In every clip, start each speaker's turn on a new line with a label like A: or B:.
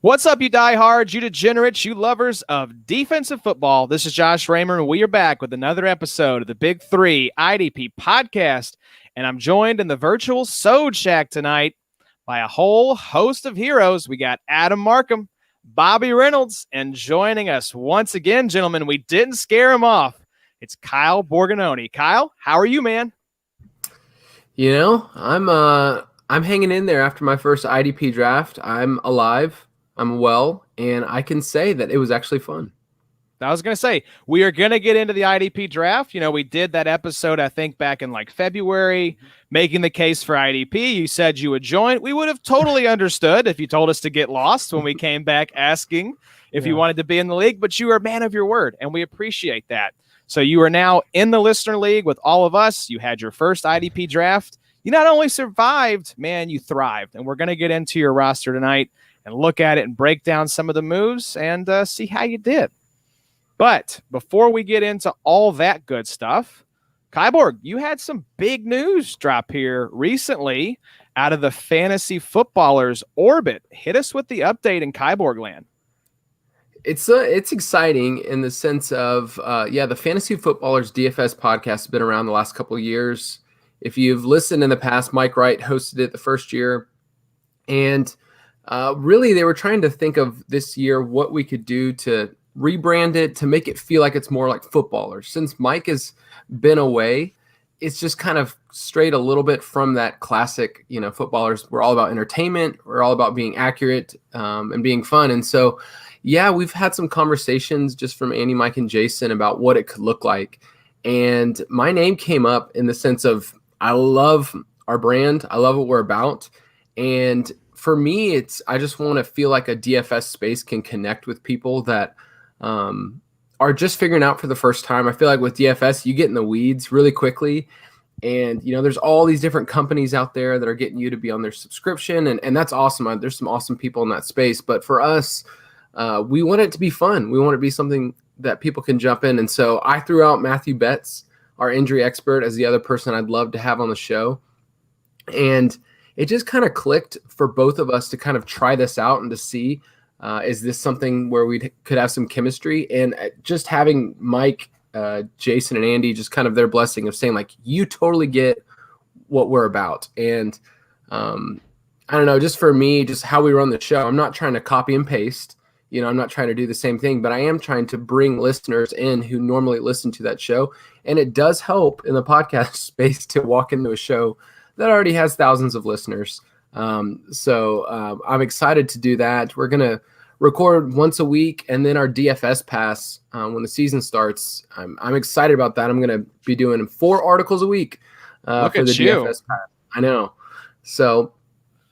A: What's up, you diehards, you degenerates, you lovers of defensive football? This is Josh Raymer, and we are back with another episode of the Big Three IDP podcast. And I'm joined in the virtual Sode Shack tonight by a whole host of heroes. We got Adam Markham, Bobby Reynolds, and joining us once again, gentlemen, we didn't scare him off. It's Kyle Borgognoni. Kyle, how are you, man?
B: You know, I'm hanging in there after my first IDP draft. I'm alive. I'm well, and I can say that it was actually fun.
A: I was going to say, we are going to get into the IDP draft. You know, we did that episode, I think, back in like February, making the case for IDP. You said you would join. We would have totally understood if you told us to get lost when we came back asking if you wanted to be in the league, but you are a man of your word, and we appreciate that. So you are now in the listener league with all of us. You had your first IDP draft. You not only survived, man, you thrived. And we're going to get into your roster tonight and look at it and break down some of the moves and see how you did. But before we get into all that good stuff, Kyborg, you had some big news drop here recently out of the fantasy footballers orbit. Hit us with the update in Kyborg land.
B: It's exciting in the sense of, the Fantasy Footballers DFS podcast has been around the last couple of years. If you've listened in the past, Mike Wright hosted it the first year. And really, they were trying to think of this year what we could do to rebrand it, to make it feel like it's more like footballers. Since Mike has been away, it's just kind of strayed a little bit from that classic, footballers. We're all about entertainment. We're all about being accurate and being fun. And so, yeah, we've had some conversations just from Andy, Mike, and Jason about what it could look like. And my name came up in the sense of I love our brand. I love what we're about. And for me, I just want to feel like a DFS space can connect with people that are just figuring out for the first time. I feel like with DFS, you get in the weeds really quickly. And, there's all these different companies out there that are getting you to be on their subscription. And that's awesome. There's some awesome people in that space. But for us, we want it to be fun. We want it to be something that people can jump in. And so I threw out Matthew Betts, our injury expert, as the other person I'd love to have on the show. And it just kind of clicked for both of us to kind of try this out and to see, is this something where we could have some chemistry? And just having Mike, Jason, and Andy, just kind of their blessing of saying, like, you totally get what we're about. And I don't know, just for me, just how we run the show, I'm not trying to copy and paste. I'm not trying to do the same thing, but I am trying to bring listeners in who normally listen to that show. And it does help in the podcast space to walk into a show that already has thousands of listeners. So I'm excited to do that. We're going to record once a week, and then our DFS pass when the season starts. I'm excited about that. I'm going to be doing 4 articles a week for the DFS pass. I know. So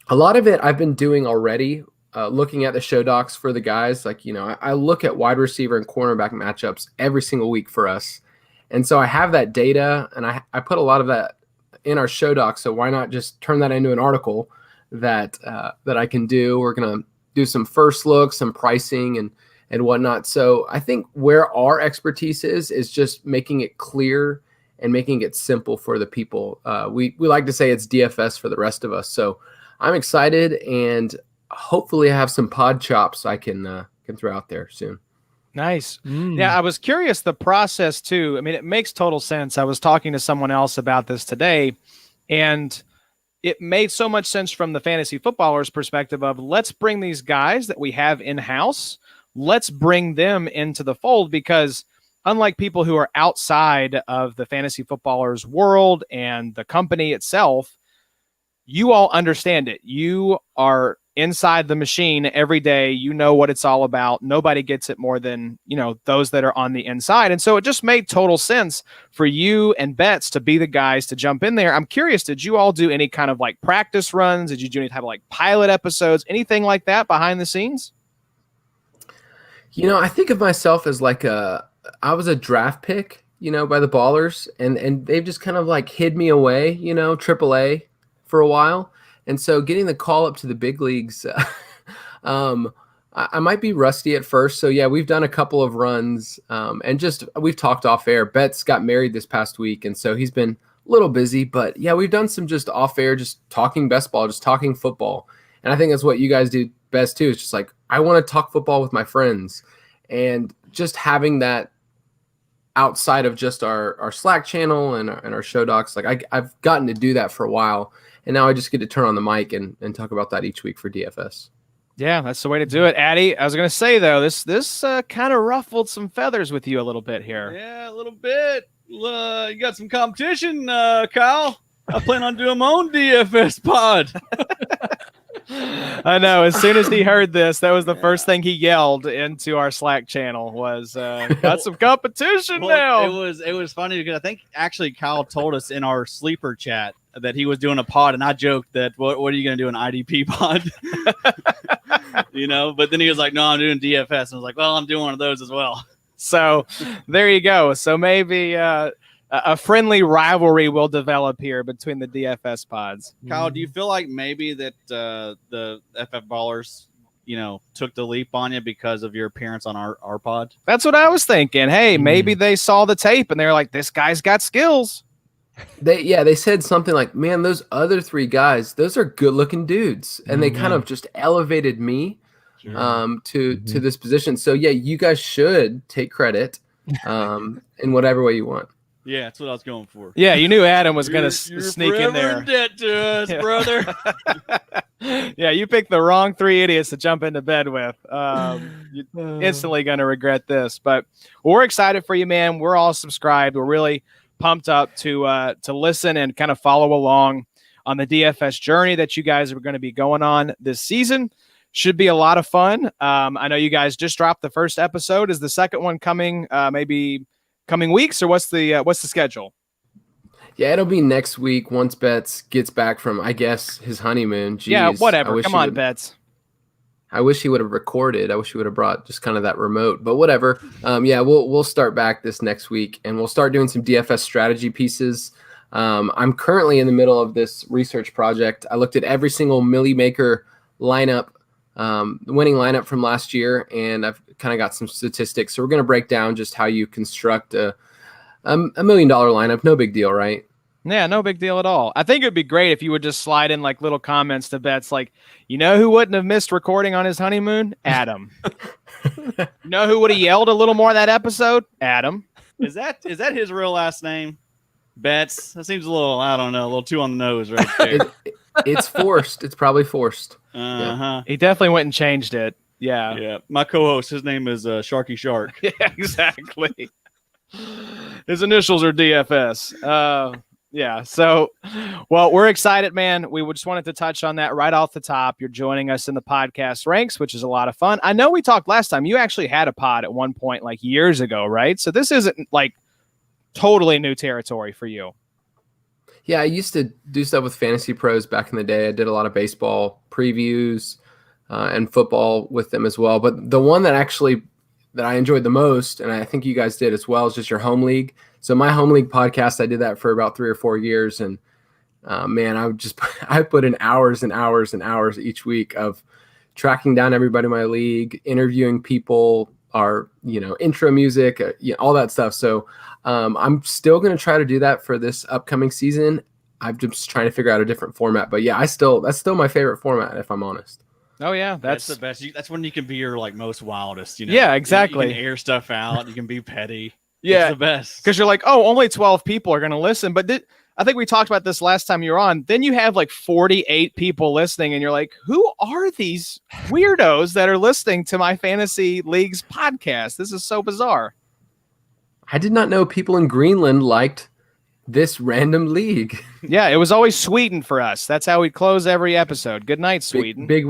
B: a lot of it I've been doing already. Looking at the show docs for the guys, I look at wide receiver and cornerback matchups every single week for us. And so I have that data, and I put a lot of that in our show docs. So why not just turn that into an article that I can do? We're going to do some first looks, some pricing and whatnot. So I think where our expertise is just making it clear and making it simple for the people. We like to say it's DFS for the rest of us. So I'm excited, and hopefully I have some pod chops I can throw out there soon.
A: Nice. Yeah, I was curious the process too. I mean, it makes total sense. I was talking to someone else about this today, and it made so much sense from the fantasy footballers perspective of, let's bring these guys that we have in-house, let's bring them into the fold, because unlike people who are outside of the fantasy footballers world and the company itself, you all understand it. You are inside the machine every day. You know what it's all about. Nobody gets it more than, those that are on the inside. And so it just made total sense for you and Betts to be the guys to jump in there. I'm curious, did you all do any kind of like practice runs? Did you do any type of like pilot episodes, anything like that behind the scenes?
B: I think of myself as I was a draft pick, by the Ballers, and they've just kind of like hid me away, AAA for a while. And so getting the call up to the big leagues, I might be rusty at first. So, yeah, we've done a couple of runs and we've talked off air. Betts got married this past week, and so he's been a little busy. But, yeah, we've done some just off air, just talking best ball, just talking football. And I think that's what you guys do best too. It's just like, I want to talk football with my friends, and just having that outside of just our Slack channel and our show docs. Like I've gotten to do that for a while, and now I just get to turn on the mic and talk about that each week for DFS.
A: Yeah, that's the way to do it. Addy, I was going to say, though, this kind of ruffled some feathers with you a little bit here.
C: Yeah, a little bit. You got some competition, Kyle. I plan on doing my own DFS pod.
A: I know. As soon as he heard this, that was the first thing he yelled into our Slack channel was, got some competition now.
C: It was funny because I think actually Kyle told us in our sleeper chat that he was doing a pod, and I joked that what are you going to do, an IDP pod? But then he was like, no, I'm doing DFS. And I was like, well, I'm doing one of those as well.
A: So there you go. So maybe a friendly rivalry will develop here between the DFS pods.
C: Kyle, do you feel like maybe that the FF Ballers, took the leap on you because of your appearance on our pod?
A: That's what I was thinking. Hey, maybe they saw the tape and they're like, this guy's got skills.
B: They said something like, man, those other three guys, those are good looking dudes. And they kind of just elevated me to this position. So yeah, you guys should take credit in whatever way you want.
C: Yeah, that's what I was going for.
A: Yeah, you knew Adam was going to sneak in there.
C: In debt to us, brother.
A: Yeah, you picked the wrong three idiots to jump into bed with. You're instantly going to regret this. But we're excited for you, man. We're all subscribed. We're really pumped up to listen and kind of follow along on the DFS journey that you guys are going to be going on this season. Should be a lot of fun. I know you guys just dropped the first episode. Is the second one coming maybe coming weeks, or what's the schedule?
B: Yeah, it'll be next week once Betts gets back from, I guess, his honeymoon. Jeez,
A: yeah, whatever. Come on, Betts.
B: I wish he would have recorded. I wish he would have brought just kind of that remote, but whatever. Yeah, we'll start back this next week, and we'll start doing some DFS strategy pieces. I'm currently in the middle of this research project. I looked at every single Millie Maker lineup, the winning lineup from last year, and I've kind of got some statistics. So we're going to break down just how you construct a $1 million lineup. No big deal, right?
A: Yeah, no big deal at all. I think it'd be great if you would just slide in like little comments to Betts, like, who wouldn't have missed recording on his honeymoon? Adam. Who would have yelled a little more that episode? Adam.
C: Is that his real last name? Betts. That seems a little too on the nose right there.
B: It's forced. It's probably forced.
C: Uh-huh.
A: He definitely went and changed it. Yeah.
C: Yeah. My co-host, his name is Sharky Shark.
A: Yeah, exactly. His initials are DFS. Yeah. So, well, we're excited, man. We just wanted to touch on that right off the top. You're joining us in the podcast ranks, which is a lot of fun. I know we talked last time. You actually had a pod at one point, like years ago, right? So this isn't like totally new territory for you.
B: Yeah, I used to do stuff with Fantasy Pros back in the day. I did a lot of baseball previews and football with them as well. But the one that I enjoyed the most, and I think you guys did as well, is just your home league. So my home league podcast, I did that for about 3 or 4 years. And man, I put in hours and hours and hours each week of tracking down everybody in my league, interviewing people, our, intro music, all that stuff. So I'm still going to try to do that for this upcoming season. I'm just trying to figure out a different format, but yeah, that's still my favorite format, if I'm honest.
A: Oh yeah.
C: That's the best. That's when you can be your most wildest,
A: Yeah, exactly.
C: You can air stuff out. You can be petty.
A: Yeah.
C: It's the best.
A: Cause you're like, oh, only 12 people are going to listen. But I think we talked about this last time you were on. Then you have like 48 people listening and you're like, who are these weirdos that are listening to my fantasy league's podcast? This is so bizarre.
B: I did not know people in Greenland liked this random league.
A: Yeah, it was always Sweden for us. That's how we close every episode. Good night, Sweden.
B: Big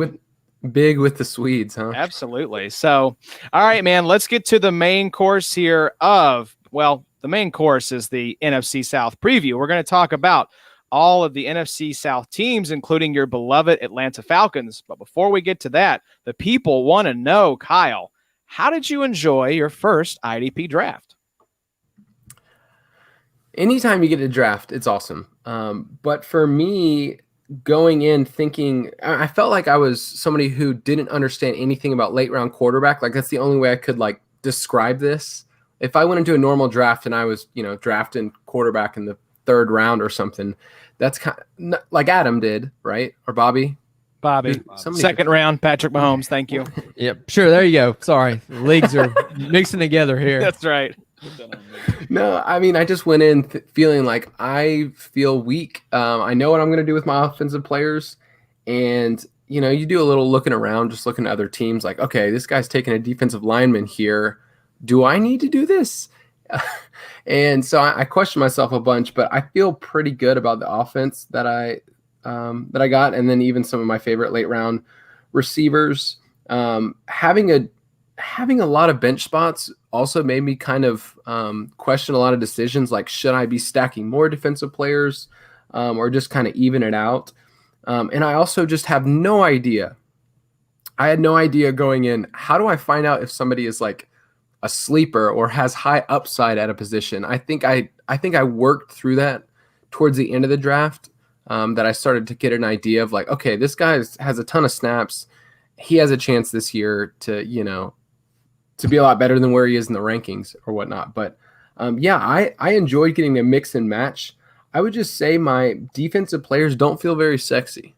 B: with the Swedes, huh?
A: Absolutely. So, all right, man, let's get to the main course here the main course is the NFC South preview. We're going to talk about all of the NFC South teams, including your beloved Atlanta Falcons. But before we get to that, the people want to know, Kyle, how did you enjoy your first IDP draft?
B: Anytime you get a draft, it's awesome. But for me, going in thinking, I felt like I was somebody who didn't understand anything about late round quarterback. Like that's the only way I could describe this. If I went into a normal draft and I was, drafting quarterback in the 3rd round or something, that's kind of like Adam did, right? Or Bobby.
A: Bobby.
B: Somebody-
A: Second round, Patrick Mahomes. Thank you.
D: Yep, sure. There you go. Sorry, the leagues are mixing together here.
A: That's right.
B: No, I mean, I just went in feeling like I feel weak. I know what I'm going to do with my offensive players. And, you know, you do a little looking around, just looking at other teams like, okay, this guy's taking a defensive lineman here. Do I need to do this? And so I questioned myself a bunch, but I feel pretty good about the offense that I got. And then even some of my favorite late round receivers, having a lot of bench spots also made me kind of question a lot of decisions, like should I be stacking more defensive players or just kind of even it out? And I also just have no idea. I had no idea going in. How do I find out if somebody is like a sleeper or has high upside at a position? I think I worked through that towards the end of the draft, that I started to get an idea of like, okay, this guy has a ton of snaps. He has a chance this year to, you know, to be a lot better than where he is in the rankings or whatnot. But yeah, I enjoyed getting a mix and match. I would just say my defensive players don't feel very sexy.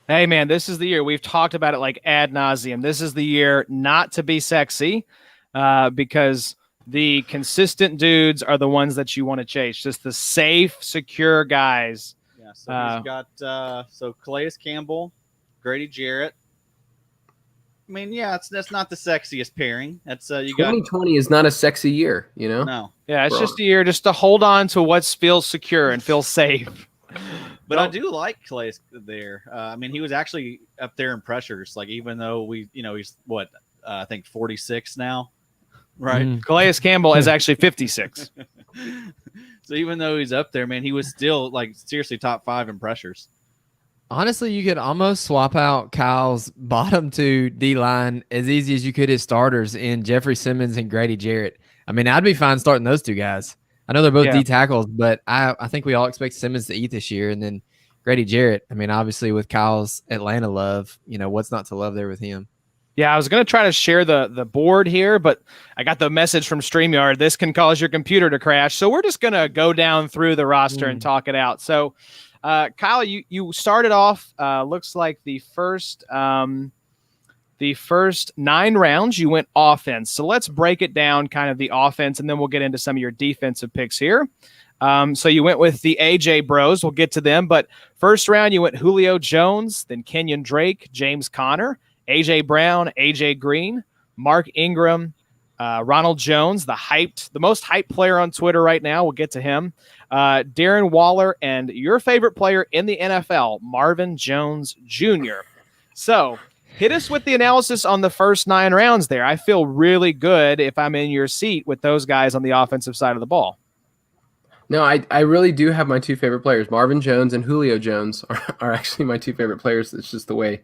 A: Hey, man, this is the year. We've talked about it like ad nauseum. This is the year not to be sexy because the consistent dudes are the ones that you want to chase. Just the safe, secure guys.
C: Yeah, so he's got Calais Campbell, Grady Jarrett. I mean, yeah, that's not the sexiest pairing. That's you got
B: 2020 is not a sexy year, you know?
C: no.
A: Yeah, it's just a year just to hold on to what feels secure and feels safe.
C: But I do like Calais there. I mean, he was actually up there in pressures. Like, even though he's what I think 46 now, right?
A: Calais Campbell is actually 56.
C: So even though he's up there, man, he was still like seriously top 5 in pressures.
D: Honestly, you could almost swap out Kyle's bottom 2 D-line as easy as you could his starters in Jeffrey Simmons and Grady Jarrett. I mean, I'd be fine starting those 2 guys. I know they're both D tackles, but I think we all expect Simmons to eat this year. And then Grady Jarrett, I mean, obviously with Kyle's Atlanta love, you know, what's not to love there with him?
A: Yeah, I was going to try to share the board here, but I got the message from StreamYard. This can cause your computer to crash. So we're just going to go down through the roster and talk it out. So, Kyle, you started off, looks like the first 9 rounds you went offense. So let's break it down, kind of the offense, and then we'll get into some of your defensive picks here. So you went with the AJ Bros. We'll get to them. But first round, you went Julio Jones, then Kenyon Drake, James Conner, AJ Brown, AJ Green, Mark Ingram, Ronald Jones, the most hyped player on Twitter right now. We'll get to him. Darren Waller, and your favorite player in the NFL, Marvin Jones Jr. So hit us with the analysis on the first 9 rounds there. I feel really good if I'm in your seat with those guys on the offensive side of the ball.
B: No, I really do have my 2 favorite players. Marvin Jones and Julio Jones are actually my 2 favorite players. It's just the way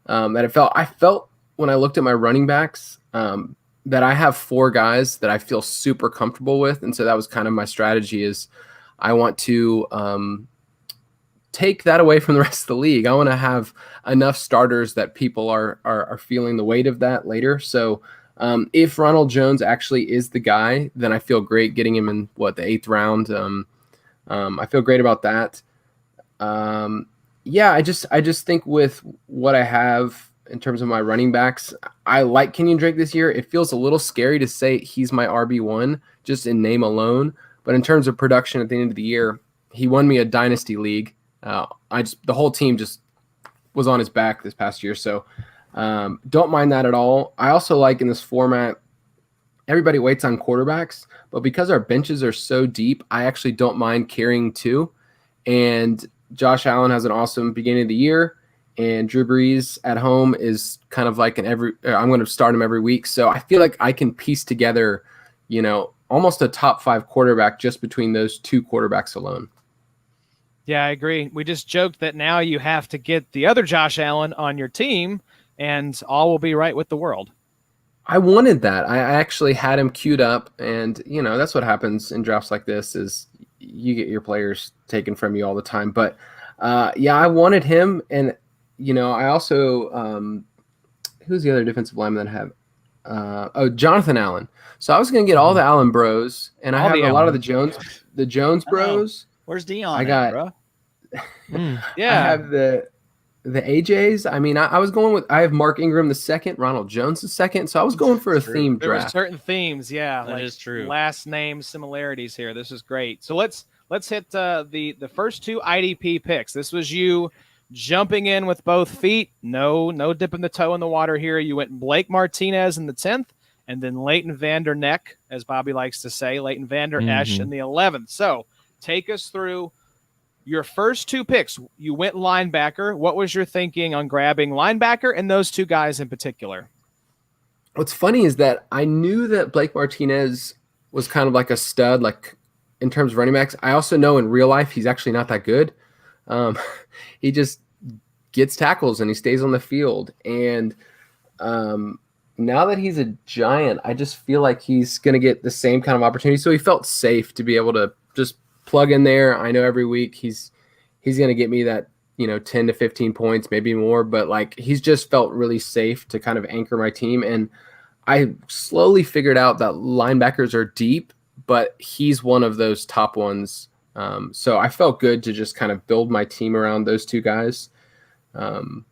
B: that it felt. I felt when I looked at my running backs that I have 4 guys that I feel super comfortable with. And so that was kind of my strategy is I want to take that away from the rest of the league. I want to have enough starters that people are feeling the weight of that later. So if Ronald Jones actually is the guy, then I feel great getting him in the 8th round. I feel great about that. Yeah, I just think with what I have in terms of my running backs, I like Kenyon Drake this year. It feels a little scary to say he's my RB1 just in name alone. But in terms of production at the end of the year, he won me a dynasty league. The whole team just was on his back this past year. So don't mind that at all. I also like in this format, everybody waits on quarterbacks, but because our benches are so deep, I actually don't mind carrying 2. And Josh Allen has an awesome beginning of the year, and Drew Brees at home is kind of like I'm going to start him every week. So I feel like I can piece together, you know, almost a top 5 quarterback just between those 2 quarterbacks alone.
A: Yeah, I agree. We just joked that now you have to get the other Josh Allen on your team, and all will be right with the world.
B: I wanted that. I actually had him queued up, and, you know, that's what happens in drafts like this is you get your players taken from you all the time. But, yeah, I wanted him, and, you know, I also who's the other defensive lineman that I have? Jonathan Allen. So I was going to get all the Allen bros, and I have a lot of the Jones bros.
C: Where's Dion?
B: I got,
C: bro?
A: Yeah.
B: I have the the AJs. I mean, I was going with, I have Mark Ingram the second, Ronald Jones the second. So I was going for a
C: True.
B: theme
A: There were
B: draft.
A: certain themes, yeah,
C: That is true.
A: last name similarities here. This is great. So let's hit the first two IDP picks. This was you jumping in with both feet. No dipping the toe in the water here. You went Blake Martinez in the 10th, and then Leighton Vander Neck, as Bobby likes to say, Leighton Vander Esch in the 11th. So take us through your first two picks. You went linebacker. What was your thinking on grabbing linebacker and those two guys in particular?
B: What's funny is that I knew that Blake Martinez was kind of like a stud, like in terms of running backs. I also know in real life he's actually not that good. He just gets tackles and he stays on the field. And now that he's a Giant, I just feel like he's going to get the same kind of opportunity. So he felt safe to be able to just plug in there. I know every week he's going to get me that, 10 to 15 points, maybe more, but like he's just felt really safe to kind of anchor my team. And I slowly figured out that linebackers are deep, but he's one of those top ones. So I felt good to just kind of build my team around those two guys. And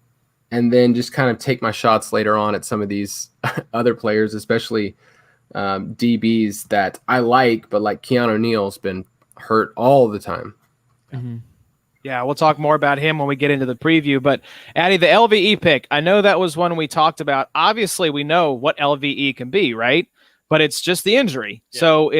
B: then just kind of take my shots later on at some of these other players, especially DBs that I like, but like Keanu Neal's been hurt all the time.
D: Mm-hmm.
A: Yeah, we'll talk more about him when we get into the preview. But Addy, the LVE pick, I know that was one we talked about. Obviously, we know what LVE can be, right? But it's just the injury. Yeah. So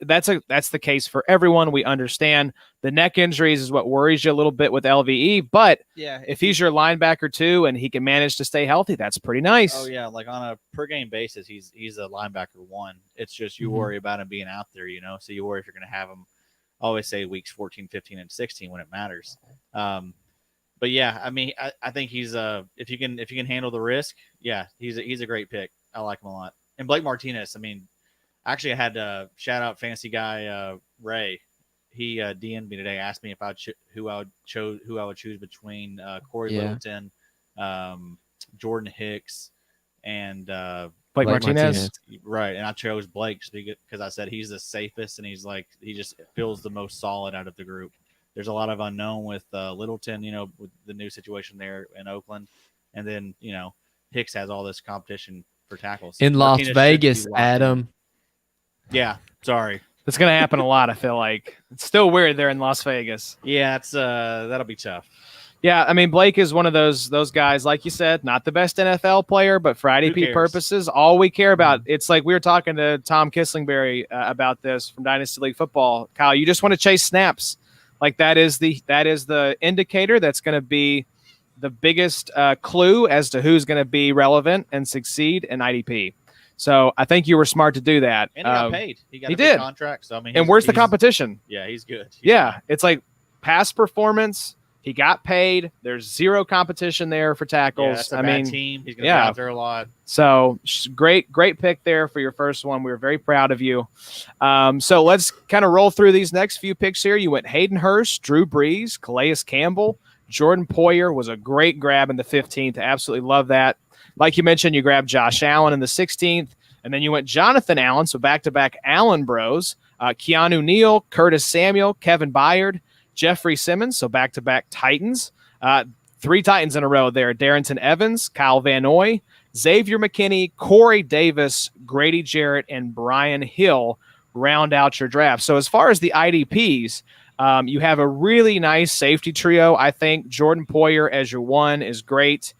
A: that's the case for everyone. We understand the neck injuries is what worries you a little bit with LVE. But yeah, if he's your linebacker too and he can manage to stay healthy, that's pretty nice.
C: Oh yeah, like on a per game basis, he's a linebacker one. It's just you worry about him being out there, So you worry if you're going to have him. I always say weeks 14, 15, and 16 when it matters. But yeah, I mean, I think he's if you can handle the risk, yeah, he's a great pick. I like him a lot. And Blake Martinez, I mean, actually I had to shout out fantasy guy Ray. He DM'd me today, asked me if who I would choose between Corey Littleton, Jordan Hicks, and
A: Blake Martinez.
C: Right, and I chose Blake because I said he's the safest and he just feels the most solid out of the group. There's a lot of unknown with Littleton, with the new situation there in Oakland, and then Hicks has all this competition for tackles
D: in Las Vegas. Adam.
C: Yeah, sorry.
A: It's going to happen a lot, I feel like. It's still weird there in Las Vegas.
C: Yeah, it's that'll be tough.
A: Yeah, I mean, Blake is one of those guys, like you said, not the best NFL player, but for IDP purposes, all we care about, it's like we were talking to Tom Kislingberry about this from Dynasty League Football. Kyle, you just want to chase snaps. Like that is the indicator that's going to be the biggest clue as to who's going to be relevant and succeed in IDP. So I think you were smart to do that.
C: And he got paid. He got a
A: big
C: contract. So I mean,
A: and where's the competition?
C: Yeah, he's good.
A: It's like past performance. He got paid. There's zero competition there for tackles.
C: Yeah, that's a bad team. He's going to be out there a lot.
A: So great pick there for your first one. We were very proud of you. So let's kind of roll through these next few picks here. You went Hayden Hurst, Drew Brees, Calais Campbell, Jordan Poyer was a great grab in the 15th. Absolutely love that. Like you mentioned, you grabbed Josh Allen in the 16th, and then you went Jonathan Allen, so back-to-back Allen bros, Keanu Neal, Curtis Samuel, Kevin Byard, Jeffrey Simmons, so back-to-back Titans. 3 Titans in a row there. Darrington Evans, Kyle Van Noy, Xavier McKinney, Corey Davis, Grady Jarrett, and Brian Hill round out your draft. So as far as the IDPs, you have a really nice safety trio. I think Jordan Poyer as your one is great.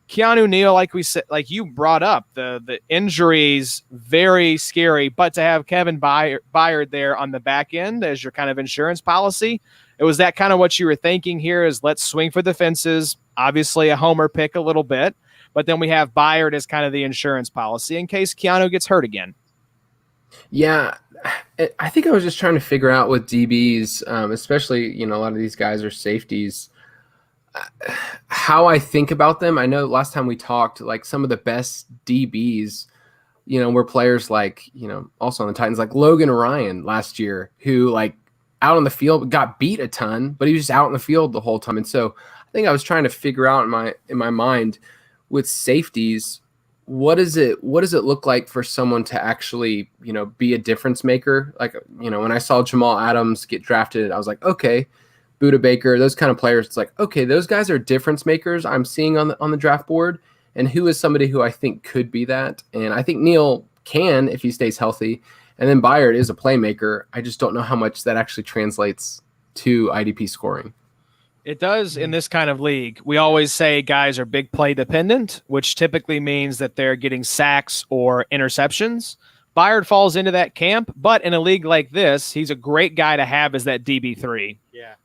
A: Keanu Neal, like we said, like you brought up, the injuries, very scary, but to have Kevin Byard there on the back end as your kind of insurance policy, it was that kind of what you were thinking here is let's swing for the fences. Obviously a homer pick a little bit, but then we have Byard as kind of the insurance policy in case Keanu gets hurt again.
B: Yeah, I think I was just trying to figure out with DBs, especially, a lot of these guys are safeties, how I think about them. I know last time we talked, like some of the best DBs, were players like, also on the Titans, like Logan Ryan last year, who like out on the field got beat a ton, but he was just out in the field the whole time. And so I think I was trying to figure out in my mind with safeties, what does it look like for someone to actually, be a difference maker? Like, when I saw Jamal Adams get drafted, I was like, okay, Buda Baker, those kind of players. It's like, okay, those guys are difference makers I'm seeing on the draft board, and who is somebody who I think could be that. And I think Neal can if he stays healthy. And then Byard is a playmaker. I just don't know how much that actually translates to IDP scoring.
A: It does in this kind of league. We always say guys are big play dependent, which typically means that they're getting sacks or interceptions. Byard falls into that camp, but in a league like this, he's a great guy to have as that DB3.
C: Yeah,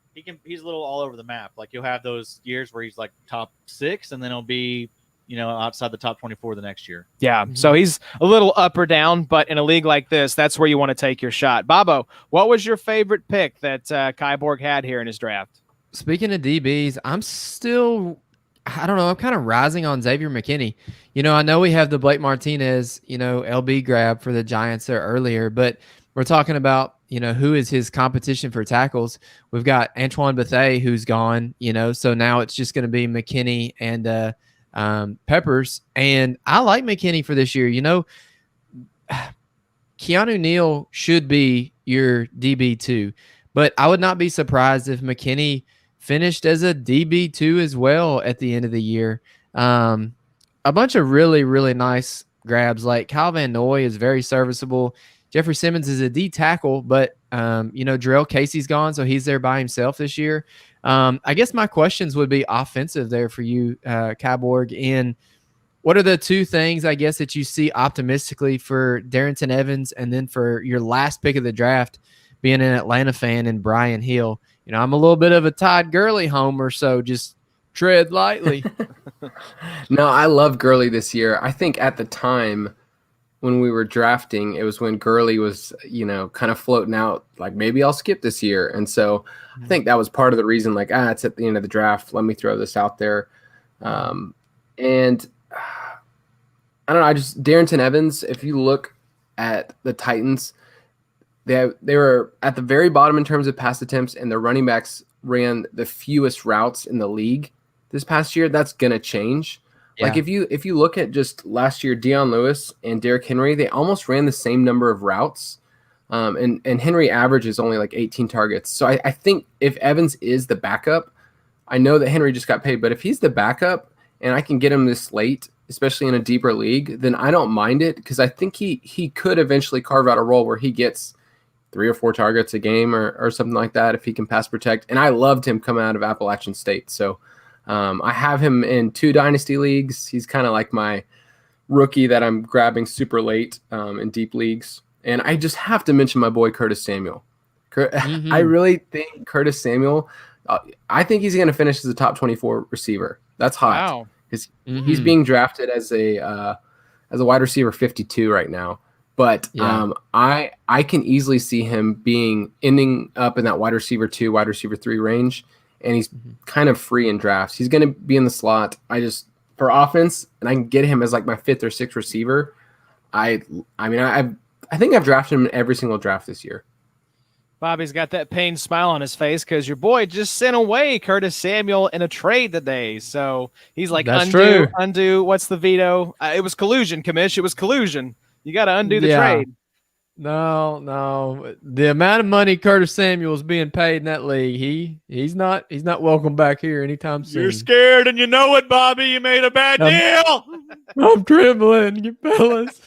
C: he's a little all over the map. Like, you'll have those years where he's like top 6, and then he'll be, outside the top 24 the next year.
A: Yeah, so he's a little up or down, but in a league like this, that's where you want to take your shot. Bobo, what was your favorite pick that Kai Borg had here in his draft?
D: Speaking of DBs, I'm kind of rising on Xavier McKinney. I know we have the Blake Martinez, LB grab for the Giants there earlier, but we're talking about, who is his competition for tackles. We've got Antoine Bethea, who's gone, so now it's just going to be McKinney and Peppers. And I like McKinney for this year. Keanu Neal should be your DB2, but I would not be surprised if McKinney finished as a DB2 as well at the end of the year. A bunch of really, really nice grabs. Like Kyle Van Noy is very serviceable. Jeffrey Simmons is a D tackle, but Jarrell Casey's gone, so he's there by himself this year. I guess my questions would be offensive there for you, Kai Borg. And what are the two things, I guess, that you see optimistically for Darrington Evans, and then for your last pick of the draft, being an Atlanta fan, and Brian Hill? I'm a little bit of a Todd Gurley homer, so just tread lightly.
B: No, I love Gurley this year. I think at the time when we were drafting, it was when Gurley was, kind of floating out, like, maybe I'll skip this year. And so I think that was part of the reason, like, it's at the end of the draft, let me throw this out there. And I don't know, Darrington Evans, if you look at the Titans, they were at the very bottom in terms of pass attempts, and their running backs ran the fewest routes in the league this past year. That's going to change. Yeah. Like, if you look at just last year, Deion Lewis and Derrick Henry, they almost ran the same number of routes. And Henry averages only like 18 targets. So I think if Evans is the backup, I know that Henry just got paid, but if he's the backup and I can get him this late, especially in a deeper league, then I don't mind it, because I think he could eventually carve out a role where he gets 3 or 4 targets a game or something like that if he can pass protect. And I loved him coming out of Appalachian State. So I have him in 2 dynasty leagues. He's kind of like my rookie that I'm grabbing super late in deep leagues. And I just have to mention my boy Curtis Samuel. I really think Curtis Samuel, I think he's going to finish as a top 24 receiver. That's hot.
A: Wow.
B: He's being drafted as a wide receiver 52 right now. But yeah. I can easily see him ending up in that wide receiver 2, wide receiver 3 range, and he's kind of free in drafts. He's going to be in the slot. For offense, and I can get him as like my 5th or 6th receiver. I think I've drafted him in every single draft this year.
A: Bobby's got that pained smile on his face because your boy just sent away Curtis Samuel in a trade today. So he's like, undo. What's the veto? It was collusion, Commish. It was collusion. You got to undo the trade.
D: No. The amount of money Curtis Samuel is being paid in that league, he's not welcome back here anytime soon.
C: You're scared, and you know it, Bobby. You made a bad deal.
D: I'm trembling, you fellas.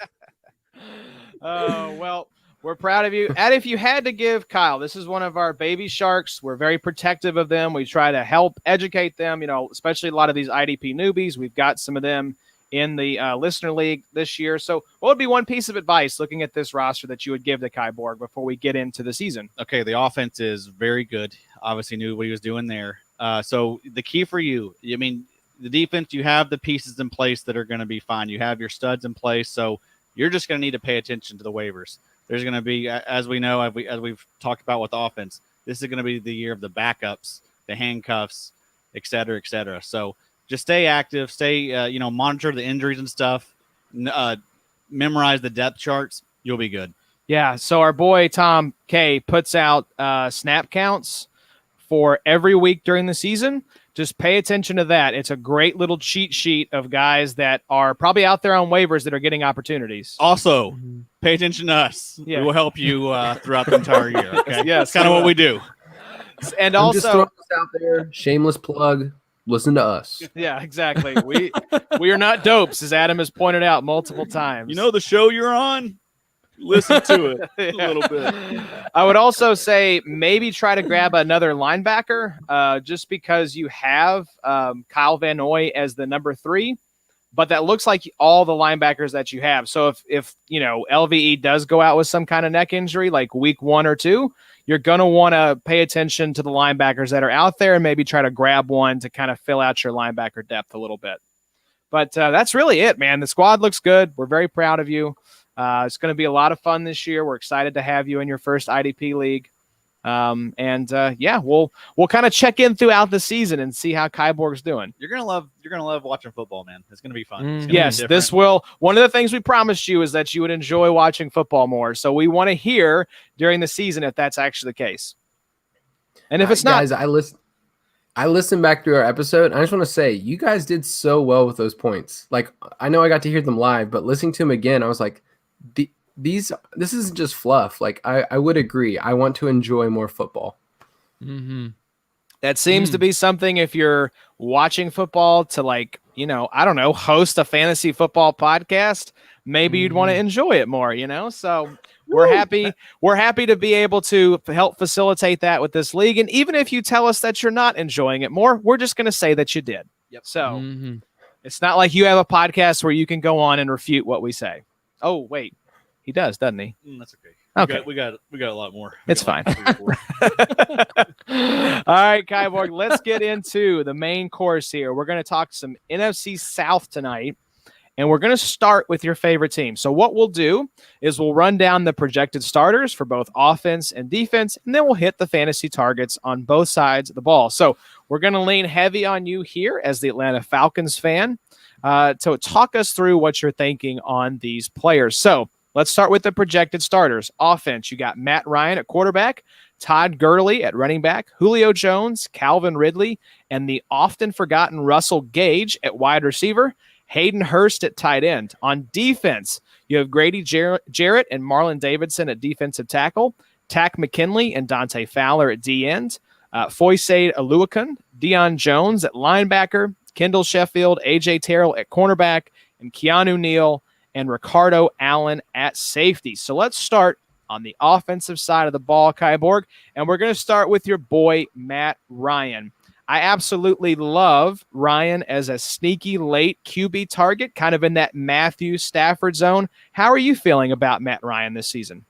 A: Oh, well, we're proud of you. And if you had to give Kyle, this is one of our baby sharks. We're very protective of them. We try to help educate them, especially a lot of these IDP newbies. We've got some of them in the listener league this year. So what would be one piece of advice looking at this roster that you would give to Kai Borg before we get into the season?
C: Okay, the offense is very good. Obviously knew what he was doing there. So the key for you, the defense, you have the pieces in place that are going to be fine. You have your studs in place. So you're just going to need to pay attention to the waivers. There's going to be, as we know, as we've talked about with offense, this is going to be the year of the backups, the handcuffs, et cetera, et cetera. So just stay active, monitor the injuries and stuff, memorize the depth charts. You'll be good.
A: Yeah, so our boy Tom K puts out snap counts for every week during the season. Just pay attention to that. It's a great little cheat sheet of guys that are probably out there on waivers that are getting opportunities.
C: Also, pay attention to us. Yeah. We will help you throughout the entire year. Okay?
A: Yes,
C: kind of what we do.
A: And
B: I'm
A: also,
B: just throwing out there, shameless plug, listen to us.
A: Yeah, exactly. We are not dopes, as Adam has pointed out multiple times.
C: You know the show you're on? Listen to it a little bit.
A: I would also say maybe try to grab another linebacker, just because you have Kyle Van Noy as the number 3, but that looks like all the linebackers that you have. So if LVE does go out with some kind of neck injury, like week 1 or 2, you're going to want to pay attention to the linebackers that are out there and maybe try to grab one to kind of fill out your linebacker depth a little bit. But that's really it, man. The squad looks good. We're very proud of you. It's going to be a lot of fun this year. We're excited to have you in your first IDP league. We'll kind of check in throughout the season and see how Kyborg's doing.
C: You're gonna love watching football, man. It's gonna be fun. It's gonna
A: Yes,
C: be
A: this will. One of the things we promised you is that you would enjoy watching football more. So we want to hear during the season if that's actually the case. And if it's not,
B: guys, I listened back through our episode. I just want to say you guys did so well with those points. Like, I know I got to hear them live, but listening to them again, I was like, this isn't just fluff. Like, I would agree. I want to enjoy more football.
D: Mm-hmm.
A: that seems to be something if you're watching football to, like, I don't know, host a fantasy football podcast, maybe you'd want to enjoy it more, So we're happy to be able to help facilitate that with this league. And even if you tell us that you're not enjoying it more, we're just going to say that you did.
C: Yep.
A: So it's not like you have a podcast where you can go on and refute what we say. Oh, wait. He does, doesn't he?
C: That's okay.
A: Okay.
C: We got a lot more.
A: It's fine. All right, Kyborg, let's get into the main course here. We're going to talk some NFC South tonight, and we're going to start with your favorite team. So what we'll do is we'll run down the projected starters for both offense and defense, and then we'll hit the fantasy targets on both sides of the ball. So we're going to lean heavy on you here as the Atlanta Falcons fan to talk us through what you're thinking on these players. So let's start with the projected starters. Offense, you got Matt Ryan at quarterback, Todd Gurley at running back, Julio Jones, Calvin Ridley, and the often forgotten Russell Gage at wide receiver, Hayden Hurst at tight end. On defense, you have Grady Jarrett and Marlon Davidson at defensive tackle, Tack McKinley and Dante Fowler at D end, Foyesade Aluakun, Deion Jones at linebacker, Kendall Sheffield, A.J. Terrell at cornerback, and Keanu Neal and Ricardo Allen at safety. So let's start on the offensive side of the ball, Kyborg, and we're going to start with your boy, Matt Ryan. I absolutely love Ryan as a sneaky late QB target, kind of in that Matthew Stafford zone. How are you feeling about Matt Ryan this season?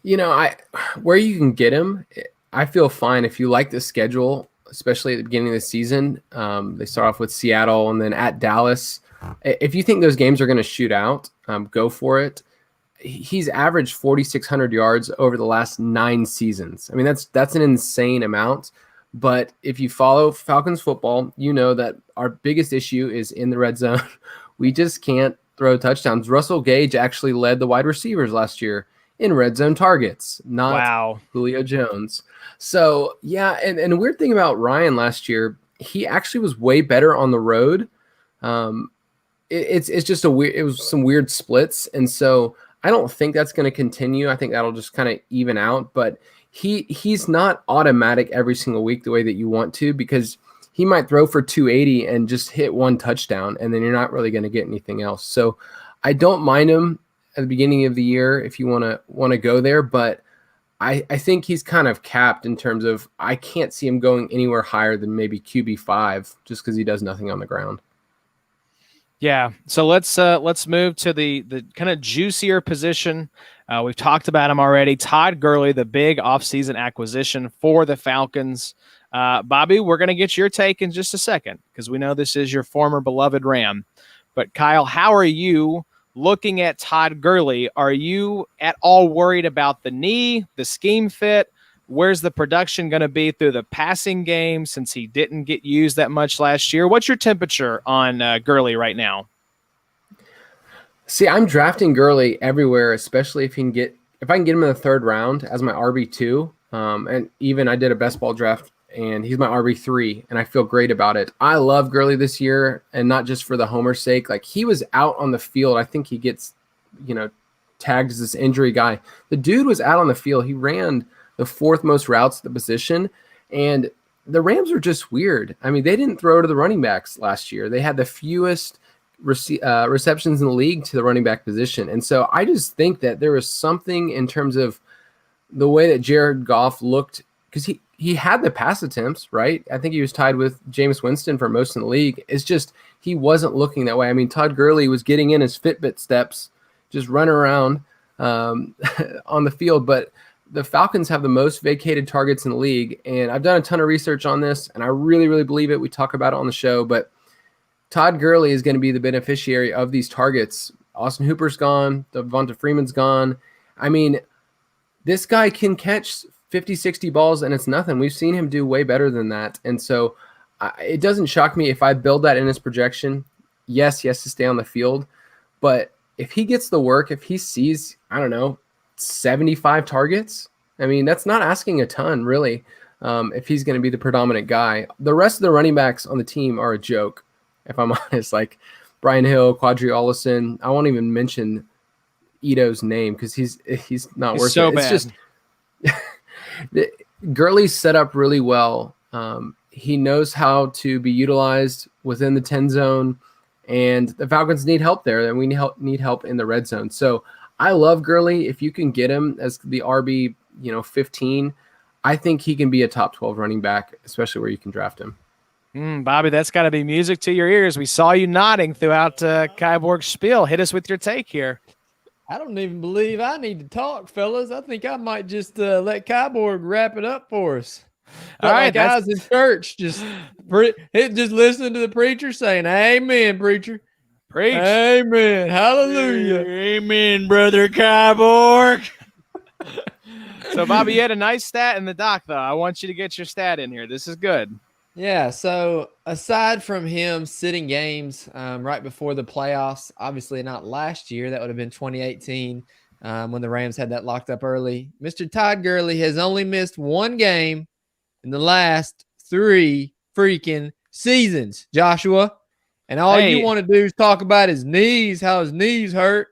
B: Where you can get him, I feel fine. If you like the schedule, especially at the beginning of the season, they start off with Seattle and then at Dallas. If you think those games are going to shoot out, go for it. He's averaged 4,600 yards over the last 9 seasons. I mean, that's an insane amount. But if you follow Falcons football, you know that our biggest issue is in the red zone. We just can't throw touchdowns. Russell Gage actually led the wide receivers last year in red zone targets, not Julio Jones. So, yeah, and the weird thing about Ryan last year, he actually was way better on the road. It's just it was some weird splits, and so I don't think that's going to continue. I think that'll just kind of even out, but he's not automatic every single week the way that you want to, because he might throw for 280 and just hit one touchdown, and then you're not really going to get anything else. So I don't mind him at the beginning of the year if you want to go there, but I think he's kind of capped in terms of I can't see him going anywhere higher than maybe QB5 just because he does nothing on the ground.
A: Yeah, so let's move to the kind of juicier position. We've talked about him already. Todd Gurley, the big offseason acquisition for the Falcons. Bobby, we're going to get your take in just a second because we know this is your former beloved Ram. But Kyle, how are you looking at Todd Gurley? Are you at all worried about the knee, the scheme fit? Where's the production going to be through the passing game since he didn't get used that much last year? What's your temperature on Gurley right now?
B: See, I'm drafting Gurley everywhere, especially if I can get him in the 3rd round as my RB2. And even I did a best ball draft and he's my RB3 and I feel great about it. I love Gurley this year, and not just for the homer's sake. Like, he was out on the field. I think he gets, tagged as this injury guy. The dude was out on the field. He ran the 4th most routes at the position. And the Rams are just weird. I mean, they didn't throw to the running backs last year. They had the fewest receptions in the league to the running back position. And so I just think that there was something in terms of the way that Jared Goff looked, because he had the pass attempts, right? I think he was tied with Jameis Winston for most in the league. It's just he wasn't looking that way. I mean, Todd Gurley was getting in his Fitbit steps, just running around on the field. But the Falcons have the most vacated targets in the league, and I've done a ton of research on this, and I really, really believe it. We talk about it on the show, but Todd Gurley is going to be the beneficiary of these targets. Austin Hooper's gone. Devonta Freeman's gone. I mean, this guy can catch 50, 60 balls, and it's nothing. We've seen him do way better than that. And so it doesn't shock me if I build that in his projection. Yes, he has to stay on the field. But if he gets the work, if he sees, 75 targets, I mean, that's not asking a ton, really, if he's going to be the predominant guy. The rest of the running backs on the team are a joke, if I'm honest. Like Brian Hill, Quadri Ollison. I won't even mention Ito's name because he's not worth
A: so
B: it.
A: bad.
B: It's just Gurley's set up really well. He knows how to be utilized within the 10 zone, and the Falcons need help there, and we need help in the red zone. So I love Gurley. If you can get him as the RB, 15, I think he can be a top 12 running back, especially where you can draft him.
A: Bobby, that's got to be music to your ears. We saw you nodding throughout Kyborg's spiel. Hit us with your take here.
D: I don't even believe I need to talk, fellas. I think I might just let Kyborg wrap it up for us.
A: All right,
D: guys in church, just listening to the preacher saying, "Amen, preacher,
A: preach,
D: amen, hallelujah,
C: amen, brother Kyborg."
A: So, Bobby, you had a nice stat in the doc, though. I want you to get your stat in here. This is good.
D: Yeah, so aside from him sitting games right before the playoffs, obviously not last year, that would have been 2018 when the Rams had that locked up early, Mr. Todd Gurley has only missed one game in the last 3 freaking seasons, Joshua. And all you want to do is talk about his knees, how his knees hurt.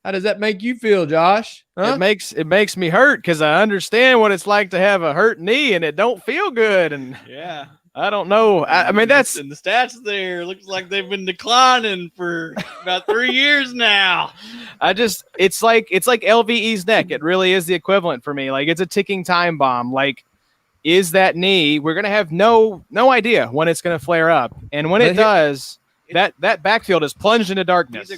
D: How does that make you feel, Josh? Huh?
A: It makes me hurt because I understand what it's like to have a hurt knee and it don't feel good. And
C: yeah,
A: I don't know. I mean, that's
C: in the stats there. Looks like they've been declining for about 3 years now.
A: It's like LVE's neck. It really is the equivalent for me. Like, it's a ticking time bomb. Like, is that knee? We're gonna have no idea when it's gonna flare up, and when it does, that backfield is plunged into darkness.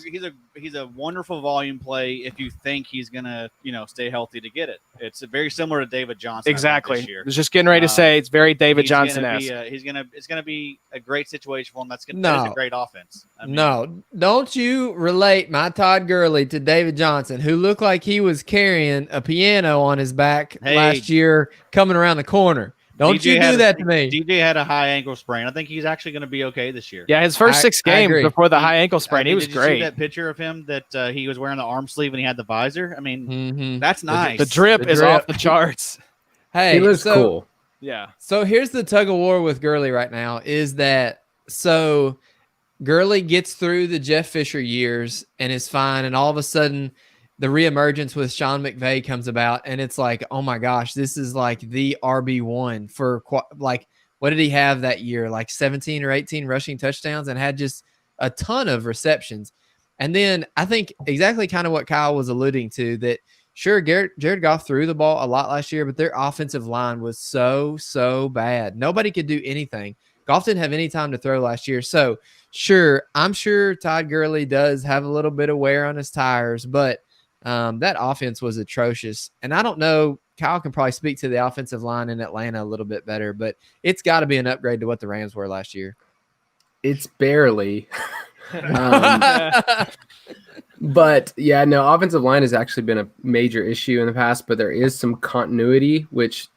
C: He's a wonderful volume play if you think he's gonna stay healthy to get it. It's very similar to David Johnson.
A: Exactly.
C: This year.
A: I was just getting ready to say it's very David Johnson-esque.
C: It's gonna be a great situation for him. That is a great offense.
D: No, don't you relate my Todd Gurley to David Johnson, who looked like he was carrying a piano on his back last year coming around the corner. Don't you do that to me.
C: DJ had a high ankle sprain. I think he's actually going to be okay this year.
A: Yeah, his first 6 games before the high ankle sprain, he was
C: did
A: great.
C: You see that picture of him that he was wearing the arm sleeve and he had the visor? I mean, that's nice.
A: The drip is off the charts.
D: Hey,
B: he looks cool.
A: Yeah.
D: So here's the tug of war with Gurley right now is that Gurley gets through the Jeff Fisher years and is fine, and all of a sudden the reemergence with Sean McVay comes about, and it's like, oh my gosh, this is like the RB1 for like, what did he have that year? Like 17 or 18 rushing touchdowns and had just a ton of receptions. And then I think exactly kind of what Kyle was alluding to, that sure, Jared Goff threw the ball a lot last year, but their offensive line was so bad. Nobody could do anything. Goff didn't have any time to throw last year. So sure, I'm sure Todd Gurley does have a little bit of wear on his tires, but that offense was atrocious. And I don't know, Kyle can probably speak to the offensive line in Atlanta a little bit better, but it's got to be an upgrade to what the Rams were last year.
B: It's barely. But yeah, no, offensive line has actually been a major issue in the past, but there is some continuity, which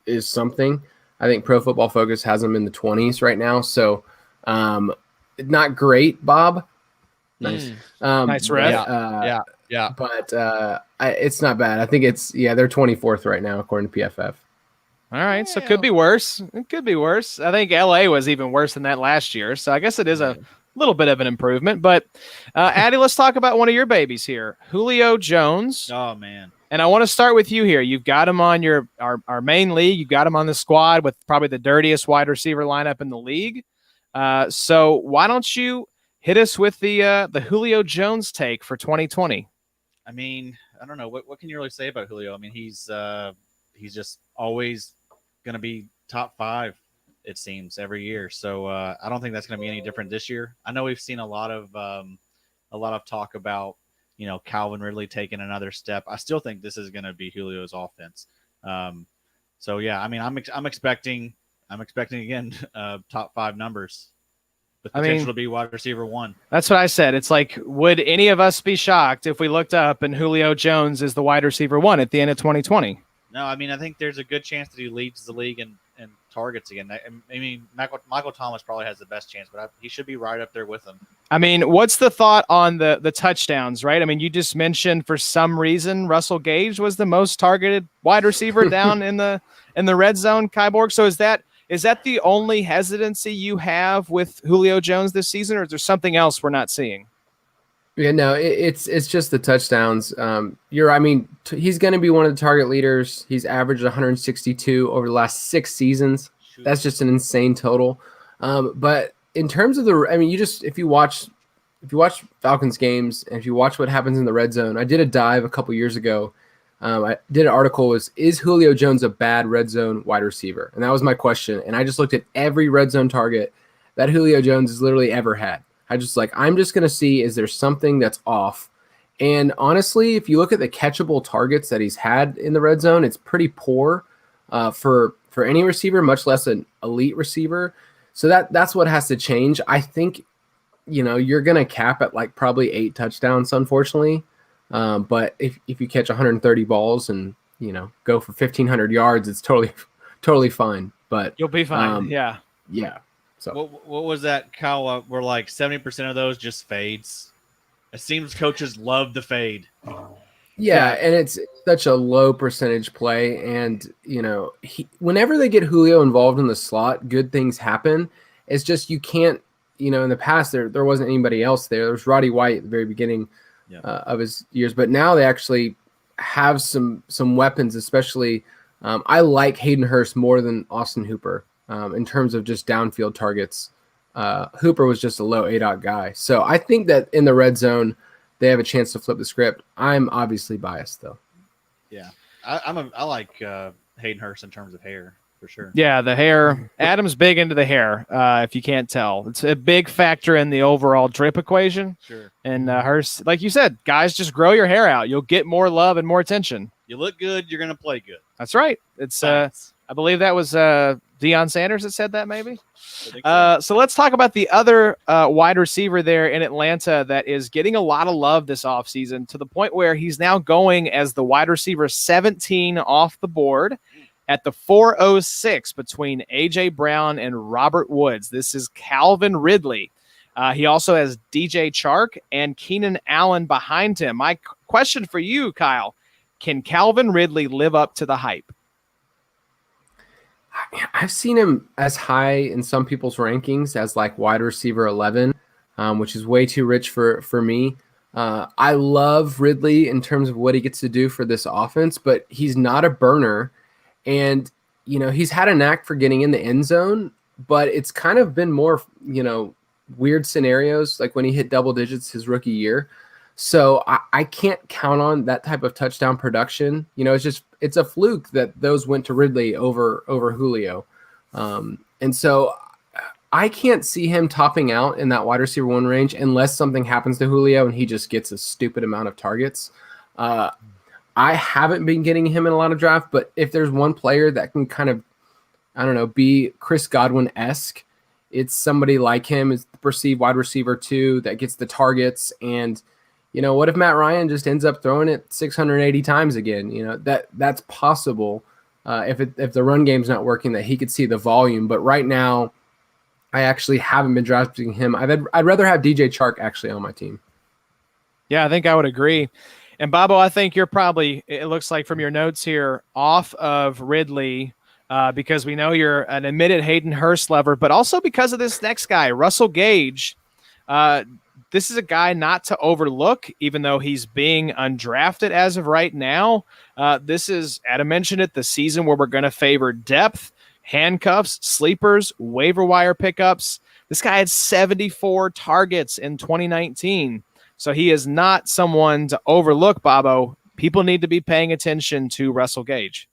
B: is something. I think Pro Football Focus has them in the 20s right now. So not great, Bob. Nice.
A: Nice rep.
D: Yeah.
B: But it's not bad. I think they're 24th right now, according to PFF.
A: All right. So it could be worse. It could be worse. I think LA was even worse than that last year. So I guess it is a little bit of an improvement. But Addy, let's talk about one of your babies here. Julio Jones.
C: Oh, man.
A: And I want to start with you here. You've got him on our main league. You've got him on the squad with probably the dirtiest wide receiver lineup in the league. So why don't you hit us with the Julio Jones take for 2020?
C: I mean, I don't know. What can you really say about Julio? I mean, he's just always going to be top 5, it seems, every year. So I don't think that's going to be any different this year. I know we've seen a lot of talk about, Calvin Ridley taking another step. I still think this is going to be Julio's offense. So yeah, I mean, I'm expecting again top 5 numbers with potential to be wide receiver 1.
A: That's what I said. It's like, would any of us be shocked if we looked up and Julio Jones is the wide receiver 1 at the end of 2020?
C: No, I mean, I think there's a good chance that he leads the league in targets again. I mean, Michael Thomas probably has the best chance, but he should be right up there with him.
A: I mean, what's the thought on the touchdowns, right? I mean, you just mentioned for some reason Russell Gage was the most targeted wide receiver down in the red zone, Kyborg. So is that the only hesitancy you have with Julio Jones this season, or is there something else we're not seeing?
B: Yeah, no, it's just the touchdowns. He's going to be one of the target leaders. He's averaged 162 over the last 6 seasons. That's just an insane total. But in terms of if you watch Falcons games and if you watch what happens in the red zone, I did a dive a couple years ago. I did an article is Julio Jones a bad red zone wide receiver? And that was my question. And I just looked at every red zone target that Julio Jones has literally ever had. I'm just going to see, is there something that's off? And honestly, if you look at the catchable targets that he's had in the red zone, it's pretty poor for any receiver, much less an elite receiver. So that's what has to change. I think, you're going to cap at like probably 8 touchdowns, unfortunately. But if you catch 130 balls and, go for 1,500 yards, it's totally fine. But
A: you'll be fine. Yeah.
B: So
C: what was that, Kyle? Were like 70% of those just fades? It seems coaches love the fade.
B: Yeah, and it's such a low percentage play. And, whenever they get Julio involved in the slot, good things happen. It's just you can't, in the past there wasn't anybody else there. There was Roddy White at the very beginning of his years. But now they actually have some weapons, especially I like Hayden Hurst more than Austin Hooper. In terms of just downfield targets, Hooper was just a low ADOT guy. So I think that in the red zone, they have a chance to flip the script. I'm obviously biased, though.
C: Yeah, I like Hayden Hurst in terms of hair, for sure.
A: Yeah, the hair. Adam's big into the hair, if you can't tell. It's a big factor in the overall drip equation.
C: Sure. And
A: Hurst, like you said, guys, just grow your hair out. You'll get more love and more attention.
C: You look good, you're going to play good.
A: That's right. It's I believe that was Deion Sanders that said that, maybe. So let's talk about the other wide receiver there in Atlanta that is getting a lot of love this offseason, to the point where he's now going as the wide receiver 17 off the board at the 406 between A.J. Brown and Robert Woods. This is Calvin Ridley. He also has DJ Chark and Keenan Allen behind him. My question for you, Kyle, can Calvin Ridley live up to the hype?
B: I've seen him as high in some people's rankings as like wide receiver 11, which is way too rich for me. I love Ridley in terms of what he gets to do for this offense, but he's not a burner. And, he's had a knack for getting in the end zone, but it's kind of been more, weird scenarios, like when he hit double digits his rookie year. So I can't count on that type of touchdown production. It's a fluke that those went to Ridley over Julio. And so I can't see him topping out in that wide receiver 1 range unless something happens to Julio and he just gets a stupid amount of targets. I haven't been getting him in a lot of draft, but if there's one player that can kind of, be Chris Godwin-esque, it's somebody like him, is the perceived wide receiver 2 that gets the targets. And what if Matt Ryan just ends up throwing it 680 times again? That's possible if the run game's not working, that he could see the volume. But right now, I actually haven't been drafting him. I'd rather have DJ Chark actually on my team.
A: Yeah, I think I would agree. And Bobo, I think you're probably, it looks like from your notes here, off of Ridley because we know you're an admitted Hayden Hurst lover, but also because of this next guy, Russell Gage. this is a guy not to overlook, even though he's being undrafted as of right now. This is, Adam mentioned it, the season where we're going to favor depth, handcuffs, sleepers, waiver wire pickups. This guy had 74 targets in 2019. So he is not someone to overlook, Bobo. People need to be paying attention to Russell Gage.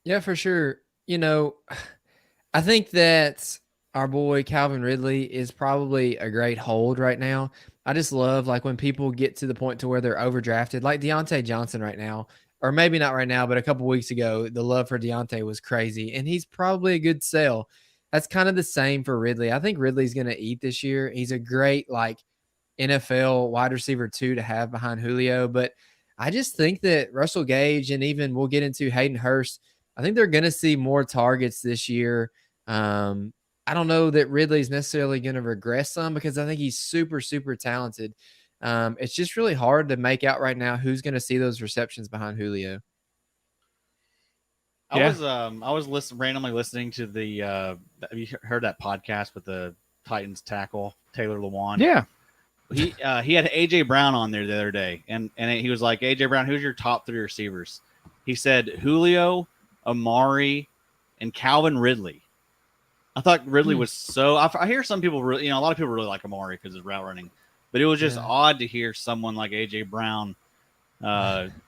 D: Yeah, for sure. I think that our boy Calvin Ridley is probably a great hold right now. I just love when people get to the point to where they're overdrafted, like Deontay Johnson right now, or maybe not right now, but a couple weeks ago, the love for Deontay was crazy, and he's probably a good sell. That's kind of the same for Ridley. I think Ridley's going to eat this year. He's a great NFL wide receiver 2 to have behind Julio, but I just think that Russell Gage, and even we'll get into Hayden Hurst, I think they're going to see more targets this year. I don't know that Ridley's necessarily going to regress some because I think he's super, super talented. It's just really hard to make out right now who's going to see those receptions behind Julio.
C: I was randomly listening to the have you heard that podcast with the Titans tackle Taylor Lewan?
A: Yeah.
C: He had AJ Brown on there the other day, and he was like, AJ Brown, who's your top 3 receivers? He said Julio, Amari, and Calvin Ridley. I thought Ridley was so. I hear some people really, a lot of people really like Amari because of route running, but it was just odd to hear someone like AJ Brown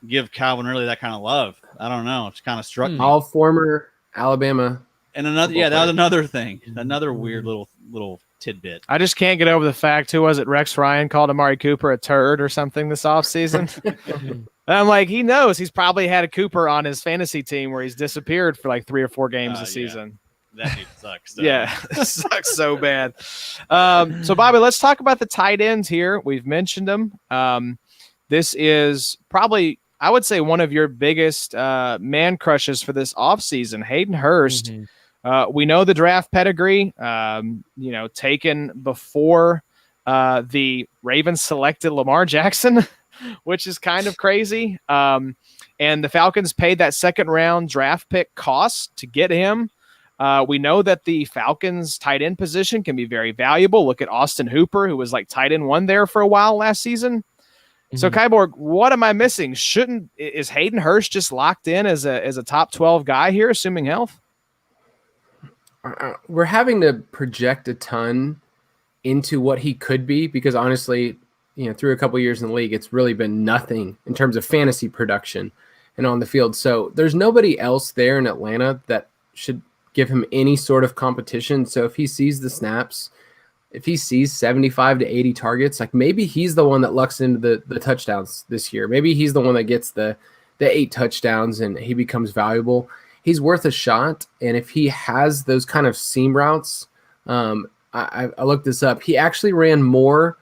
C: give Calvin Ridley that kind of love. I don't know. It's kind of struck me.
B: All former Alabama.
C: And that was another thing, another weird little tidbit.
A: I just can't get over the fact, who was it? Rex Ryan called Amari Cooper a turd or something this offseason. I'm like, he knows he's probably had a Cooper on his fantasy team where he's disappeared for 3 or 4 games a season.
C: That dude sucks. So.
A: Yeah, it sucks so bad. So, Bobby, let's talk about the tight ends here. We've mentioned them. This is probably, I would say, one of your biggest man crushes for this offseason, Hayden Hurst. We know the draft pedigree, taken before the Ravens selected Lamar Jackson, which is kind of crazy. And the Falcons paid that 2nd-round draft pick cost to get him. We know that the Falcons tight end position can be very valuable. Look at Austin Hooper, who was tight end 1 there for a while last season. So, Kyborg, what am I missing? Is Hayden Hurst just locked in as a top 12 guy here, assuming health?
B: We're having to project a ton into what he could be because honestly, through a couple of years in the league, it's really been nothing in terms of fantasy production and on the field. So there's nobody else there in Atlanta that should give him any sort of competition. So if he sees the snaps, if he sees 75 to 80 targets, maybe he's the one that lucks into the touchdowns this year. Maybe he's the one that gets the 8 touchdowns and he becomes valuable. He's worth a shot. And if he has those kind of seam routes, I looked this up. He actually ran more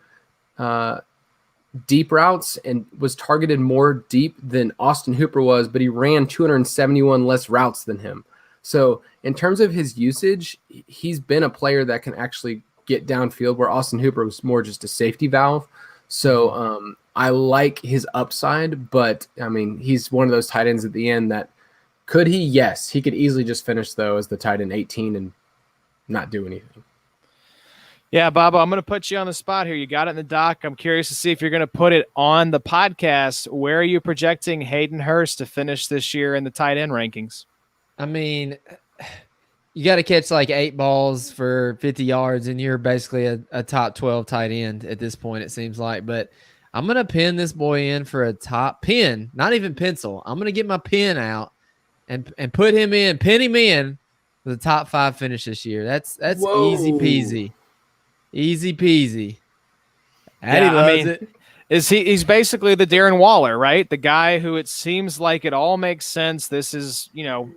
B: deep routes and was targeted more deep than Austin Hooper was, but he ran 271 less routes than him. So in terms of his usage, he's been a player that can actually get downfield where Austin Hooper was more just a safety valve. So I like his upside, but he's one of those tight ends at the end that could he? Yes, he could easily just finish though as the tight end 18 and not do anything.
A: Yeah, Bobo, I'm going to put you on the spot here. You got it in the doc. I'm curious to see if you're going to put it on the podcast. Where are you projecting Hayden Hurst to finish this year in the tight end rankings?
D: You got to catch 8 balls for 50 yards, and you're basically a top 12 tight end at this point, it seems like. But I'm going to pin this boy in for a top pin, not even pencil. I'm going to get my pen out and put him in, pin him in for the top 5 finish this year. That's
B: Whoa.
D: Easy peasy. Easy peasy. Loves it.
A: He's basically the Darren Waller, right? The guy who it seems like it all makes sense. This is, much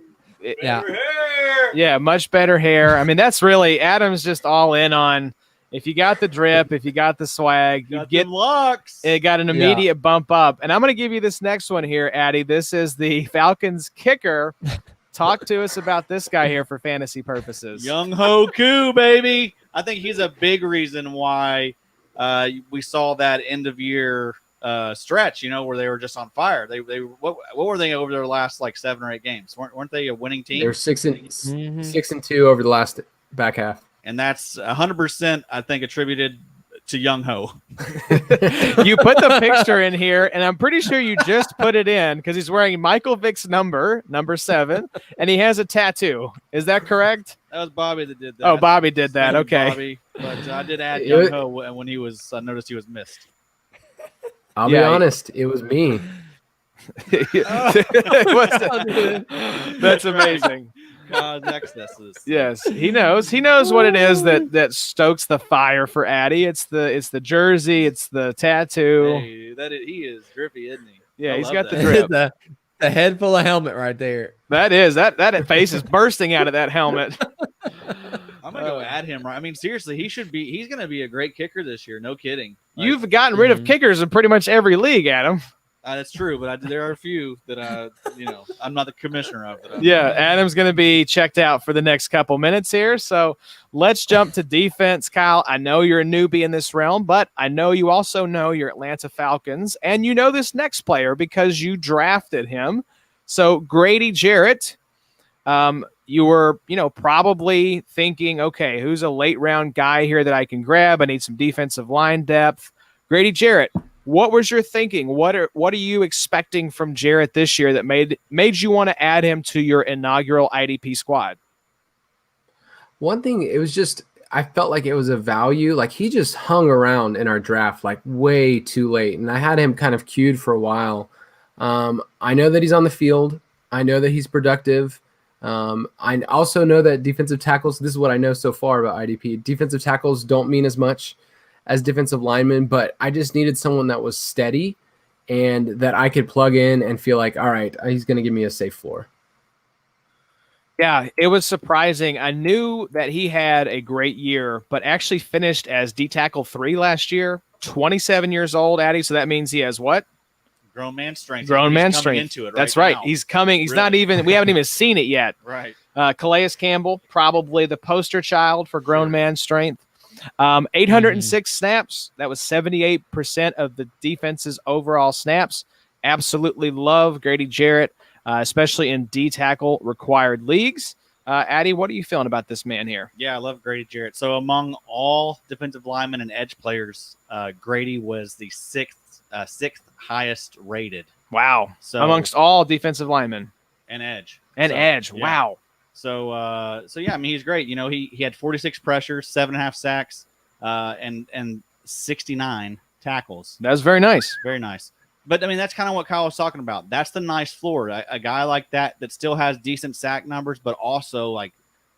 A: better hair. That's really, Adam's just all in on, if you got the drip, if you got the swag, you get
C: looks.
A: It got an immediate bump up. And I'm going to give you this next one here, Addy. This is the Falcons kicker. Talk to us about this guy here for fantasy purposes.
C: Young Hoku, baby. I think he's a big reason why we saw that end of year stretch, where they were just on fire. They what were they over their last 7 or 8 games? Weren't they a winning team?
B: They were 6-2 over the last back half.
C: And that's 100%, I think, attributed to Young Ho.
A: You put the picture in here, and I'm pretty sure you just put it in because he's wearing Michael Vick's number 7, and he has a tattoo. Is that correct?
C: That was Bobby that did that.
A: Oh, Bobby did that.
C: Thank you,
A: Okay.
C: Bobby. But I did add Young Ho when he was. I noticed he was missed.
B: I'll be honest, it was me.
A: That's amazing.
C: Excesses.
A: Yes, he knows. He knows what it is that stokes the fire for Addy. It's the jersey. It's the tattoo.
C: Hey, he is drippy, isn't he?
A: Yeah, he's got
C: that.
A: the drip.
D: the head full of helmet right there.
A: That face is bursting out of that helmet.
C: I'm gonna go add him. Right. I mean, seriously, he's gonna be a great kicker this year. No kidding.
A: You've gotten rid of kickers in pretty much every league, Adam.
C: That's true, but there are a few that I'm not the commissioner of.
A: Yeah, Adam's going to be checked out for the next couple minutes here. So let's jump to defense. Kyle, I know you're a newbie in this realm, but I know you also know your Atlanta Falcons, and you know this next player because you drafted him. So Grady Jarrett, you were, probably thinking, okay, who's a late round guy here that I can grab? I need some defensive line depth. Grady Jarrett. What was your thinking? What are you expecting from Jarrett this year that made you want to add him to your inaugural IDP squad?
B: One thing, it was just I felt like it was a value. Like he just hung around in our draft like way too late, and I had him kind of queued for a while. I know that he's on the field. I know that he's productive. I also know that defensive tackles. This is what I know so far about IDP. Defensive tackles don't mean as much as defensive linemen, but I just needed someone that was steady and that I could plug in and feel like, all right, he's going to give me a safe floor.
A: Yeah, it was surprising. I knew that he had a great year, but actually finished as D tackle 3 last year, 27 years old, Addy. So that means he has what?
C: Grown man strength.
A: Grown man strength.
C: Into it
A: That's right.
C: now.
A: He's coming. He's
C: Really?
A: not even, we haven't even seen it yet.
C: Right.
A: Calais Campbell, probably the poster child for grown man strength. 806 snaps. That was 78% of the defense's overall snaps. Absolutely love Grady Jarrett, especially in D tackle required leagues. Addy, what are you feeling about this man here?
C: Yeah, I love Grady Jarrett. So among all defensive linemen and edge players, Grady was the sixth highest rated.
A: Wow.
C: So
A: amongst all defensive linemen
C: and edge.
A: Edge.
C: Yeah.
A: Wow.
C: So yeah, I mean, he's great. He had 46 pressures, 7.5 sacks, and 69 tackles.
A: That was very nice.
C: Very nice. But I mean, that's kind of what Kyle was talking about. That's the nice floor. A guy like that still has decent sack numbers, but also like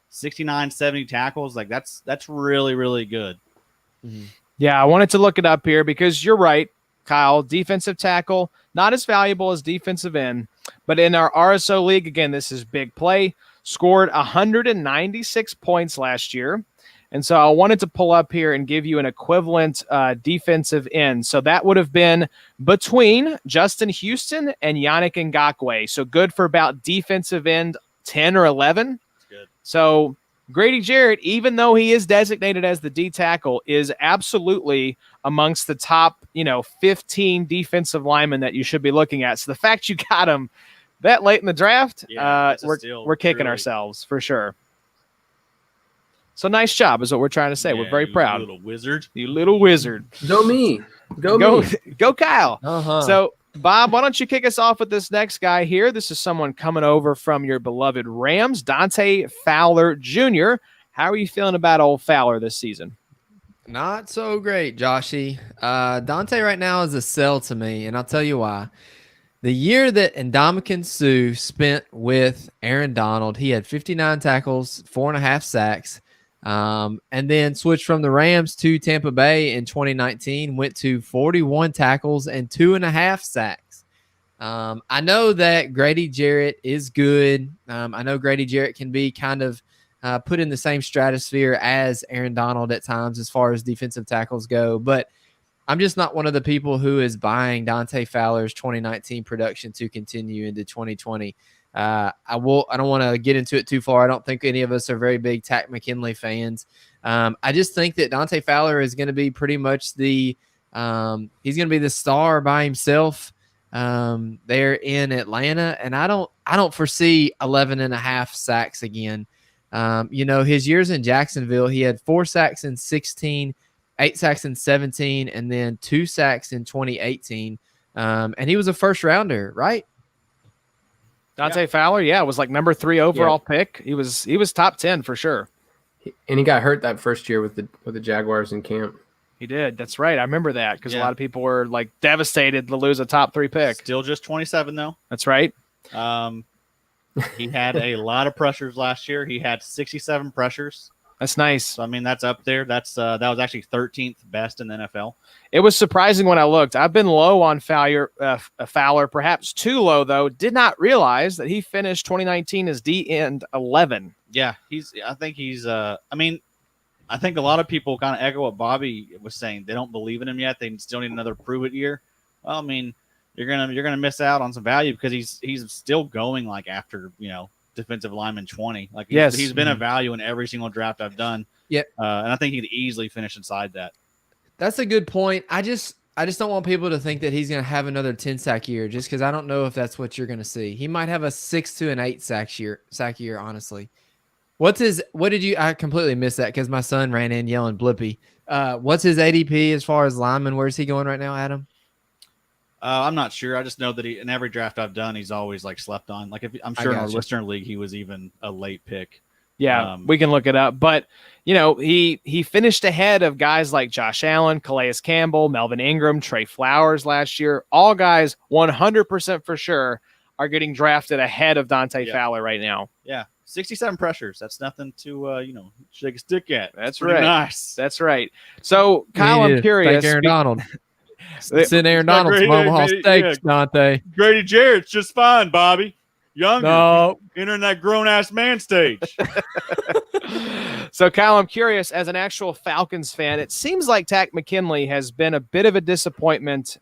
C: 69, 70 tackles. Like that's really, really good.
A: Mm-hmm. Yeah, I wanted to look it up here because you're right, Kyle. Defensive tackle, not as valuable as defensive end, but in our RSO league, again, this is big play. Scored 196 points last year. And so I wanted to pull up here and give you an equivalent defensive end. So that would have been between Justin Houston and Yannick Ngakoue. So good for about defensive end 10 or 11.
C: Good.
A: So Grady Jarrett, even though he is designated as the D tackle, is absolutely amongst the top, 15 defensive linemen that you should be looking at. So the fact you got him that late in the draft, we're kicking ourselves for sure. So nice job is what we're trying to say.
C: Yeah,
A: we're very proud.
C: You little wizard.
A: You little wizard.
B: Go me. Go me.
A: Go Kyle.
D: Uh-huh.
A: So, Bob, why don't you kick us off with this next guy here? This is someone coming over from your beloved Rams, Dante Fowler Jr. How are you feeling about old Fowler this season?
D: Not so great, Joshy. Dante right now is a sell to me, and I'll tell you why. The year that Ndamukong Suh spent with Aaron Donald, he had 59 tackles, 4.5 sacks, and then switched from the Rams to Tampa Bay in 2019, went to 41 tackles and 2.5 sacks. I know that Grady Jarrett is good. I know Grady Jarrett can be kind of put in the same stratosphere as Aaron Donald at times as far as defensive tackles go, but I'm just not one of the people who is buying Dante Fowler's 2019 production to continue into 2020. I don't want to get into it too far. I don't think any of us are very big Takk McKinley fans. I just think that Dante Fowler is going to be pretty much he's going to be the star by himself there in Atlanta. And I don't foresee 11.5 sacks again. His years in Jacksonville, he had 4 sacks in 16 8 sacks in 17, and then 2 sacks in 2018. And he was a first rounder, right?
A: Dante Fowler, was like number 3 overall pick. He was top 10 for sure.
B: And he got hurt that first year with the Jaguars in camp.
A: He did. That's right. I remember that because a lot of people were like devastated to lose a top 3 pick.
C: Still just 27 though.
A: That's right.
C: He had a lot of pressures last year. He had 67 pressures.
A: That's nice.
C: So I mean, that's up there. That's that was actually 13th best in the NFL.
A: It was surprising when I looked. I've been low on Fowler, perhaps too low though. Did not realize that he finished 2019 as D-end 11.
C: Yeah, I think I think a lot of people kind of echo what Bobby was saying. They don't believe in him yet. They still need another prove it year. Well, I mean, you're gonna miss out on some value because he's still going like after defensive lineman 20. Like he's been a value in every single draft I've done.
D: Yep.
C: And I think he'd easily finish inside that.
D: That's a good point. I just don't want people to think that he's going to have another 10 sack year just because I don't know if that's what you're going to see. He might have a 6 to an 8 sack year, honestly. What did you, I completely missed that because my son ran in yelling Blippy. What's his ADP as far as lineman? Where's he going right now, Adam?
C: I'm not sure. I just know that in every draft I've done, he's always like slept on. Like I'm sure in our listener league, he was even a late pick.
A: Yeah, we can look it up. But, he finished ahead of guys like Josh Allen, Calais Campbell, Melvin Ingram, Trey Flowers last year. All guys 100% for sure are getting drafted ahead of Dante Fowler right now.
C: Yeah, 67 pressures. That's nothing to, shake a stick at.
A: That's
C: right.
A: Nice. That's right. So, Kyle, I'm curious.
D: Aaron Donald. Send Aaron Donald some Omaha Steaks, Dante.
C: Grady Jarrett's just fine, Bobby. Younger.
D: No.
C: Entering that grown-ass man stage.
A: So, Kyle, I'm curious, as an actual Falcons fan, it seems like Takk McKinley has been a bit of a disappointment.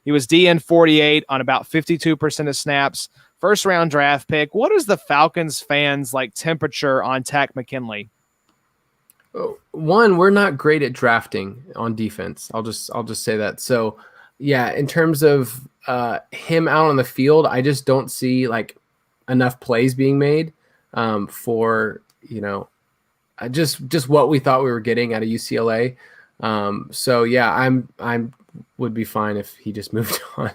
A: He was DN 48 on about 52% of snaps. First-round draft pick. What is the Falcons fans' temperature on Takk McKinley?
B: One, we're not great at drafting on defense. I'll just say that. So, yeah, in terms of him out on the field, I just don't see enough plays being made for just what we thought we were getting out of UCLA. So yeah, I'm would be fine if he just moved on.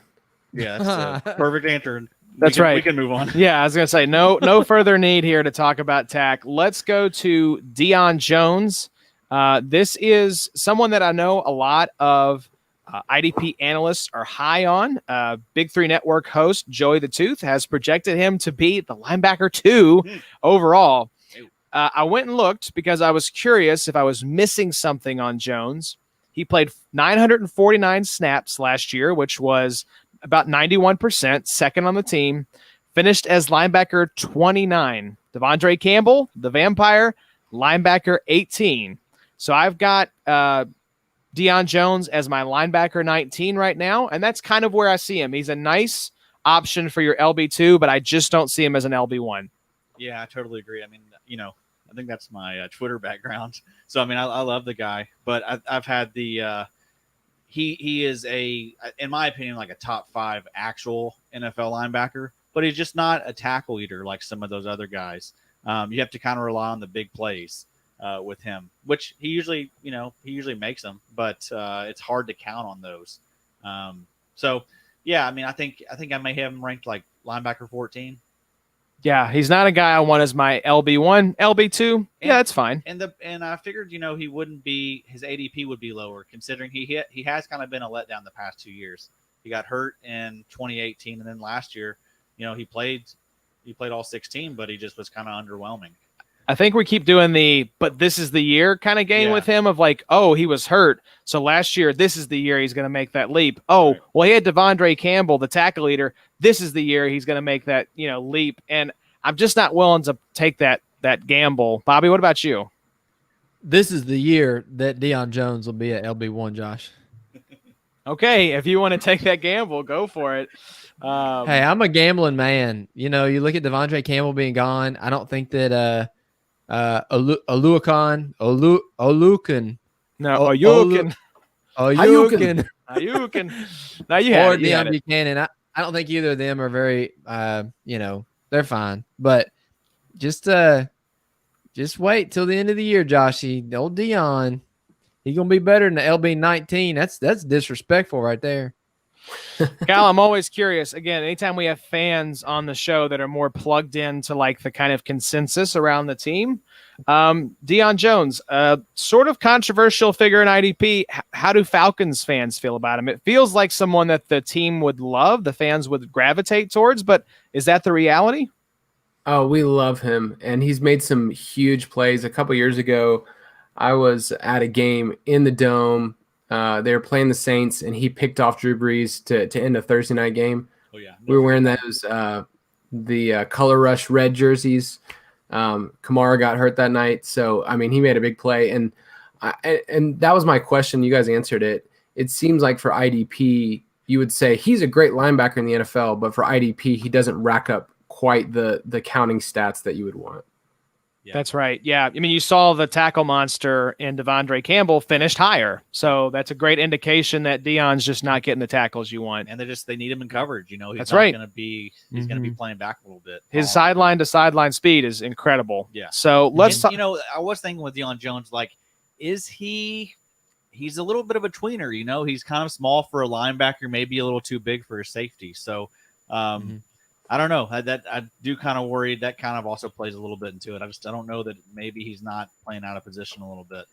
C: Yeah, that's a perfect answer.
A: That's right.
C: We can move on.
A: Yeah, I was gonna say no further need here to talk about Takk. Let's go to Deion Jones. This is someone that I know a lot of IDP analysts are high on. Big 3 Network host Joey the Tooth has projected him to be the linebacker 2 overall. I went and looked because I was curious if I was missing something on Jones. He played 949 snaps last year, which was about 91%, second on the team. Finished as linebacker 29. Devondre Campbell, the Vampire, linebacker 18. So I've got Deion Jones as my linebacker 19 right now, and that's kind of where I see him. He's a nice option for your LB2, but I just don't see him as an LB1.
C: Yeah, I totally agree. I mean, I think that's my Twitter background. So, I mean, I love the guy, but I've had the he is in my opinion, like a top 5 actual NFL linebacker, but he's just not a tackle eater like some of those other guys. You have to kind of rely on the big plays with him, which he usually makes them, but it's hard to count on those. So yeah, I mean, I think I may have him ranked like linebacker 14.
A: Yeah, he's not a guy I want as my LB1, LB2. Yeah, that's fine.
C: And I figured, he wouldn't be, his ADP would be lower considering he has kind of been a letdown the past 2 years. He got hurt in 2018, and then last year, he played all 16, but he just was kind of underwhelming.
A: I think we keep doing but this is the year kind of game with him of he was hurt. So last year, this is the year he's going to make that leap. Oh, right. Well, he had Devondre Campbell, the tackle leader. This is the year he's going to make that, leap. And I'm just not willing to take that gamble. Bobby, what about you?
D: This is the year that Deion Jones will be at LB1, Josh.
A: Okay, if you want to take that gamble, go for it.
D: Hey, I'm a gambling man. You look at Devondre Campbell being gone. I don't think that Oluokun.
A: No, Ayukin. Now you have
D: or Deion Buchanan. I don't think either of them are very, they're fine. But just wait till the end of the year, Joshy. Old Deion, He's gonna be better than the LB19. That's disrespectful right there.
A: Cal, I'm always curious. Again, anytime we have fans on the show that are more plugged into like the kind of consensus around the team, Deion Jones, sort of controversial figure in IDP. How do Falcons fans feel about him? It feels like someone that the team would love, the fans would gravitate towards, but is that the reality?
B: Oh, we love him, and he's made some huge plays. A couple years ago, I was at a game in the Dome. They were playing the Saints, and he picked off Drew Brees to end a Thursday night game.
C: Oh yeah,
B: We were wearing those the Color Rush red jerseys. Kamara got hurt that night, so I mean he made a big play, and that was my question. You guys answered it. It seems like for IDP, you would say he's a great linebacker in the NFL, but for IDP, he doesn't rack up quite the counting stats that you would want.
C: Yeah.
A: That's right. Yeah. I mean, you saw the tackle monster in Devondre Campbell finished higher. So that's a great indication that Deion's just not getting the tackles you want.
C: And they need him in coverage. You know, he's
A: That's
C: not
A: right.
C: going to be, he's going to be playing back a little bit.
A: His sideline to sideline speed is incredible.
C: Yeah.
A: So let's
C: talk. You know, I was thinking with Deion Jones, like, he's a little bit of a tweener, you know, he's kind of small for a linebacker, maybe a little too big for a safety. So, I don't know. I do kind of worry that kind of also plays a little bit into it. I don't know that maybe he's not playing out of position a little bit.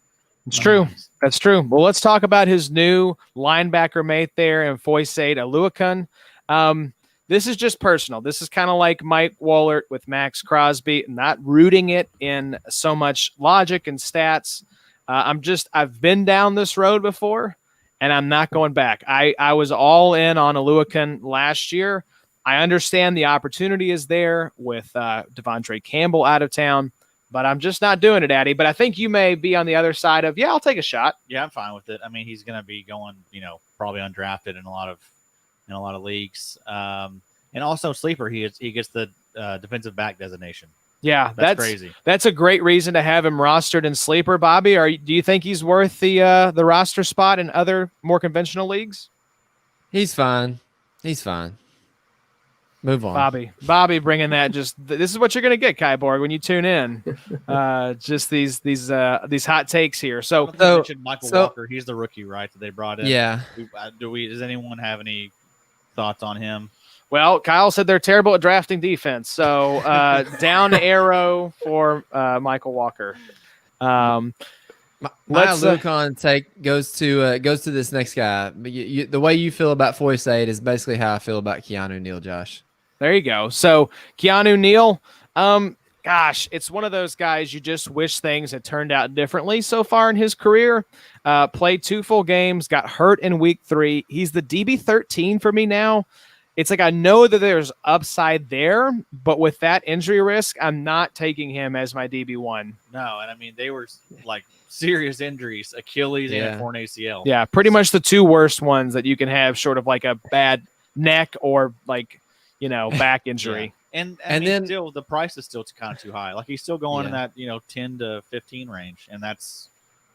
A: It's true. That's true. Well, let's talk about his new linebacker mate there in Foyesade Aluakun. This is just personal. This is kind of like Mike Wohlert with Max Crosby, not rooting it in so much logic and stats. I've been down this road before, and I'm not going back. I was all in on Aluakun last year. I understand the opportunity is there with Devondre Campbell out of town, but I'm just not doing it, Addy. But I think you may be on the other side of, I'll take a shot.
C: Yeah, I'm fine with it. I mean, he's going to be going, probably undrafted in a lot of leagues, and also sleeper. He gets the defensive back designation.
A: Yeah, that's
C: crazy.
A: That's a great reason to have him rostered in sleeper, Bobby. Do you think he's worth the roster spot in other more conventional leagues?
D: He's fine. Move on.
A: Bobby bringing that this is what you're going to get, Kyborg, when you tune in. Just these hot takes here. So
C: mentioned Michael Walker, he's the rookie, right, that they brought in.
D: Yeah.
C: Does anyone have any thoughts on him?
A: Well, Kyle said they're terrible at drafting defense. So down arrow for Michael Walker.
D: My Aluakun take goes to this next guy. The way you feel about Foyesade is basically how I feel about Keanu Neal, Josh.
A: There you go. So Keanu Neal, it's one of those guys you just wish things had turned out differently so far in his career. Played 2 full games, got hurt in week 3. He's the DB 13 for me now. It's like I know that there's upside there, but with that injury risk, I'm not taking him as my DB1.
C: No, and I mean, they were like serious injuries, Achilles and a torn ACL.
A: Yeah, pretty much the 2 worst ones that you can have, short of like a bad neck or like, back injury.
C: Yeah. And then still the price is still kind of too high. Like he's still going in that, 10 to 15 range. And that's,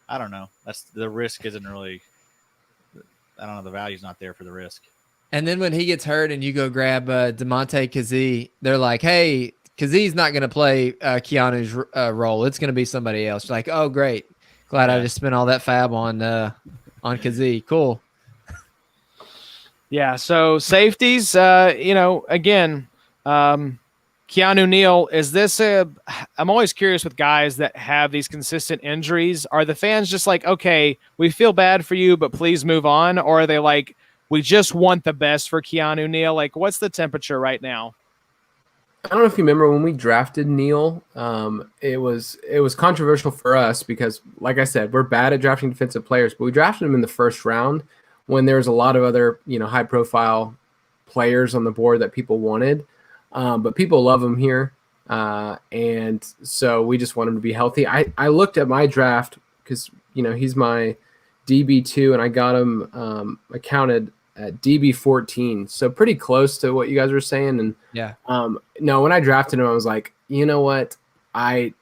C: I don't know. That's the risk isn't really, I don't know. The value's not there for the risk.
D: And then when he gets hurt and you go grab DeMonte Kazee, they're like, hey, Kazee's not going to play Keanu's role. It's going to be somebody else. You're like, oh, great. Glad I just spent all that fab on Kazee. Cool.
A: Yeah, so safeties, again, Keanu Neal, is this I'm always curious with guys that have these consistent injuries. Are the fans just like, okay, we feel bad for you, but please move on? Or are they like, we just want the best for Keanu Neal? Like, what's the temperature right now?
B: I don't know if you remember when we drafted Neal, it was controversial for us because, like I said, we're bad at drafting defensive players, but we drafted him in the first round when there was a lot of other, high profile players on the board that people wanted. But people love him here. And so we just want him to be healthy. I looked at my draft because, he's my DB2 and I got him accounted at DB 14, so pretty close to what you guys were saying. And no, when I drafted him, I was like, you know what, I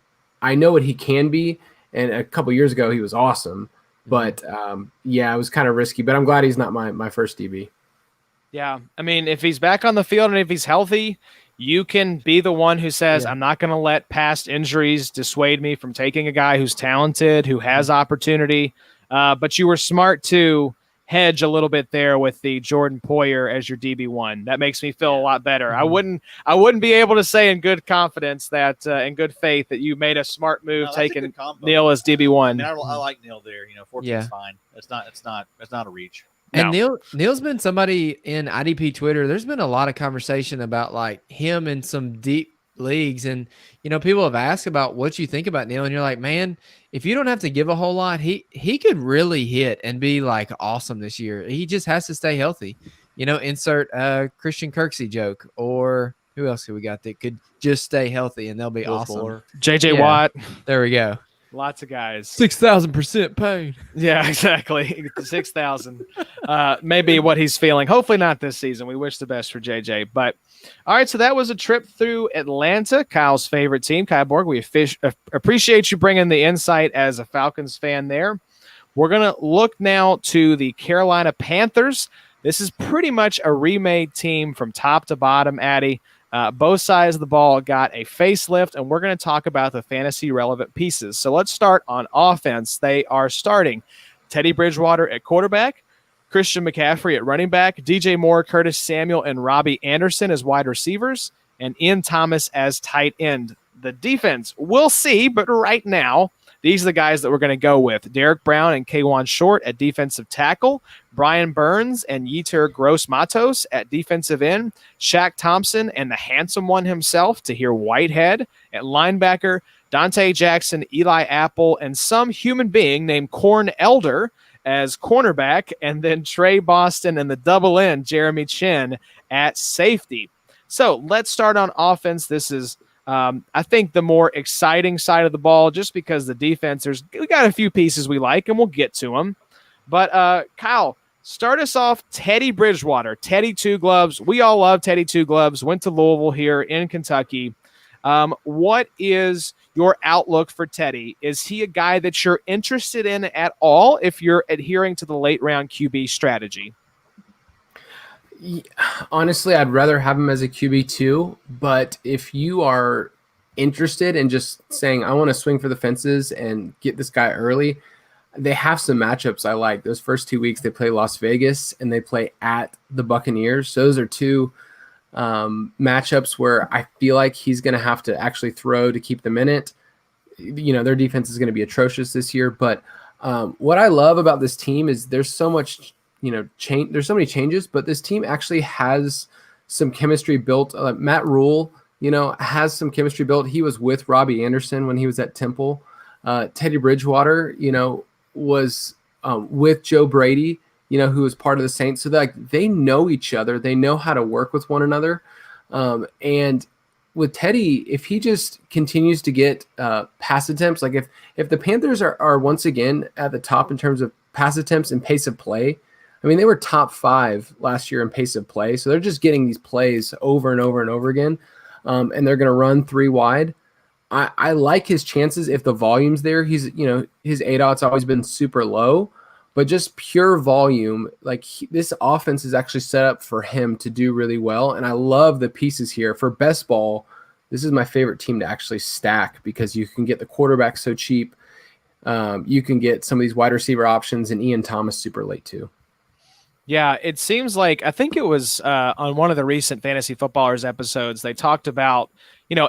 B: know what he can be, and a couple years ago he was awesome, but it was kind of risky. But I'm glad he's not my first DB.
A: Yeah, I mean, if he's back on the field and if he's healthy, you can be the one who says, I'm not going to let past injuries dissuade me from taking a guy who's talented, who has opportunity. But you were smart to hedge a little bit there with the Jordan Poyer as your DB1. That makes me feel a lot better.
D: Mm-hmm.
A: I wouldn't be able to say in good confidence that in good faith that you made a smart move taking Neal as DB1.
C: I mean, I like Neal there. 14's fine. It's not a reach.
D: And Neal's been somebody in IDP Twitter. There's been a lot of conversation about like him in some deep leagues, and people have asked about what you think about Neal, and you're like, man, if you don't have to give a whole lot, he could really hit and be like awesome this year. He just has to stay healthy. Insert Christian Kirksey joke, or who else could we got that could just stay healthy and they'll be awesome?
A: JJ Watt.
D: There we go.
A: Lots of guys.
D: 6,000% pain.
A: Yeah, exactly. 6,000. Maybe what he's feeling. Hopefully not this season. We wish the best for JJ. But all right, so that was a trip through Atlanta, Kyle's favorite team. Kyle Borg, we appreciate you bringing the insight as a Falcons fan there. We're going to look now to the Carolina Panthers. This is pretty much a remade team from top to bottom, Addy. Both sides of the ball got a facelift, and we're going to talk about the fantasy relevant pieces. So let's start on offense. They are starting Teddy Bridgewater at quarterback, Christian McCaffrey at running back, DJ Moore, Curtis Samuel, and Robbie Anderson as wide receivers, and Ian Thomas as tight end. The defense, we'll see, but right now, these are the guys that we're going to go with. Derek Brown and K'Wan Short at defensive tackle, Brian Burns and Yetur Gross-Matos at defensive end, Shaq Thompson and the handsome one himself, Tahir Whitehead at linebacker, Dante Jackson, Eli Apple, and some human being named Corn Elder as cornerback, and then Trey Boston and the double end, Jeremy Chin at safety. So let's start on offense. This is I think the more exciting side of the ball, just because the defense, we got a few pieces we like, and we'll get to them. But Kyle, start us off. Teddy Bridgewater, Teddy Two Gloves. We all love Teddy Two Gloves. Went to Louisville here in Kentucky. What is your outlook for Teddy? Is he a guy that you're interested in at all if you're adhering to the late round QB strategy?
B: Honestly, I'd rather have him as a QB2, but if you are interested in just saying, I want to swing for the fences and get this guy early, they have some matchups I like. Those first 2 weeks, they play Las Vegas and they play at the Buccaneers. So those are two matchups where I feel like he's going to have to actually throw to keep them in it. Their defense is going to be atrocious this year, but what I love about this team is there's so much there's so many changes, but this team actually has some chemistry built. Matt Rule, has some chemistry built. He was with Robbie Anderson when he was at Temple. Teddy Bridgewater, was with Joe Brady, who was part of the Saints. So they know each other. They know how to work with one another. And with Teddy, if he just continues to get pass attempts, like if the Panthers are once again at the top in terms of pass attempts and pace of play, I mean, they were top 5 last year in pace of play. So they're just getting these plays over and over and over again. And they're going to run 3 wide. I like his chances if the volume's there. He's, his ADOT's always been super low, but just pure volume. This offense is actually set up for him to do really well. And I love the pieces here. For best ball, this is my favorite team to actually stack because you can get the quarterback so cheap. You can get some of these wide receiver options and Ian Thomas super late too.
A: Yeah, it seems like, I think it was on one of the recent Fantasy Footballers episodes, they talked about,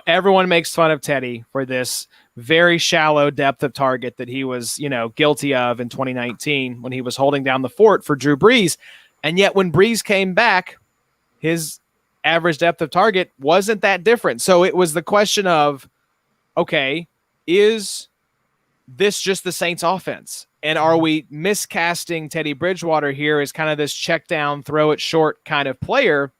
A: everyone makes fun of Teddy for this very shallow depth of target that he was, guilty of in 2019 when he was holding down the fort for Drew Brees. And yet when Brees came back, his average depth of target wasn't that different. So it was the question of, okay, is this just the Saints offense? And are we miscasting Teddy Bridgewater here as kind of this check down, throw it short kind of player?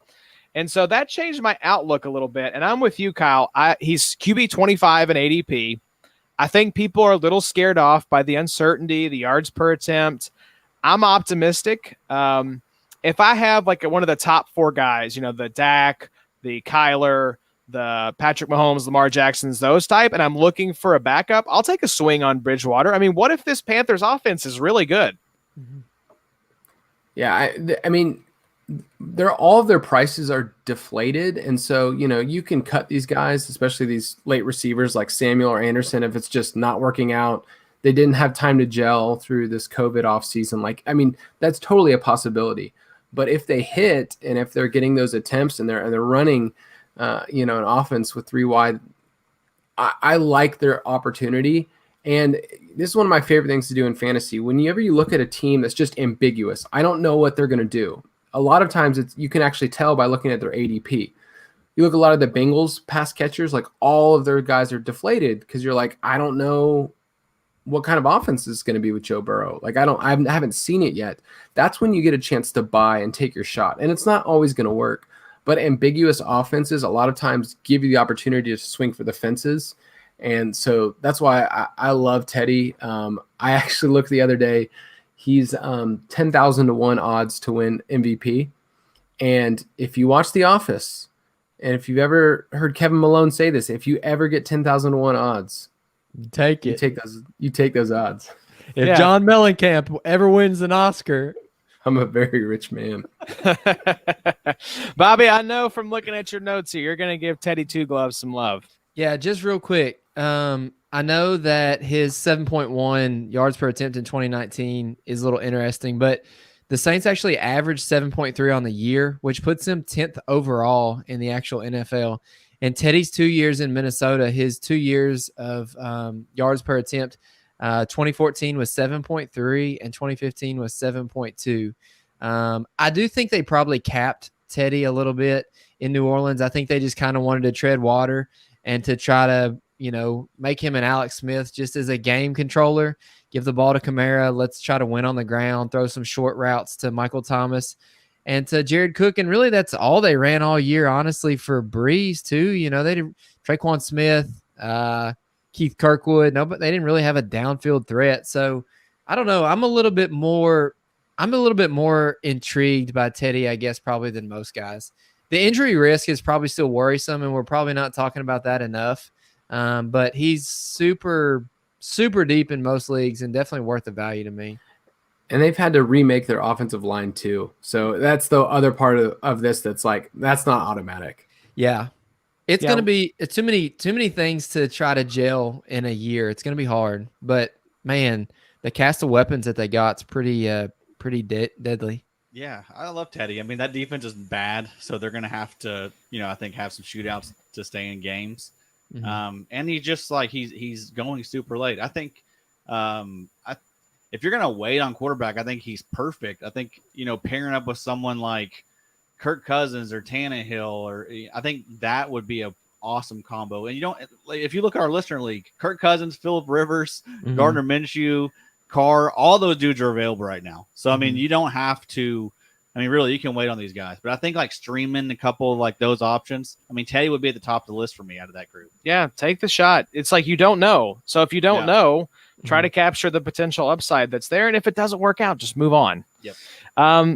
A: And so that changed my outlook a little bit. And I'm with you, Kyle. He's QB 25 in ADP. I think people are a little scared off by the uncertainty, the yards per attempt. I'm optimistic. If I have one of the top 4 guys, the Dak, the Kyler, the Patrick Mahomes, Lamar Jacksons, those type, and I'm looking for a backup, I'll take a swing on Bridgewater. I mean, what if this Panthers offense is really good?
B: Yeah, I mean, all of their prices are deflated, and so you can cut these guys, especially these late receivers like Samuel or Anderson, if it's just not working out. they didn't have time to gel through this COVID offseason. Like, I mean, that's totally a possibility. But if they hit and if they're getting those attempts and they're running, an offense with 3 wide, I like their opportunity. And this is one of my favorite things to do in fantasy. Whenever you look at a team that's just ambiguous, I don't know what they're going to do. A lot of times you can actually tell by looking at their ADP. You look at a lot of the Bengals pass catchers, like all of their guys are deflated because you're like, I don't know what kind of offense is going to be with Joe Burrow. Like, I haven't seen it yet. That's when you get a chance to buy and take your shot. And it's not always going to work, but ambiguous offenses a lot of times give you the opportunity to swing for the fences. And so that's why I love Teddy. I actually looked the other day, he's 10,000 to 1 odds to win MVP. And if you watch The Office, and if you've ever heard Kevin Malone say this, if you ever get 10,000 to 1 odds,
D: Take it.
B: You take those odds.
D: If John Mellencamp ever wins an Oscar,
B: I'm a very rich man.
A: Bobby, I know from looking at your notes here, you're going to give Teddy Two Gloves some love.
D: Yeah, just real quick. I know that his 7.1 yards per attempt in 2019 is a little interesting, but the Saints actually averaged 7.3 on the year, which puts him 10th overall in the actual NFL. And Teddy's 2 years in Minnesota, his 2 years of yards per attempt, 2014 was 7.3 and 2015 was 7.2. I do think they probably capped Teddy a little bit in New Orleans. I think they just kind of wanted to tread water and to try to, make him an Alex Smith just as a game controller. Give the ball to Kamara. Let's try to win on the ground, throw some short routes to Michael Thomas and to Jared Cook. And really that's all they ran all year, honestly, for Breeze too. They did Traquan Smith, Keith Kirkwood. No, but they didn't really have a downfield threat. So I don't know. I'm a little bit more intrigued by Teddy, I guess, probably than most guys. The injury risk is probably still worrisome, and we're probably not talking about that enough. But he's super, super deep in most leagues and definitely worth the value to me.
B: And they've had to remake their offensive line too. So that's the other part of this that's like, that's not automatic.
D: Yeah. It's going to be too many things to try to gel in a year. It's going to be hard. But, man, the cast of weapons that they got is pretty deadly.
C: Yeah, I love Teddy. I mean, that defense is bad, so they're going to have to, I think have some shootouts to stay in games. Mm-hmm. And he's just like he's going super late. I think if you're going to wait on quarterback, I think he's perfect. I think, pairing up with someone like Kirk Cousins or Tannehill, or I think that would be a awesome combo. And if you look at our listener league, Kirk Cousins, Phillip Rivers, mm-hmm. Gardner Minshew, Carr, all those dudes are available right now. So, I mean, you don't have to, really, you can wait on these guys. But I think like streaming a couple of like those options, Teddy would be at the top of the list for me out of that group.
A: Yeah, take the shot. It's like you don't know. So if you don't know, try to capture the potential upside that's there. And if it doesn't work out, just move on.
C: Yep.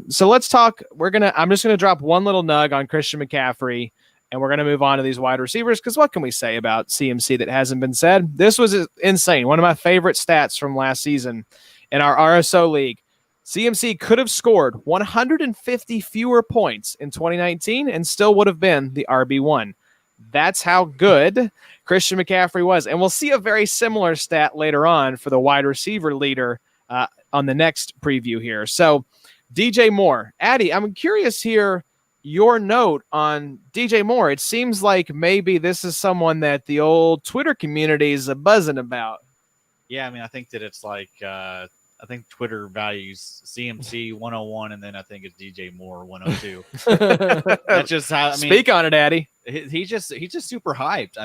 A: So let's talk. I'm just going to drop one little nug on Christian McCaffrey, and we're going to move on to these wide receivers because what can we say about CMC that hasn't been said? This was insane. One of my favorite stats from last season in our RSO league. CMC could have scored 150 fewer points in 2019 and still would have been the RB1. That's how good Christian McCaffrey was. And we'll see a very similar stat later on for the wide receiver leader on the next preview here. So DJ Moore. Addy, I'm curious here your note on DJ Moore. It seems like maybe this is someone that the old Twitter community is buzzing about.
C: Yeah, I think that it's like I think Twitter values CMC 101, and then I think it's DJ Moore 102. That's just how.
A: Speak on it, Addy.
C: He's just super hyped.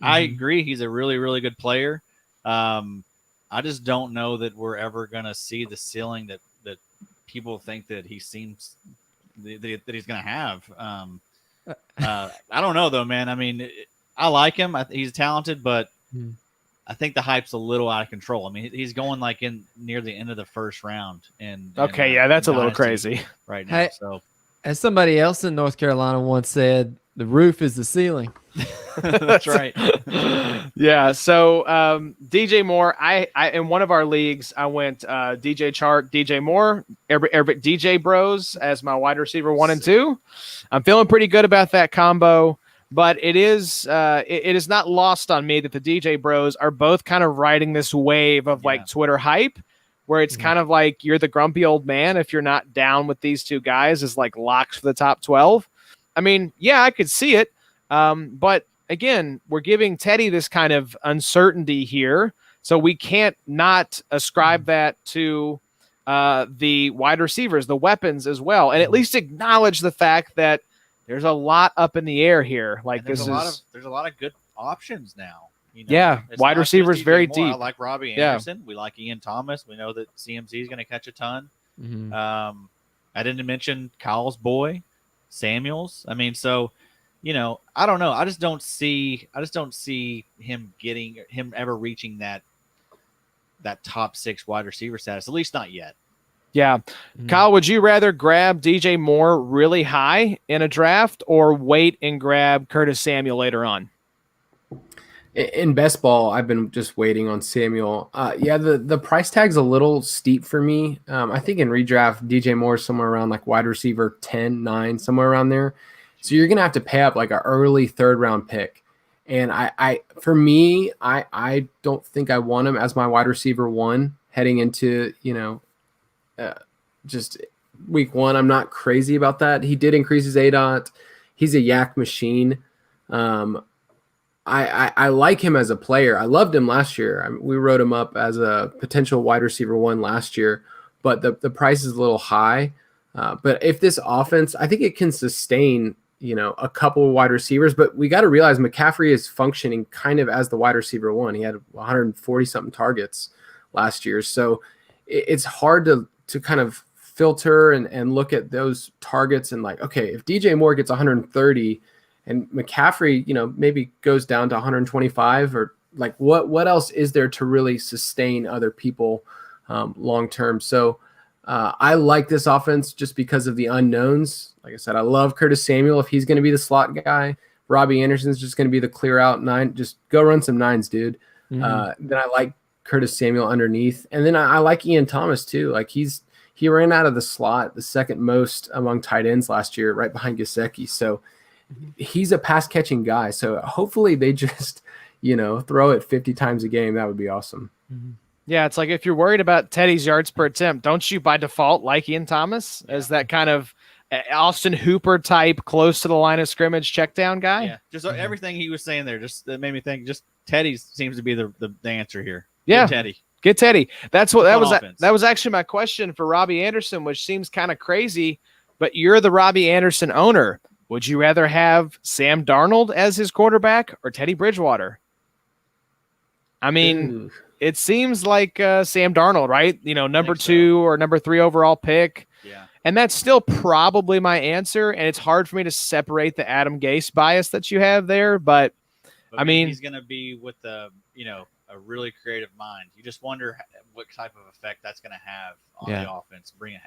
C: I agree. He's a really, really good player. I just don't know that we're ever gonna see the ceiling that people think that he seems that he's gonna have. I don't know though, man. I like him. He's talented, but I think the hype's a little out of control. He's going like in near the end of the first round.
A: That's a little crazy
C: right now.
D: Hey,
C: so,
D: as somebody else in North Carolina once said, the roof is the ceiling.
C: That's right.
A: Yeah. So DJ Moore, I in one of our leagues, I went DJ Chark, DJ Moore, DJ Bros as my wide receiver 1 and 2. I'm feeling pretty good about that combo. but it is not lost on me that the DJ Bros are both kind of riding this wave of like Twitter hype, where it's kind of like you're the grumpy old man if you're not down with these two guys as like locks for the top 12. I mean, yeah, I could see it, but again, we're giving Teddy this kind of uncertainty here, so we can't not ascribe that to the wide receivers, the weapons as well, and at least acknowledge the fact that there's a lot up in the air here. Like
C: there's a lot of good options now. You know?
A: Yeah, wide receivers very
C: Moore.
A: deep.
C: I like Robbie Anderson. We like Ian Thomas. We know that CMC is going to catch a ton. I didn't mention Kyle's boy, Samuels. I mean, so I don't know. I just don't see him ever reaching that top 6 wide receiver status. At least not yet.
A: Yeah. Kyle, would you rather grab DJ Moore really high in a draft or wait and grab Curtis Samuel later on?
B: In best ball, I've been just waiting on Samuel. The price tag's a little steep for me. I think in redraft, DJ Moore is somewhere around like wide receiver 10, 9, somewhere around there. So you're going to have to pay up like an early 3rd round pick. And I don't think I want him as my wide receiver 1 heading into, just week 1. I'm not crazy about that. He did increase his ADOT. He's a yak machine. I like him as a player. I loved him last year. We wrote him up as a potential wide receiver 1 last year, but the price is a little high. But if this offense, I think it can sustain, a couple of wide receivers, but we got to realize McCaffrey is functioning kind of as the wide receiver 1. He had 140 something targets last year. So it's hard to kind of filter and look at those targets and like, okay, if DJ Moore gets 130 and McCaffrey, maybe goes down to 125, or like what else is there to really sustain other people long term? So I like this offense just because of the unknowns. Like I said, I love Curtis Samuel if he's going to be the slot guy. Robbie Anderson's just going to be the clear out 9. Just go run some 9s, dude. Then I like Curtis Samuel underneath, and then I like Ian Thomas too. Like he ran out of the slot the second most among tight ends last year, right behind Gesicki. So he's a pass catching guy. So hopefully they just, throw it 50 times a game. That would be awesome.
A: Yeah. It's like, if you're worried about Teddy's yards per attempt, don't you by default like Ian Thomas as that kind of Austin Hooper type, close to the line of scrimmage check down guy?
C: Yeah. Just everything he was saying there, just that made me think just Teddy seems to be the answer here.
A: Yeah.
C: Get
A: Teddy. That's what
C: offense.
A: That was actually my question for Robbie Anderson, which seems kind of crazy, but you're the Robbie Anderson owner. Would you rather have Sam Darnold as his quarterback or Teddy Bridgewater? I mean, it seems like Sam Darnold, right? Number 2 or number 3 overall pick.
C: Yeah.
A: And that's still probably my answer. And it's hard for me to separate the Adam Gase bias that you have there. But I mean,
C: he's going to be with a really creative mind. You just wonder what type of effect that's going to have on the offense. Bring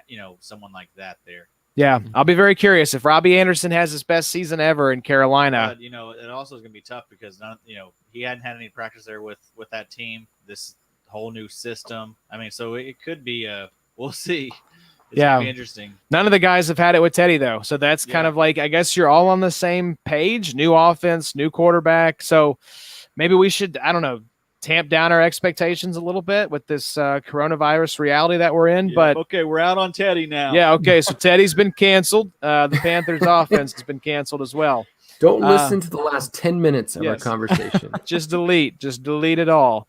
C: someone like that there.
A: Yeah, I'll be very curious if Robbie Anderson has his best season ever in Carolina.
C: But, it also is going to be tough because he hadn't had any practice there with that team. This whole new system. I mean, so it could be we'll see. It's going to be interesting. None
A: of the guys have had it with Teddy though, so that's kind of like, I guess you're all on the same page. New offense, new quarterback. So maybe we should, I don't know, tamp down our expectations a little bit with this coronavirus reality that we're in. But
C: okay, we're out on Teddy now.
A: Yeah, okay, so Teddy's been canceled. The Panthers offense has been canceled as well.
B: Don't listen to the last 10 minutes of our conversation.
A: Just delete it all.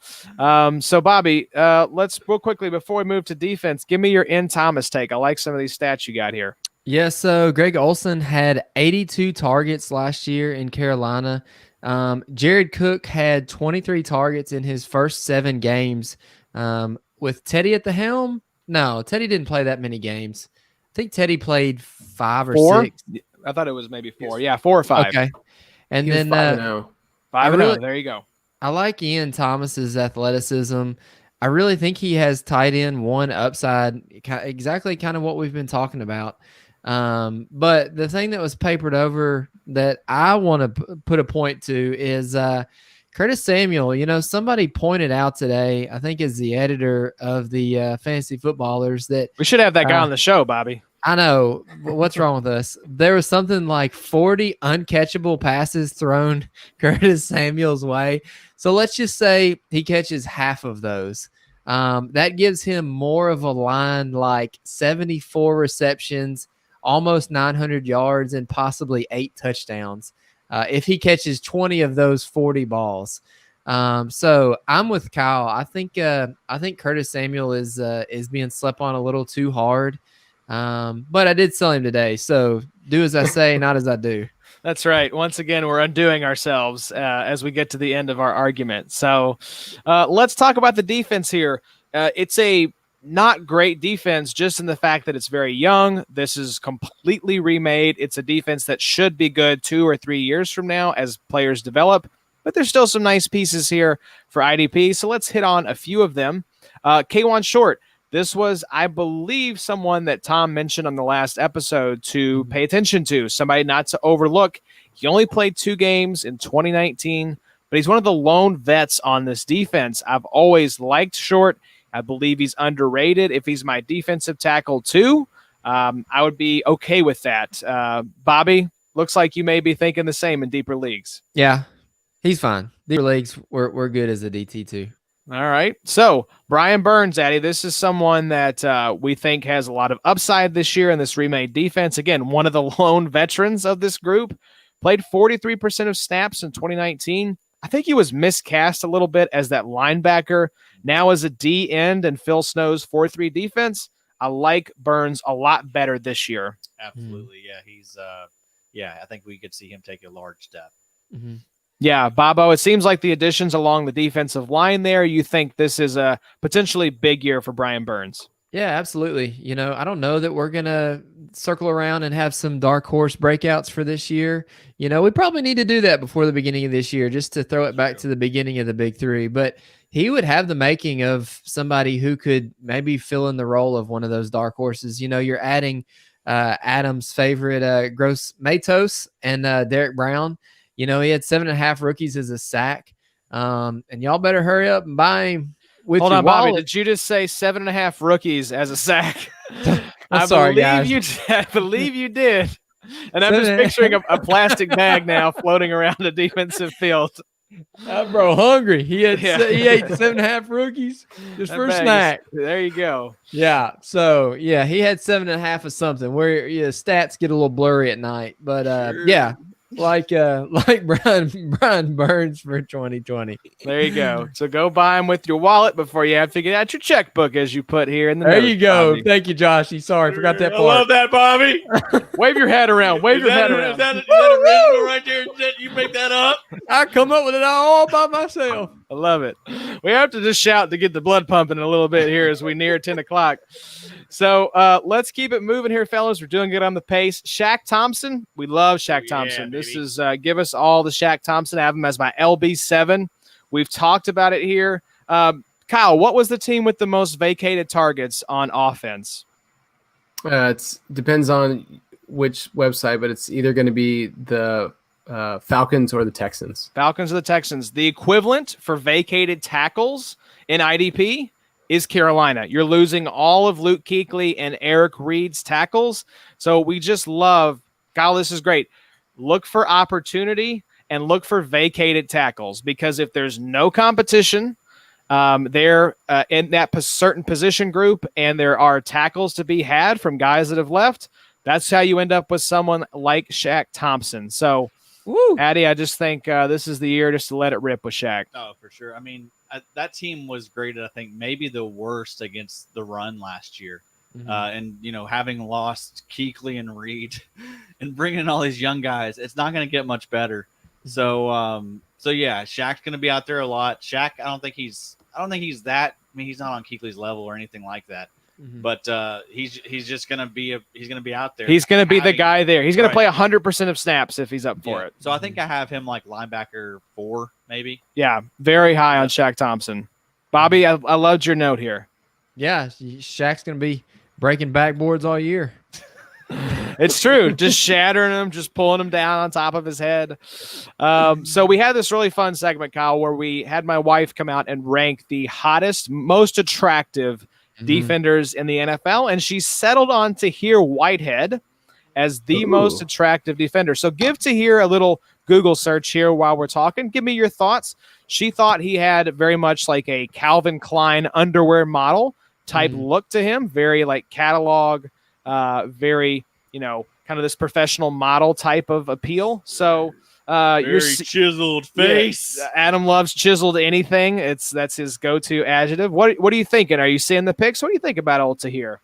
A: So Bobby, let's real quickly before we move to defense, give me your Ian Thomas take. I like some of these stats you got here.
D: Yeah, so Greg Olsen had 82 targets last year in Carolina. Jared Cook had 23 targets in his first 7 games. With Teddy at the helm, no, Teddy didn't play that many games. I think Teddy played 5 or
A: 4?
D: 6.
A: I thought it was maybe 4. Yeah, 4 or 5.
D: Okay. And
B: he
D: then
B: 5-0.
A: 5-0. There you go.
D: I like Ian Thomas's athleticism. I really think he has tight end 1 upside, exactly kind of what we've been talking about. But the thing that was papered over that I want to put a point to is Curtis Samuel. Somebody pointed out today, I think is the editor of the Fantasy Footballers, that
A: we should have that guy on the show, Bobby.
D: I know. What's wrong with us? There was something like 40 uncatchable passes thrown Curtis Samuel's way. So let's just say he catches half of those. That gives him more of a line, like 74 receptions, almost 900 yards, and possibly 8 touchdowns. If he catches 20 of those 40 balls. So I'm with Kyle. I think Curtis Samuel is being slept on a little too hard. But I did sell him today. So do as I say, not as I do.
A: That's right. Once again, we're undoing ourselves as we get to the end of our argument. So let's talk about the defense here. It's a not great defense just in the fact that it's very young. This is completely remade. It's a defense that should be good 2 or 3 years from now as players develop. But there's still some nice pieces here for IDP. So let's hit on a few of them. K1 Short. This was, I believe, someone that Tom mentioned on the last episode to pay attention to, somebody not to overlook. He only played 2 games in 2019, but he's one of the lone vets on this defense. I've always liked Short. I believe he's underrated. If he's my defensive tackle too, I would be okay with that. Bobby, looks like you may be thinking the same in deeper leagues.
D: Yeah, he's fine. Deeper leagues, we're good as a DT too.
A: All right. So Brian Burns, Addy, this is someone that we think has a lot of upside this year in this remade defense. Again, one of the lone veterans of this group, played 43% of snaps in 2019. I think he was miscast a little bit as that linebacker. Now as a D end and Phil Snow's 4-3 defense, I like Burns a lot better this year.
C: Absolutely. Yeah. He's, I think we could see him take a large step.
D: Mm-hmm.
A: Yeah, Bobo, it seems like the additions along the defensive line there, you think this is a potentially big year for Brian Burns.
D: Yeah, absolutely. You know, I don't know that we're going to circle around and have some dark horse breakouts for this year. You know, we probably need to do that before the beginning of this year just to throw it back to the beginning of the big 3. But he would have the making of somebody who could maybe fill in the role of one of those dark horses. You know, you're adding Adam's favorite Gross Matos and Derek Brown. You know, he had 7.5 rookies as a sack. And y'all better hurry up and buy him with
A: Hold
D: your
A: on,
D: wallet.
A: Bobby. Did you just say 7.5 rookies as a sack?
D: I'm sorry, guys.
A: I believe you did. And I'm just picturing a plastic bag now floating around the defensive field.
D: That bro hungry. He ate 7.5 rookies just for a snack.
A: There you go.
D: Yeah. So yeah, he had 7.5 of something where stats get a little blurry at night. But yeah. Like Brian Burns for 2020.
A: There you go. So go buy them with your wallet before you have to get out your checkbook, as you put here in the
D: There
A: notes,
D: you go.
A: Bobby.
D: Thank you, Joshy. Sorry, forgot that part.
C: I love that, Bobby.
A: Wave your hat around. Wave your hat around.
C: Is that original right there? You make that up?
D: I come up with it all by myself.
A: I love it. We have to just shout to get the blood pumping a little bit here as we near 10 o'clock. So let's keep it moving here, fellas. We're doing good on the pace. Shaq Thompson. We love Shaq Thompson. This is give us all the Shaq Thompson. I have him as my LB7. We've talked about it here. Kyle, what was the team with the most vacated targets on offense?
B: It depends on which website, but it's either going to be the Falcons or the Texans.
A: Falcons or the Texans. The equivalent for vacated tackles in IDP is Carolina. You're losing all of Luke Kuechly and Eric Reed's tackles. So we just love, Kyle, this is great. Look for opportunity and look for vacated tackles, because if there's no competition there in that certain position group and there are tackles to be had from guys that have left, that's how you end up with someone like Shaq Thompson. So, Addy, I just think this is the year just to let it rip with Shaq.
C: Oh, for sure. I mean, that team was great. I think maybe the worst against the run last year. Mm-hmm. And, you know, having lost Kuechly and Reed and bringing in all these young guys, it's not going to get much better. So yeah, Shaq's going to be out there a lot. Shaq, I don't think he's that. I mean, he's not on Kuechly's level or anything like that. Mm-hmm. But he's just going to be out there.
A: He's going to be the guy there. He's going to play 100% of snaps if he's up for it.
C: So I think I have him like linebacker 4, maybe.
A: Yeah, very high on Shaq Thompson. Bobby, I loved your note here.
D: Yeah, Shaq's going to be breaking backboards all year.
A: It's true. Just shattering them, just pulling them down on top of his head. So we had this really fun segment, Kyle, where we had my wife come out and rank the hottest, most attractive defenders in the NFL, and she settled on Tahir Whitehead as the most attractive defender. So give Tahir a little Google search here while we're talking. Give me your thoughts. She thought he had very much like a Calvin Klein underwear model type look to him, very like catalog, very, kind of this professional model type of appeal. So
C: Very chiseled face.
A: Yeah, Adam loves chiseled anything. That's his go-to adjective. What are you thinking? Are you seeing the pics? What do you think about old Tahir?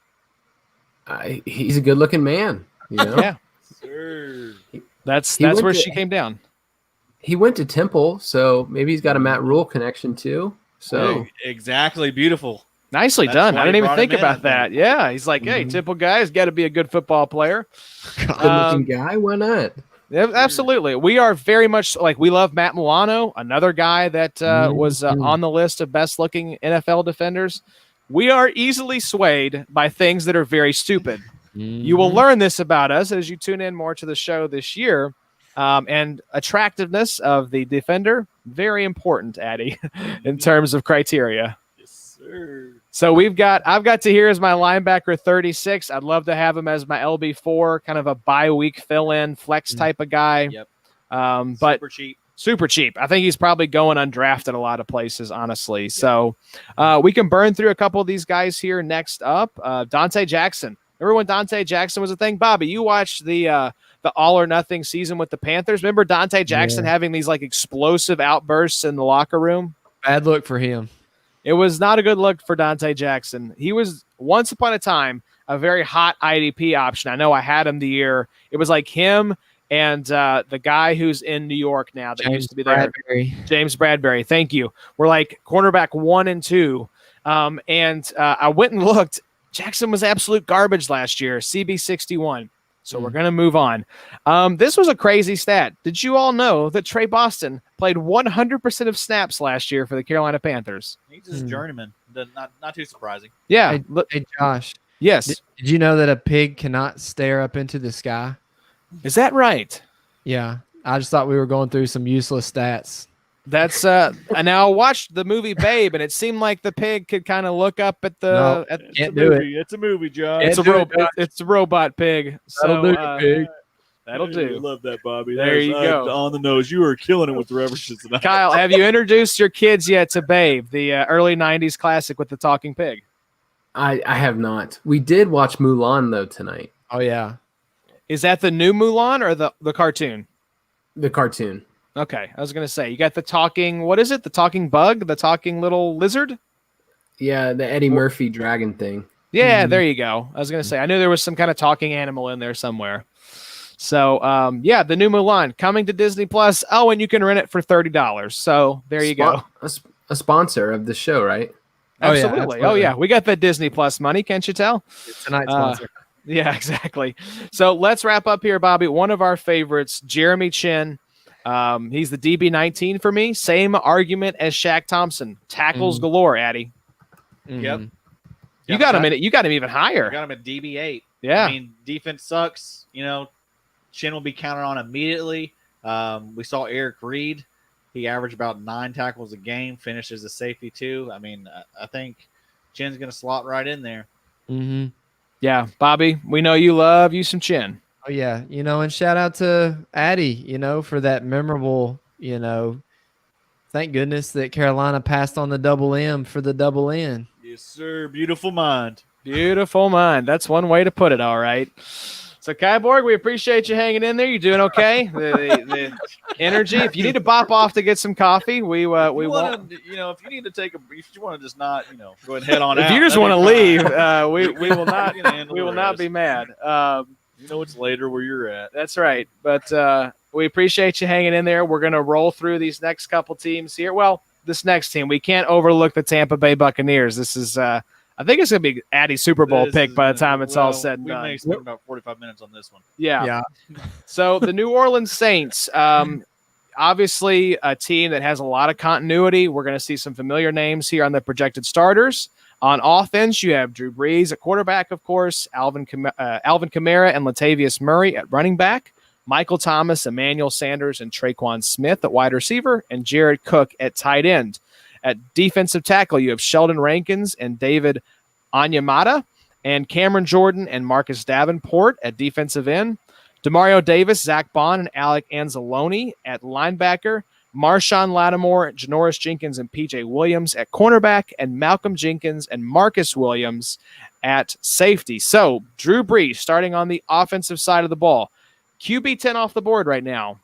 B: He's a good-looking man.
A: Yeah,
C: Sir.
A: that's where she came down.
B: He went to Temple, so maybe he's got a Matt Rule connection too. So
C: Exactly. Beautiful.
A: Nicely
C: That's
A: done.
C: why
A: I didn't
C: he
A: even
C: brought
A: think
C: him in,
A: about
C: I
A: that.
C: think.
A: Yeah, he's like, hey, Temple guy's got to be a good football player.
B: good-looking guy. Why not?
A: Yeah, absolutely. We are very much like we love Matt Milano, another guy that was on the list of best looking NFL defenders. We are easily swayed by things that are very stupid. You will learn this about us as you tune in more to the show this year. And attractiveness of the defender, very important, Addie, in terms of criteria.
C: Yes, sir.
A: So I've got Tahir as my linebacker 36. I'd love to have him as my LB4, kind of a bye-week fill-in flex type of guy.
C: Yep.
A: But
C: Super cheap.
A: I think he's probably going undrafted a lot of places, honestly. So we can burn through a couple of these guys here. Next up, Dante Jackson. Remember when Dante Jackson was a thing? Bobby, you watched the all or nothing season with the Panthers. Remember Dante Jackson having these like explosive outbursts in the locker room?
D: Bad look for him.
A: It was not a good look for Dante Jackson. He was once upon a time a very hot IDP option. I know I had him the year. It was like him and the guy who's in New York now that used to be there. James Bradbury. Thank you. We're like cornerback 1 and 2. And I went and looked. Jackson was absolute garbage last year, CB61. So we're going to move on. This was a crazy stat. Did you all know that Trey Boston played 100% of snaps last year for the Carolina Panthers?
C: He's just a journeyman. Not too surprising.
A: Yeah.
D: Hey, Josh.
A: Yes.
D: Did you know that a pig cannot stare up into the sky?
A: Is that right?
D: Yeah. I just thought we were going through some useless stats.
A: That's and now I watched the movie Babe, and it seemed like the pig could kind of look up at the.
D: Can't do it.
C: It's a movie, Josh.
A: It's a robot. It's a robot pig.
D: That'll do, pig.
A: That'll do.
C: Love that, Bobby.
A: There you go.
C: On the nose. You are killing it with the references tonight.
A: Kyle, have you introduced your kids yet to Babe, the early '90s classic with the talking pig?
B: I have not. We did watch Mulan though tonight.
D: Oh yeah.
A: Is that the new Mulan or the cartoon?
B: The cartoon.
A: Okay, I was gonna say you got the talking. What is it? The talking bug? The talking little lizard?
B: Yeah, the Eddie Murphy dragon thing.
A: Yeah, there you go. I was gonna say I knew there was some kind of talking animal in there somewhere. So yeah, the new Mulan coming to Disney Plus. Oh, and you can rent it for $30. So there you go.
B: A sponsor of the show, right?
A: Absolutely. Oh yeah, we got that Disney Plus money. Can't you tell?
D: It's tonight's sponsor.
A: Yeah, exactly. So let's wrap up here, Bobby. One of our favorites, Jeremy Chin. He's the DB19 for me. Same argument as Shaq Thompson. Tackles galore, Addy.
C: Yep.
A: You got him in it. You got him even higher.
C: I got him at DB8.
A: Yeah.
C: I mean, defense sucks. Chin will be counted on immediately. We saw Eric Reed. He averaged about 9 tackles a game, finished as a safety too. I mean, I think Chin's going to slot right in there.
D: Mm-hmm.
A: Yeah, Bobby, we know you love you some Chin.
D: Oh yeah, and shout out to Addie, for that memorable, thank goodness that Carolina passed on the double M for the double N.
C: Yes, sir. Beautiful mind.
A: Beautiful mind. That's one way to put it. All right. So Kyborg, we appreciate you hanging in there. You doing okay? The energy. If you need to bop off to get some coffee, we won't.
C: If you need to take if you want to just not, go ahead and head on out.
A: If you just want to leave, we will not.
C: handle
A: We will
C: the
A: not
C: rest.
A: be mad.
C: It's later where you're at.
A: That's right. But we appreciate you hanging in there. We're going to roll through these next couple teams here. Well, this next team, we can't overlook the Tampa Bay Buccaneers. This is, I think it's going to be Addie's Super Bowl pick by the time it's all said and done.
C: We may spend about 45 minutes on this one.
A: Yeah. So the New Orleans Saints, obviously a team that has a lot of continuity. We're going to see some familiar names here on the projected starters. On offense, you have Drew Brees at quarterback, of course, Alvin Kamara and Latavius Murray at running back, Michael Thomas, Emmanuel Sanders, and Traquan Smith at wide receiver, and Jared Cook at tight end. At defensive tackle, you have Sheldon Rankins and David Onyemata, and Cameron Jordan and Marcus Davenport at defensive end. Demario Davis, Zach Bond, and Alec Anzalone at linebacker. Marshawn Lattimore, Janoris Jenkins, and PJ Williams at cornerback, and Malcolm Jenkins and Marcus Williams at safety. So Drew Brees starting on the offensive side of the ball. QB 10 off the board right now.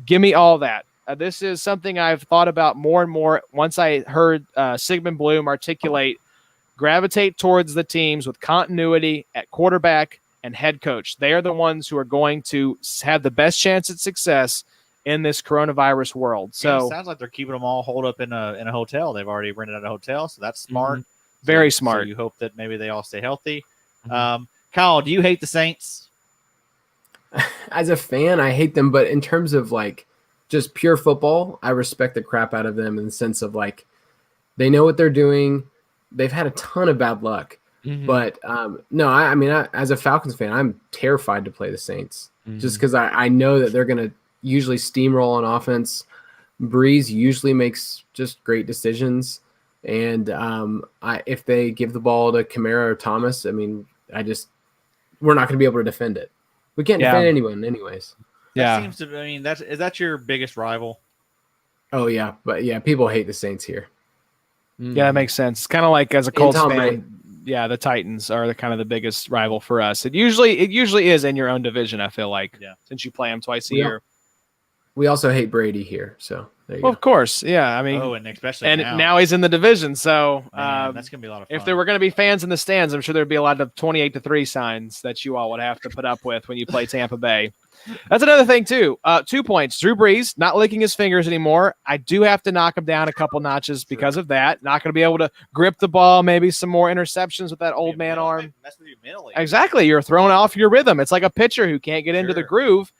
A: Give me all that. This is something I've thought about more and more once I heard Sigmund Bloom articulate, gravitate towards the teams with continuity at quarterback and head coach. They are the ones who are going to have the best chance at success in this coronavirus world. So
C: it sounds like they're keeping them all holed up in a hotel. They've already rented out a hotel, so that's smart.
A: Very smart.
C: So you hope that maybe they all stay healthy. Kyle, do you hate the Saints?
B: As a fan, I hate them, but in terms of like just pure football, I respect the crap out of them in the sense of like they know what they're doing. They've had a ton of bad luck. But no, I mean, as a Falcons fan, I'm terrified to play the Saints just because I know that they're going to usually steamroll on offense. Breeze usually makes just great decisions. And if they give the ball to Kamara or Thomas, I mean, we're not going to be able to defend it. We can't defend anyone anyways.
C: That seems to, I mean, is that your biggest rival?
B: Oh, yeah. But, yeah, people hate the Saints here.
A: Yeah, that makes sense. It's kind of like as a Colts fan, the Titans are the biggest rival for us. It usually is in your own division, I feel like, since you play them twice a year.
B: We also hate Brady here, so there you go.
A: Of course, yeah. I mean,
C: and especially
A: now he's in the division, so
C: that's gonna be a lot of fun.
A: If there were going to be fans in the stands, I'm sure there'd be a lot of 28-3 signs that you all would have to put up with when you play Tampa Bay. That's another thing too. 2 points. Drew Brees not licking his fingers anymore. I do have to knock him down a couple notches because of that. Not going to be able to grip the ball. Maybe some more interceptions with that old man arm. Exactly. You're throwing off your rhythm. It's like a pitcher who can't get into the groove.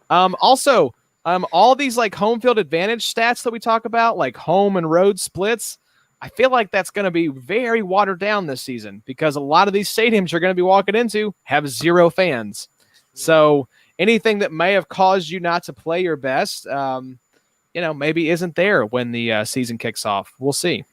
A: Also, all these like home field advantage stats that we talk about, like home and road splits, I feel like that's going to be very watered down this season because a lot of these stadiums you're going to be walking into have 0 fans. So anything that may have caused you not to play your best, maybe isn't there when the season kicks off. We'll see.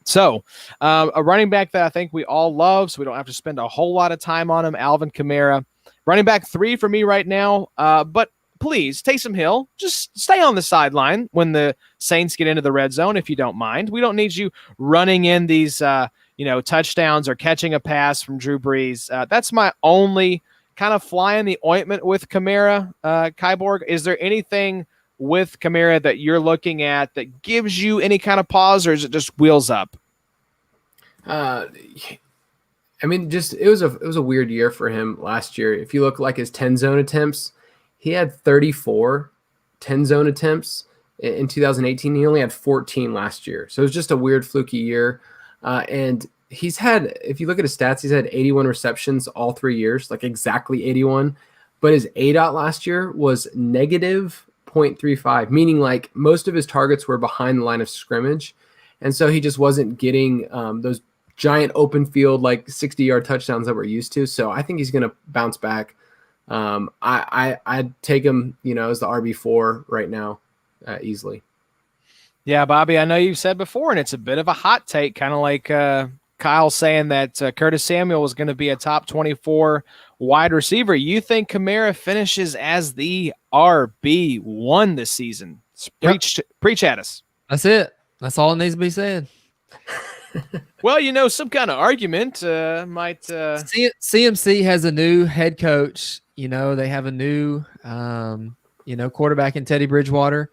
A: So a running back that I think we all love, so we don't have to spend a whole lot of time on him, Alvin Kamara. Running back 3 for me right now, but please, Taysom Hill, just stay on the sideline when the Saints get into the red zone, if you don't mind. We don't need you running in these, touchdowns or catching a pass from Drew Brees. That's my only kind of fly in the ointment with Kamara, Kyborg. Is there anything with Kamara that you're looking at that gives you any kind of pause, or is it just wheels up?
B: I mean, it was a weird year for him last year. If you look like his 10 zone attempts, he had 34 10 zone attempts in 2018. He only had 14 last year. So it was just a weird fluky year. And he's had, if you look at his stats, he's had 81 receptions all 3 years, like exactly 81. But his ADOT last year was negative 0.35, meaning like most of his targets were behind the line of scrimmage. And so he just wasn't getting those giant open field, like 60-yard touchdowns that we're used to. So I think he's going to bounce back. I'd take him, as the RB4 right now, easily.
A: Yeah, Bobby, I know you've said before, and it's a bit of a hot take, kind of like Kyle saying that Curtis Samuel was going to be a top 24 wide receiver. You think Kamara finishes as the RB1 this season? Preach at us.
D: That's it. That's all it needs to be said.
A: Well, some kind of argument might.
D: CMC has a new head coach. They have a new, quarterback in Teddy Bridgewater.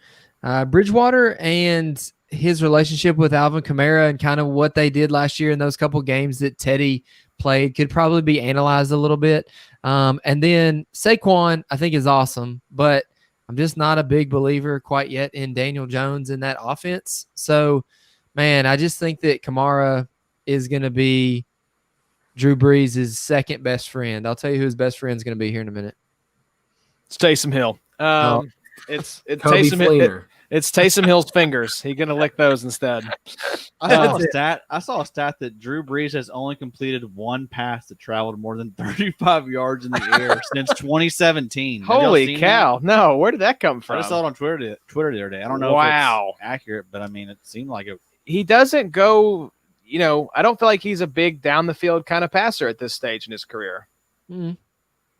D: Bridgewater and his relationship with Alvin Kamara and kind of what they did last year in those couple games that Teddy played could probably be analyzed a little bit. And then Saquon, I think, is awesome, but I'm just not a big believer quite yet in Daniel Jones in that offense. So, man, I just think that Kamara is going to be Drew Brees' second best friend. I'll tell you who his best friend is going to be here in a minute.
A: It's Taysom Hill. It's
B: Taysom Hill.
A: It's Taysom Hill's fingers. He's going to lick those instead.
C: I saw a stat that Drew Brees has only completed one pass that traveled more than 35 yards in the air since 2017.
A: Holy cow. That? No, where did that come from?
C: I just saw it on Twitter the other day. I don't know if it's accurate, but I mean, it seemed like it.
A: He doesn't go I don't feel like he's a big down the field kind of passer at this stage in his career.
D: Mhm.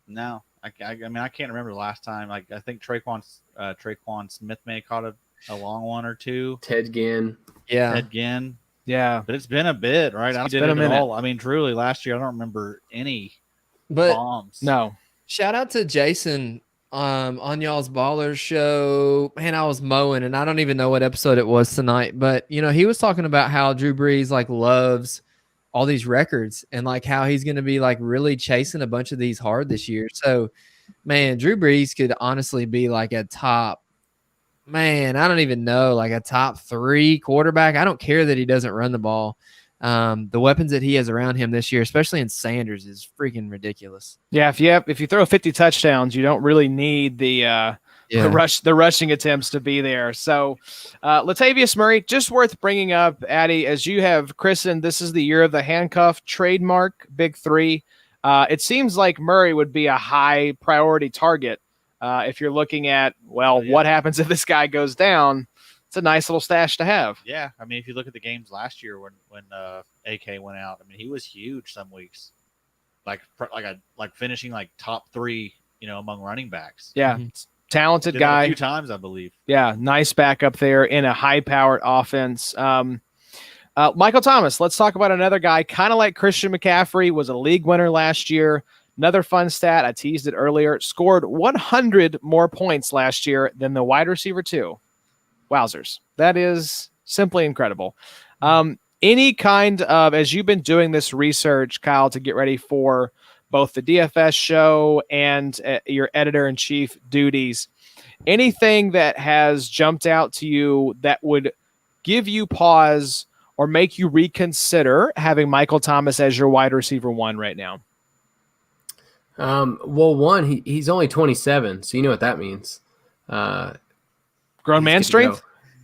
C: No, I mean, I can't remember the last time. Like, I think Traquan Smith may have caught a long one or two.
B: Ted Ginn.
D: Yeah.
C: Ted Ginn.
A: Yeah.
C: But it's been a bit, right?
A: It's been a minute.
C: All. I mean, truly, last year I don't remember any
D: But
C: bombs.
A: No.
D: shout out to Jason on y'all's Ballers show. Man, I was mowing, and I don't even know what episode it was tonight. But he was talking about how Drew Brees like loves all these records and like how he's going to be like really chasing a bunch of these hard this year. So, man, Drew Brees could honestly be like a top. Man, I don't even know, like a top 3 quarterback. I don't care that he doesn't run the ball. The weapons that he has around him this year, especially in Sanders, is freaking ridiculous.
A: Yeah, if you throw 50 touchdowns, you don't really need the rushing attempts to be there. So, Latavius Murray, just worth bringing up, Addy, as you have christened, this is the year of the handcuff trademark, Big 3. It seems like Murray would be a high priority target. If you're looking at, what happens if this guy goes down? It's a nice little stash to have.
C: Yeah, I mean, if you look at the games last year when AK went out, I mean, he was huge some weeks, like finishing like top 3, among running backs.
A: Yeah, talented
C: Did
A: guy.
C: that a few times, I believe.
A: Yeah, nice backup there in a high-powered offense. Michael Thomas, let's talk about another guy, kind of like Christian McCaffrey, was a league winner last year. Another fun stat, I teased it earlier, scored 100 more points last year than the wide receiver 2. Wowzers. That is simply incredible. Any kind of, as you've been doing this research, Kyle, to get ready for both the DFS show and your editor-in-chief duties, anything that has jumped out to you that would give you pause or make you reconsider having Michael Thomas as your wide receiver 1 right now?
B: One, he's only 27, so you know what that means.
A: Grown man strength?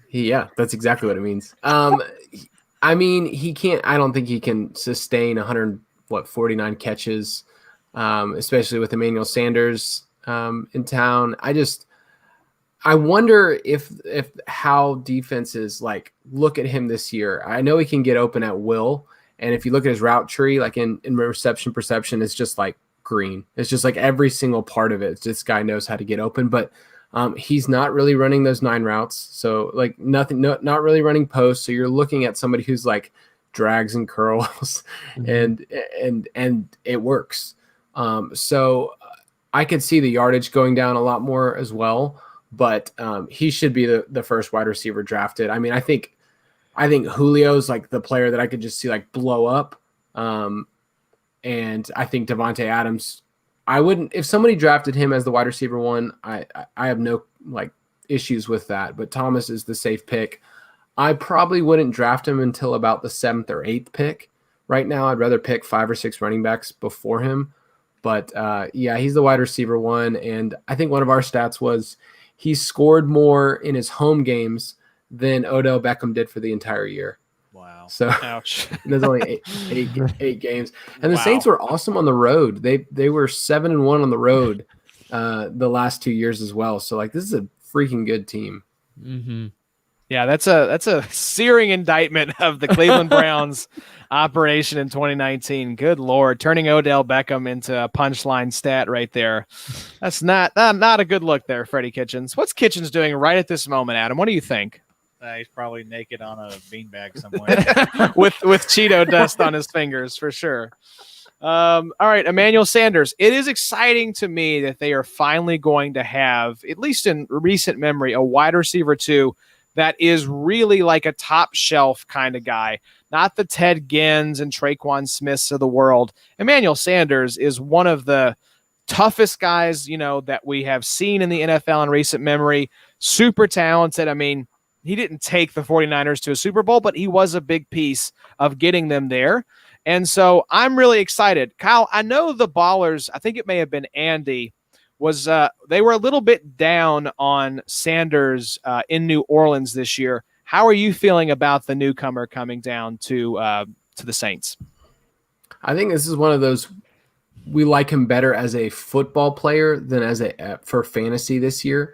B: Yeah, that's exactly what it means. I mean, I don't think he can sustain 149 catches, especially with Emmanuel Sanders in town. I wonder if how defenses like look at him this year. I know he can get open at will, and if you look at his route tree, like in reception perception, it's just like green. It's just like every single part of it. This guy knows how to get open, but he's not really running those 9 routes. So like not really running posts. So you're looking at somebody who's like drags and curls and it works. So I could see the yardage going down a lot more as well, but he should be the first wide receiver drafted. I mean, I think Julio's like the player that I could just see like blow up. And I think Devontae Adams, if somebody drafted him as the wide receiver 1, I have no like issues with that, but Thomas is the safe pick. I probably wouldn't draft him until about the 7th or 8th pick. Right now, I'd rather pick 5 or 6 running backs before him, but yeah, he's the wide receiver 1. And I think one of our stats was he scored more in his home games than Odell Beckham did for the entire year.
C: Wow.
B: So
A: Ouch.
B: there's only eight games. And the Saints were awesome on the road. They were 7-1 on the road the last 2 years as well. So like this is a freaking good team.
D: Mm-hmm.
A: Yeah, that's a searing indictment of the Cleveland Browns operation in 2019. Good Lord, turning Odell Beckham into a punchline stat right there. That's not a good look there, Freddie Kitchens. What's Kitchens doing right at this moment, Adam? What do you think?
C: He's probably naked on a beanbag somewhere.
A: with Cheeto dust on his fingers, for sure. All right, Emmanuel Sanders. It is exciting to me that they are finally going to have, at least in recent memory, a wide receiver 2 that is really like a top shelf kind of guy, not the Ted Ginns and Traquan Smiths of the world. Emmanuel Sanders is one of the toughest guys, that we have seen in the NFL in recent memory. Super talented. I mean, he didn't take the 49ers to a Super Bowl, but he was a big piece of getting them there. And so I'm really excited. Kyle, I know the Ballers, I think it may have been Andy, they were a little bit down on Sanders in New Orleans this year. How are you feeling about the newcomer coming down to the Saints?
B: I think this is one of those, we like him better as a football player than for fantasy this year.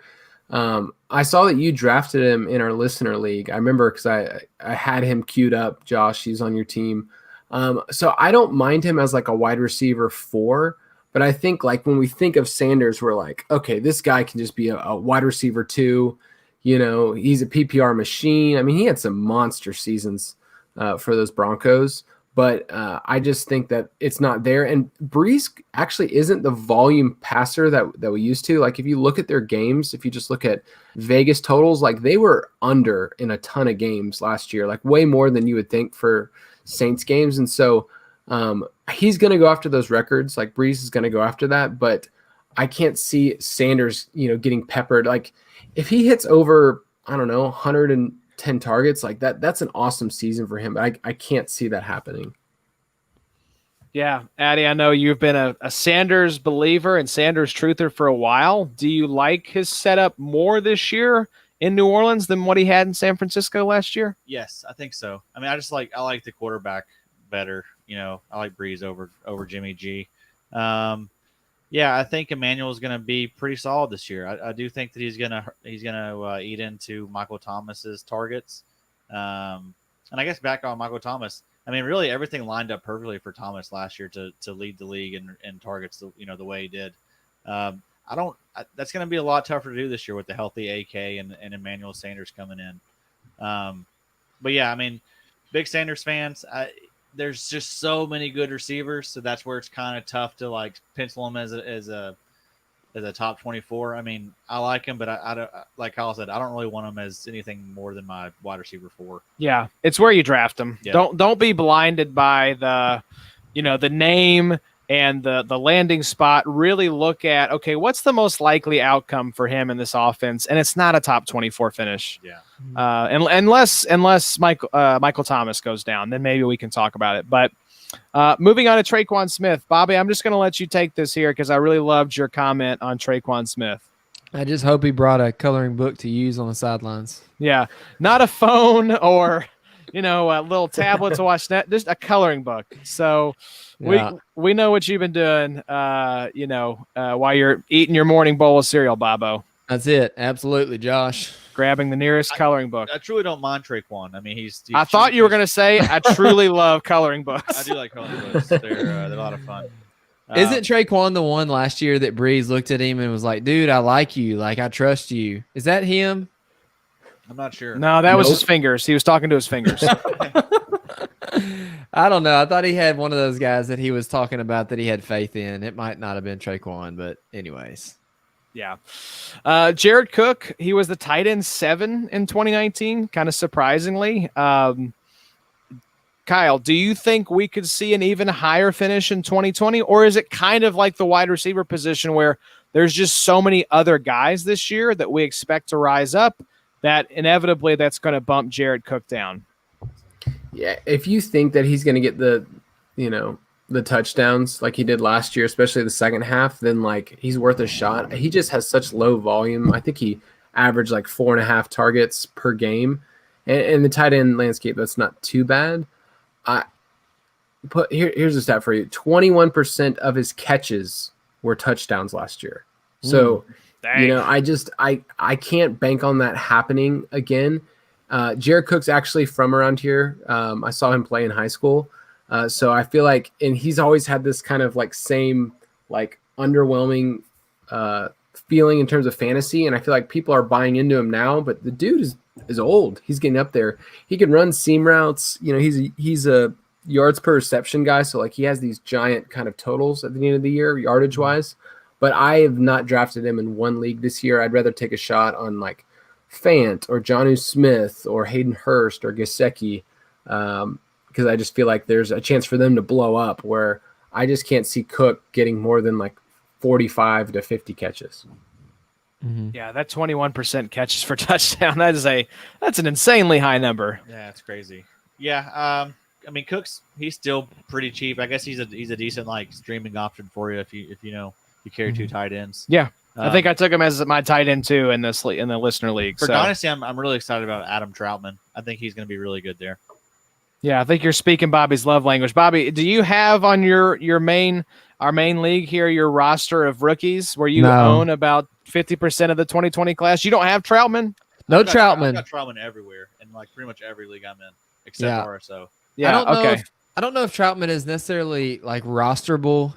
B: I saw that you drafted him in our listener league. I remember because I had him queued up. Josh, he's on your team. So I don't mind him as like a wide receiver 4, but I think like when we think of Sanders, we're like, okay, this guy can just be a wide receiver 2. You know, he's a PPR machine. I mean, he had some monster seasons for those Broncos, but I just think that it's not there. And Breeze actually isn't the volume passer that we used to. Like if you look at their games, if you just look at Vegas totals, like they were under in a ton of games last year, like way more than you would think for Saints games. And so he's going to go after those records. Like Breeze is going to go after that, but I can't see Sanders, getting peppered. Like if he hits over, I don't know, 110 targets, like that's an awesome season for him. But I can't see that happening.
A: Yeah, Addy, I know you've been a Sanders believer and Sanders truther for a while. Do you like his setup more this year in New Orleans than what he had in San Francisco last year?
C: Yes, I think so. I mean, I like the quarterback better. I like Breeze over Jimmy G. Yeah, I think Emmanuel is going to be pretty solid this year. I do think that he's gonna eat into Michael Thomas's targets. And I guess back on Michael Thomas, I mean, really everything lined up perfectly for Thomas last year to lead the league in targets, the way he did. That's going to be a lot tougher to do this year with the healthy AK and Emmanuel Sanders coming in. But yeah, I mean, big Sanders fans. There's just so many good receivers, so that's where it's kind of tough to like pencil him as a top 24. I mean, I like him, but I don't, like Kyle said, I don't really want him as anything more than my wide receiver 4.
A: Yeah, it's where you draft him.
C: Yeah.
A: Don't be blinded by the name and the landing spot. Really look at, okay, what's the most likely outcome for him in this offense? And it's not a top 24 finish.
C: Yeah.
A: Unless Michael Thomas goes down, then maybe we can talk about it. But moving on to Traquan Smith, Bobby, I'm just going to let you take this here because I really loved your comment on Traquan Smith.
D: I just hope he brought a coloring book to use on the sidelines.
A: Yeah, not a phone or a little tablet to watch that, just a coloring book. So we know what you've been doing, while you're eating your morning bowl of cereal, Bobo.
D: That's it. Absolutely, Josh.
A: Grabbing the nearest coloring book.
C: I truly don't mind Traquan. I mean,
A: I thought you were going to say, I truly love coloring books.
C: I do like coloring books. They're a lot of fun.
D: Isn't Traquan the one last year that Breeze looked at him and was like, dude, I like you. Like, I trust you. Is that him?
C: I'm not sure.
A: No, that was his fingers. He was talking to his fingers.
D: I don't know. I thought he had one of those guys that he was talking about that he had faith in. It might not have been Traquan, but anyways.
A: Yeah. Jared Cook, he was the tight end 7 in 2019, kind of surprisingly. Kyle, do you think we could see an even higher finish in 2020? Or is it kind of like the wide receiver position where there's just so many other guys this year that we expect to rise up that inevitably that's going to bump Jared Cook down?
B: Yeah, if you think that he's going to get the touchdowns like he did last year, especially the second half, then like he's worth a shot. He just has such low volume. I think he averaged like 4.5 targets per game. And the tight end landscape, that's not too bad. Here's a stat for you. 21% of his catches were touchdowns last year. So, I can't bank on that happening again. Jared Cook's actually from around here. I saw him play in high school. So I feel like, and he's always had this kind of like same like underwhelming feeling in terms of fantasy. And I feel like people are buying into him now, but the dude is old. He's getting up there. He can run seam routes. He's a yards per reception guy. So like he has these giant kind of totals at the end of the year, yardage wise. But I have not drafted him in one league this year. I'd rather take a shot on like Fant or Jonnu Smith or Hayden Hurst or Gesicki, because I just feel like there's a chance for them to blow up where I just can't see Cook getting more than like 45 to 50 catches.
D: Mm-hmm.
A: Yeah, that 21% catches for touchdown, that's an insanely high number.
C: Yeah, it's crazy. Yeah, I mean he's still pretty cheap. I guess he's a decent like streaming option for you if you carry 2 tight ends.
A: Yeah. I think I took him as my tight end too in the listener league.
C: For Dynasty, I'm really excited about Adam Troutman. I think he's going to be really good there.
A: Yeah, I think you're speaking Bobby's love language. Bobby, do you have on your main our main league here, your roster of rookies, where you
D: No.
A: own about 50% of the 2020 class? You don't have Troutman?
D: No
C: I've
D: Troutman.
C: got Troutman everywhere in like pretty much every league I'm in, except
D: Yeah.
C: RSO.
A: Yeah,
D: I don't know if Troutman is necessarily like rosterable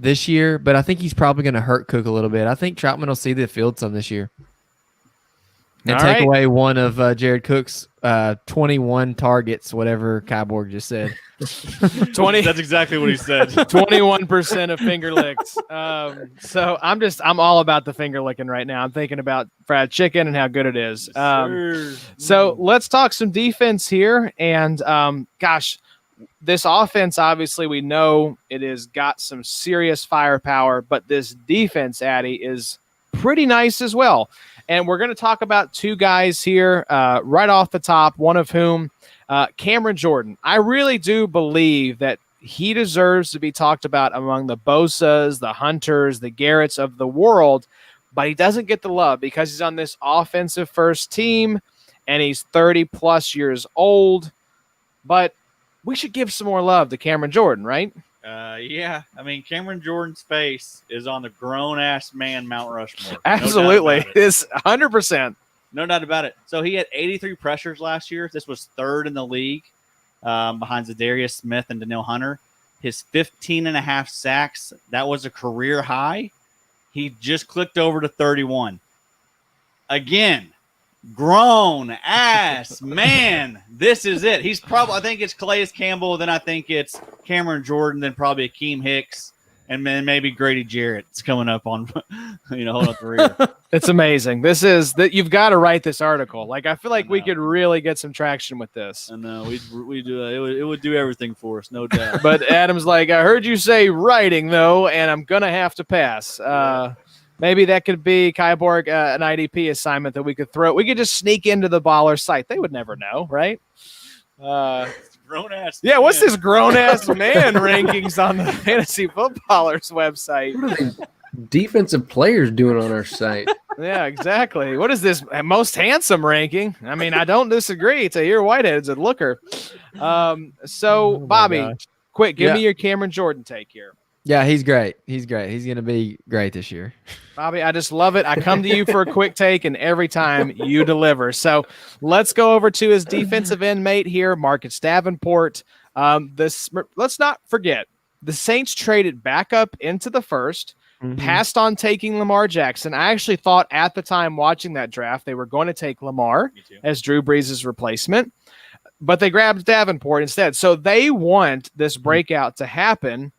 D: this year, but I think he's probably going to hurt Cook a little bit. I think Troutman will see the field some this year and
A: All
D: take
A: right.
D: away one of Jared Cook's 21 targets, whatever Kyborg just said.
A: 20.
C: That's exactly what he said.
A: 21% of finger licks. So I'm all about the finger licking right now. I'm thinking about fried chicken and how good it is. So let's talk some defense here. And gosh, this offense, obviously, we know it has got some serious firepower, but this defense, Addy, is pretty nice as well. And we're going to talk about two guys here right off the top, one of whom Cameron Jordan. I really do believe that he deserves to be talked about among the Bosas, the Hunters, the Garretts of the world, but he doesn't get the love because he's on this offensive first team and he's 30 plus years old. But we should give some more love to Cameron Jordan, right?
C: Yeah. I mean, Cameron Jordan's face is on the grown-ass man Mount Rushmore.
A: Absolutely.
C: No doubt about it.
A: It's 100%.
C: No doubt about it. So he had 83 pressures last year. This was third in the league behind Zadarius Smith and Danielle Hunter. His 15.5 sacks, that was a career high. He just clicked over to 31. Again, grown ass man. This is it. He's probably, I think it's Calais Campbell, then I think it's Cameron Jordan, then probably Akeem Hicks, and then maybe Grady Jarrett's coming up on, holding up the rear.
A: It's amazing. This is that you've got to write this article. Like, I feel like we could really get some traction with this.
C: I know we do. It would do everything for us, no doubt.
A: But Adam's like, I heard you say writing though, and I'm gonna have to pass. Maybe that could be Kyborg, an IDP assignment that we could throw. We could just sneak into the baller site. They would never know, right?
C: Grown ass.
A: Yeah, what's this grown ass man rankings on the Fantasy Footballers website?
B: What are these defensive players doing on our site?
A: Yeah, exactly. What is this most handsome ranking? I mean, I don't disagree. It's a your Whitehead's a looker. So Bobby, quick, give me your Cameron Jordan take here.
D: Yeah, he's great. He's great. He's going to be great this year.
A: Bobby, I just love it. I come to you for a quick take, and every time you deliver. So let's go over to his defensive end mate here, Marcus Davenport. Let's not forget, the Saints traded back up into the first, passed on taking Lamar Jackson. I actually thought at the time watching that draft they were going to take Lamar as Drew Brees' replacement, but they grabbed Davenport instead. So they want this breakout to happen.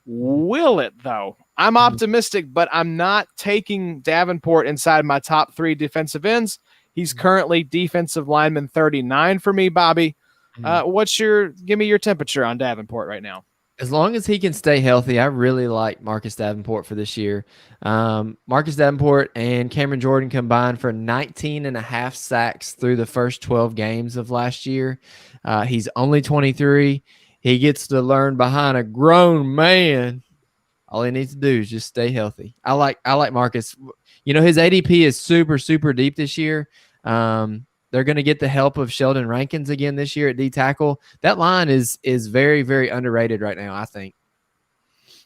A: Will it, though? I'm optimistic, but I'm not taking Davenport inside my top 3 defensive ends. He's currently defensive lineman 39 for me, Bobby. Give me your temperature on Davenport right now?
D: As long as he can stay healthy, I really like Marcus Davenport for this year. Marcus Davenport and Cameron Jordan combined for 19.5 sacks through the first 12 games of last year. He's only 23. He gets to learn behind a grown man. All he needs to do is just stay healthy. I like Marcus. His ADP is super, super deep this year. They're going to get the help of Sheldon Rankins again this year at D tackle. That line is very, very underrated right now, I think.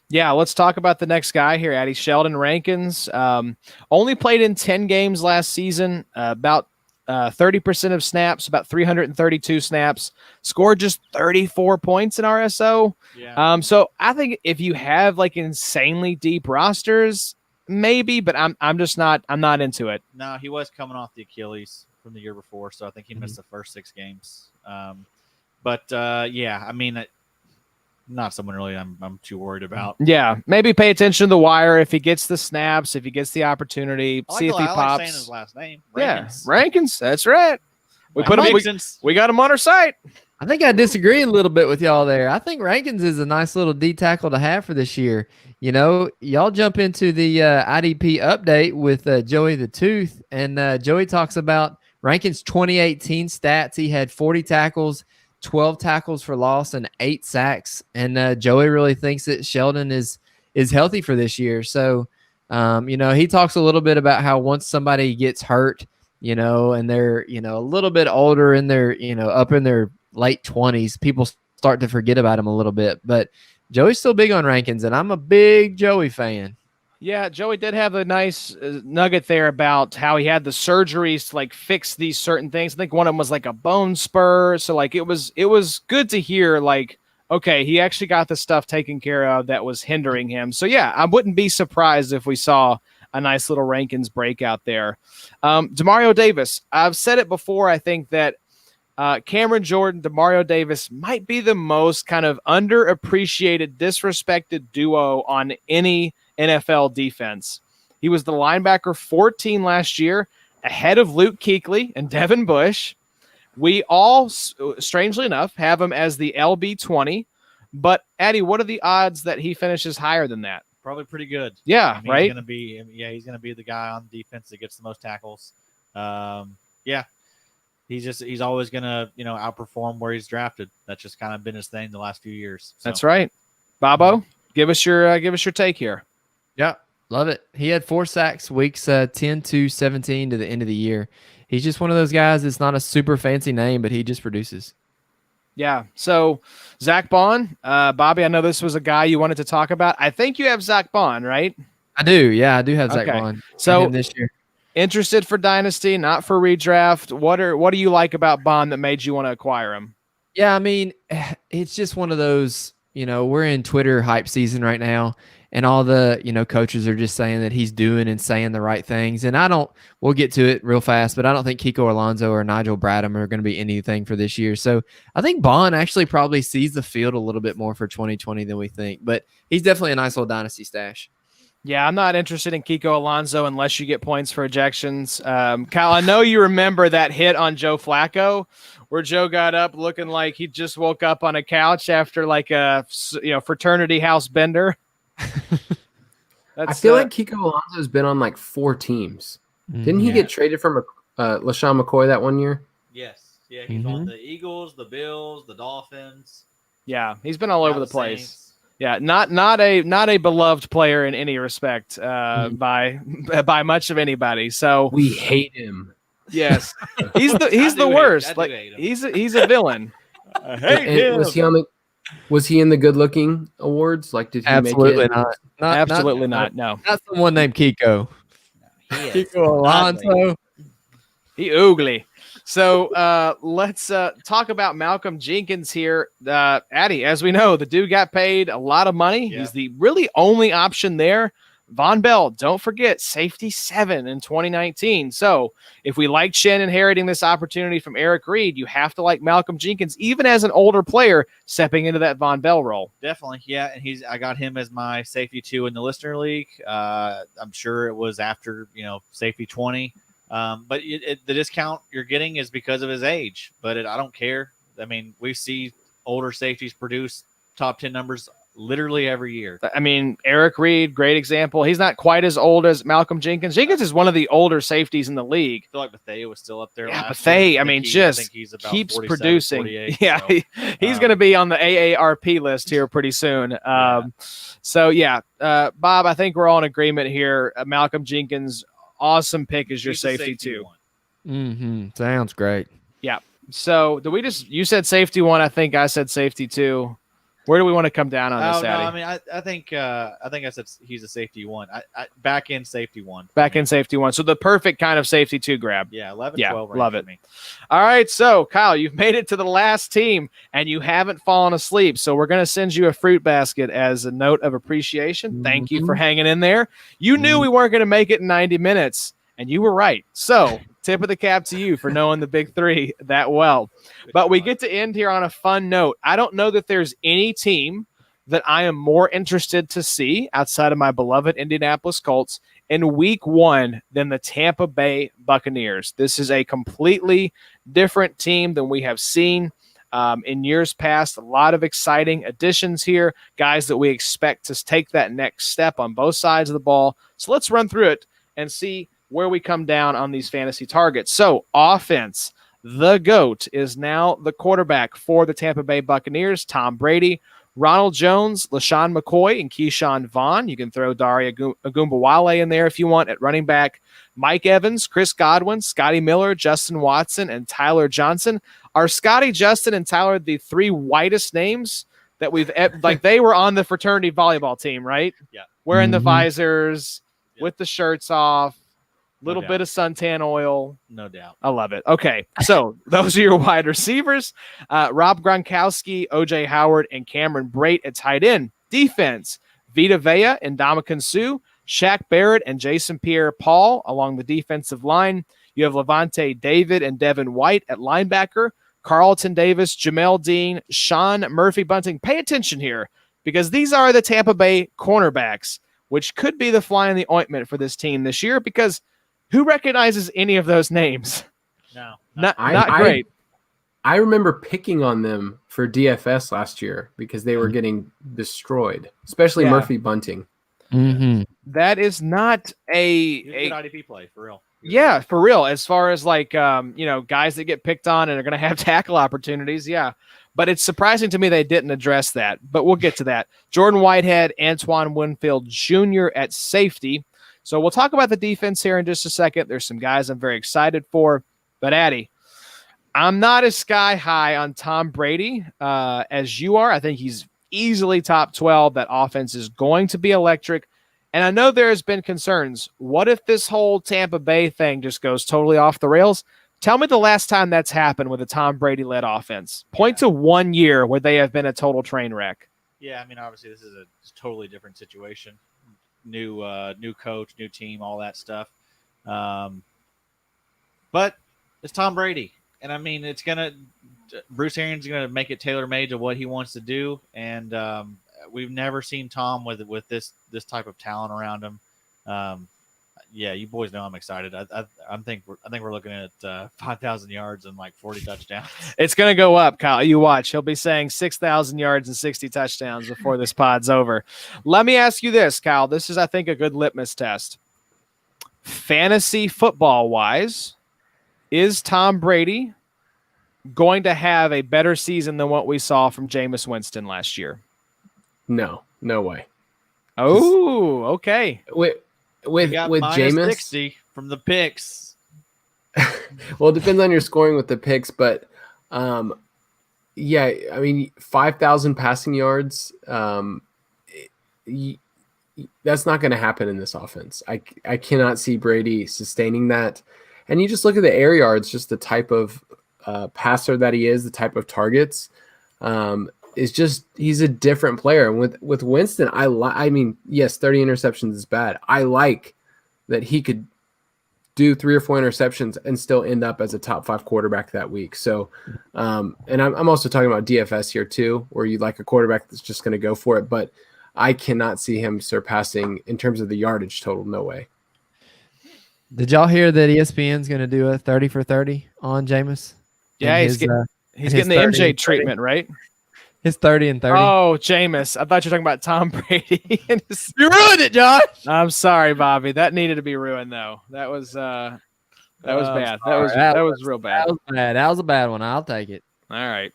A: Yeah, let's talk about the next guy here, Addy. Sheldon Rankins only played in 10 games last season, about 30% of snaps, about 332 snaps, scored just 34 points in RSO.
C: Yeah.
A: So I think if you have like insanely deep rosters, maybe, but I'm not into it.
C: No, he was coming off the Achilles from the year before, so I think he missed the first 6 games. Yeah, I mean, not someone really I'm too worried about.
A: Yeah, maybe pay attention to the wire if he gets the snaps, if he gets the opportunity, see if he
C: I
A: pops.
C: like saying his last name. Rankins.
A: Yeah, Rankins. That's right. We put him. We got him on our site.
D: I think I disagree a little bit with y'all there. I think Rankins is a nice little D tackle to have for this year. Y'all jump into the IDP update with Joey the Tooth, and Joey talks about Rankins' 2018 stats. He had 40 tackles, 12 tackles for loss, and 8 sacks. And Joey really thinks that Sheldon is healthy for this year. So, he talks a little bit about how once somebody gets hurt, and they're, a little bit older and they're, up in their late 20s, people start to forget about him a little bit. But Joey's still big on Rankins, and I'm a big Joey fan.
A: Yeah, Joey did have a nice nugget there about how he had the surgeries to like fix these certain things. I think one of them was like a bone spur. So like it was good to hear like, okay, he actually got the stuff taken care of that was hindering him. So yeah, I wouldn't be surprised if we saw a nice little Rankins breakout there. Demario Davis, I've said it before. I think that Cameron Jordan, Demario Davis might be the most kind of underappreciated, disrespected duo on any NFL defense. He was the linebacker 14 last year, ahead of Luke Kuechly and Devin Bush. We all, strangely enough, have him as the LB20. But, Addy, what are the odds that he finishes higher than that?
C: Probably pretty good.
A: Yeah,
C: I mean,
A: right?
C: He's gonna be the guy on defense that gets the most tackles. Yeah. He's always gonna, outperform where he's drafted. That's just kind of been his thing the last few years. So.
A: That's right. Bobo, give us your take here.
D: Yeah, love it. He had 4 sacks weeks 10 to 17 to the end of the year. He's just one of those guys that's not a super fancy name, but he just produces.
A: Yeah. So Zach Bond, Bobby, I know this was a guy you wanted to talk about. I think you have Zach Bond, right?
D: I do. Yeah, I do have Zach
A: Okay.
D: Bond.
A: So
D: this year.
A: Interested for Dynasty, not for redraft. What do you like about Bond that made you want to acquire him?
D: Yeah, I mean, it's just one of those, we're in Twitter hype season right now, and all the, coaches are just saying that he's doing and saying the right things. And we'll get to it real fast, but I don't think Kiko Alonso or Nigel Bradham are going to be anything for this year. So I think Bond actually probably sees the field a little bit more for 2020 than we think, but he's definitely a nice little dynasty stash.
A: Yeah, I'm not interested in Kiko Alonso unless you get points for ejections. Kyle, I know you remember that hit on Joe Flacco where Joe got up looking like he just woke up on a couch after like a fraternity house bender.
B: I feel like Kiko Alonso has been on like 4 teams. Didn't he get traded from LaShawn McCoy that one year?
C: Yes. Yeah, he's on the Eagles, the Bills, the Dolphins.
A: Yeah, he's been all over the place.
C: Saints.
A: Yeah, not a beloved player in any respect by much of anybody. So
B: we hate him.
A: Yes, he's the worst. Like he's a villain.
C: I hate him.
B: Was he in the good looking awards? Like did he
D: Absolutely
B: make it?
D: not.
A: Absolutely not. No,
D: that's the one named Kiko. Kiko Alonso.
A: He ugly. So let's talk about Malcolm Jenkins here. Addy, as we know, the dude got paid a lot of money. Yeah. He's the really only option there. Von Bell, don't forget, safety 7 in 2019. So if we like Shen inheriting this opportunity from Eric Reed, you have to like Malcolm Jenkins, even as an older player, stepping into that Von Bell role.
C: Definitely, yeah. And I got him as my safety 2 in the listener league. I'm sure it was after safety 20. But the discount you're getting is because of his age. But I don't care. I mean, we see older safeties produce top 10 numbers literally every year.
A: I mean, Eric Reed, great example. He's not quite as old as Malcolm Jenkins. Jenkins is one of the older safeties in the league.
C: I feel like Bethea was still up there.
A: Yeah, Bethea, I mean, just keeps producing. Yeah, so, he's going to be on the AARP list here pretty soon. So, Bob, I think we're all in agreement here. Malcolm Jenkins, awesome pick as your safety 2.
D: Sounds great.
A: Yeah. So, you said safety 1. I think I said safety 2. Where do we want to come down on this, Addy?
C: No, I mean, I think I said he's a safety 1. Back in safety 1.
A: Back in safety 1. So the perfect kind of safety 2 grab.
C: Yeah, 11, 12 range
A: love it.
C: For me.
A: All right, so Kyle, you've made it to the last team, and you haven't fallen asleep. So we're going to send you a fruit basket as a note of appreciation. Thank you for hanging in there. You knew we weren't going to make it in 90 minutes, and you were right. So tip of the cap to you for knowing the big 3 that well. But we get to end here on a fun note. I don't know that there's any team that I am more interested to see outside of my beloved Indianapolis Colts in week 1 than the Tampa Bay Buccaneers. This is a completely different team than we have seen in years past. A lot of exciting additions here, guys that we expect to take that next step on both sides of the ball. So let's run through it and see where we come down on these fantasy targets. So offense, the GOAT is now the quarterback for the Tampa Bay Buccaneers, Tom Brady. Ronald Jones, LaShawn McCoy, and Keyshawn Vaughn. You can throw Daria Agumbawale in there if you want at running back. Mike Evans, Chris Godwin, Scotty Miller, Justin Watson, and Tyler Johnson. Are Scotty, Justin, and Tyler the 3 whitest names that like they were on the fraternity volleyball team, right?
C: Yeah.
A: Wearing the
D: Mhm.
A: visors,
C: Yep.
A: with the shirts off, little
C: doubt.
A: bit of suntan oil.
C: No doubt.
A: I love it. Okay, so those are your wide receivers. Rob Gronkowski, OJ Howard, and Cameron Brate at tight end. Defense, Vita Vea and Ndamukong Suh, Shaq Barrett and Jason Pierre-Paul along the defensive line. You have Levante David and Devin White at linebacker. Carlton Davis, Jamel Dean, Sean Murphy-Bunting. Pay attention here because these are the Tampa Bay cornerbacks, which could be the fly in the ointment for this team this year because who recognizes any of those names?
C: No.
A: Not great.
B: I remember picking on them for DFS last year because they were getting destroyed, especially
A: Yeah.
B: Murphy Bunting.
D: Mm-hmm.
A: That is not
C: He was a
A: a
C: good IDP play, for real.
A: yeah, for real. As far as like guys that get picked on and are going to have tackle opportunities, yeah. But it's surprising to me they didn't address that. But we'll get to that. Jordan Whitehead, Antoine Winfield Jr. at safety. So we'll talk about the defense here in just a second. There's some guys I'm very excited for. But Addy, I'm not as sky high on Tom Brady as you are. I think he's easily top 12. That offense is going to be electric. And I know there has been concerns. What if this whole Tampa Bay thing just goes totally off the rails? Tell me the last time that's happened with a Tom Brady-led offense. Point to 1 year where they have been a total train wreck.
C: Yeah, I mean, obviously this is a totally different situation. New coach, new team, all that stuff. But it's Tom Brady, and I mean, Bruce Arians is gonna make it tailor-made to what he wants to do, and we've never seen Tom with this type of talent around him. Yeah, you boys know I'm excited. I think we're looking at 5,000 yards and like 40 touchdowns.
A: It's going to go up, Kyle. You watch. He'll be saying 6,000 yards and 60 touchdowns before this pod's over. Let me ask you this, Kyle. This is, I think, a good litmus test. Fantasy football-wise, is Tom Brady going to have a better season than what we saw from Jameis Winston last year?
B: No way.
A: Oh, okay.
B: With Jameis,
C: 60 from the picks.
B: well, it depends on your scoring with the picks, but yeah, I mean, 5,000 passing yards, that's not going to happen in this offense. I cannot see Brady sustaining that. And you just look at the air yards, just the type of passer that he is, the type of targets. Is just he's a different player. And with Winston, I mean, yes, 30 interceptions is bad. I like that he could do 3 or 4 interceptions and still end up as a top 5 quarterback that week. So, and I'm also talking about DFS here too, where you like a quarterback that's just going to go for it. But I cannot see him surpassing in terms of the yardage total. No way.
D: Did y'all hear that ESPN's going to do a 30 for 30 on Jameis?
A: Yeah, he's getting the
D: 30
A: MJ
D: and
A: treatment, right?
D: His 30 and 30.
A: Oh, Jameis. I thought you were talking about Tom Brady.
D: You ruined it, Josh.
A: I'm sorry, Bobby. That needed to be ruined, though. That was bad. That was real bad.
D: That was a bad one. I'll take it.
A: All right.